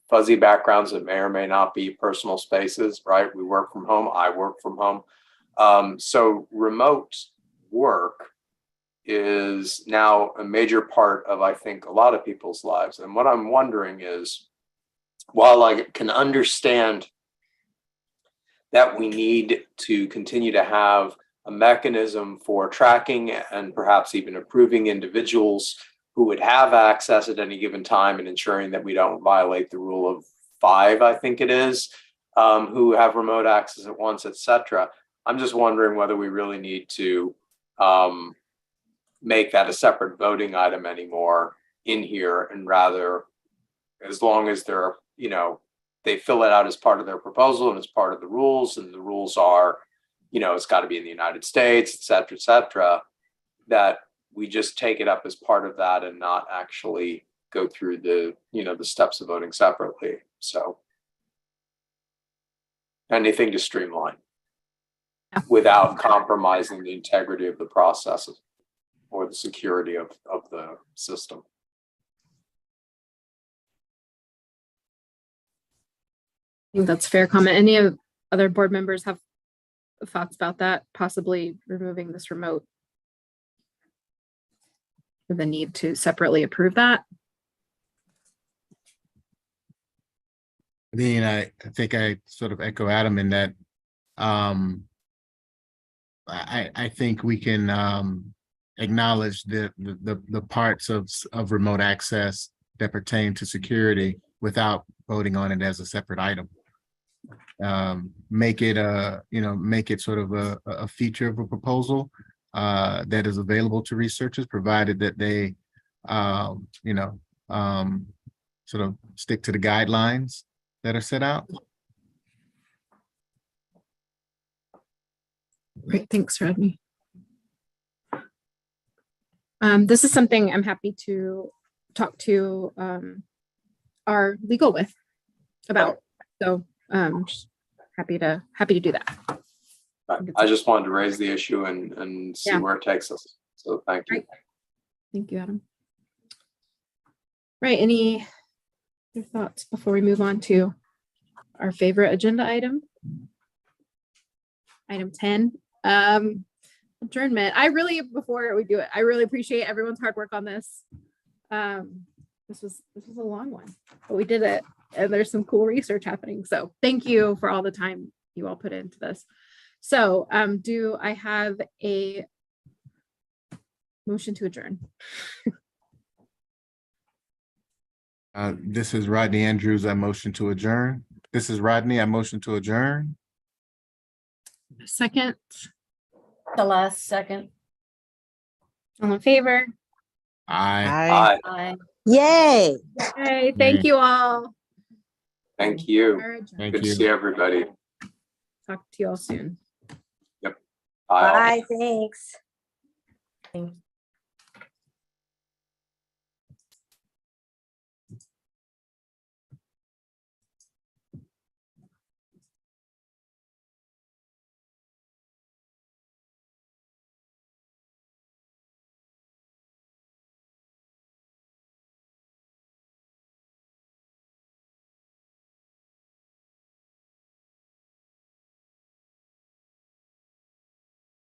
fuzzy backgrounds that may or may not be personal spaces, right? We work from home. I work from home. So remote work is now a major part of, I think, a lot of people's lives. And what I'm wondering is, while I can understand that we need to continue to have a mechanism for tracking and perhaps even approving individuals who would have access at any given time and ensuring that we don't violate the rule of 5, I think it is, who have remote access at once, et cetera. I'm just wondering whether we really need to make that a separate voting item anymore in here, and rather, as long as they're, they fill it out as part of their proposal and as part of the rules, and the rules are, it's got to be in the United States, et cetera, that we just take it up as part of that and not actually go through the, the steps of voting separately. So anything to streamline without compromising the integrity of the processes or the security of the system. I think that's a fair comment. Any other board members have thoughts about that, possibly removing this remote, or the need to separately approve that? I think I sort of echo Adam in that I think we can acknowledge the parts of remote access that pertain to security without voting on it as a separate item. Make it sort of a feature of a proposal that is available to researchers, provided that they sort of stick to the guidelines that are set out. Great, thanks, Rodney. This is something I'm happy to talk to our legal with about. So just happy to do that. I just wanted to raise the issue and see where it takes us. So thank you. Right. Thank you, Adam. Right, any other thoughts before we move on to our favorite agenda item? Item 10, adjournment. Before we do it, I really appreciate everyone's hard work on this. This was a long one, but we did it, and there's some cool research happening. So thank you for all the time you all put into this. So do I have a motion to adjourn? This is Rodney Andrews. I motion to adjourn. This is Rodney. I motion to adjourn. Second. The last second. All in favor? Aye. Aye. Yay. Okay, thank you all. Thank you. Thank Good you. to see everybody. Talk to you all soon. Yep. Bye. Thanks. Thank you.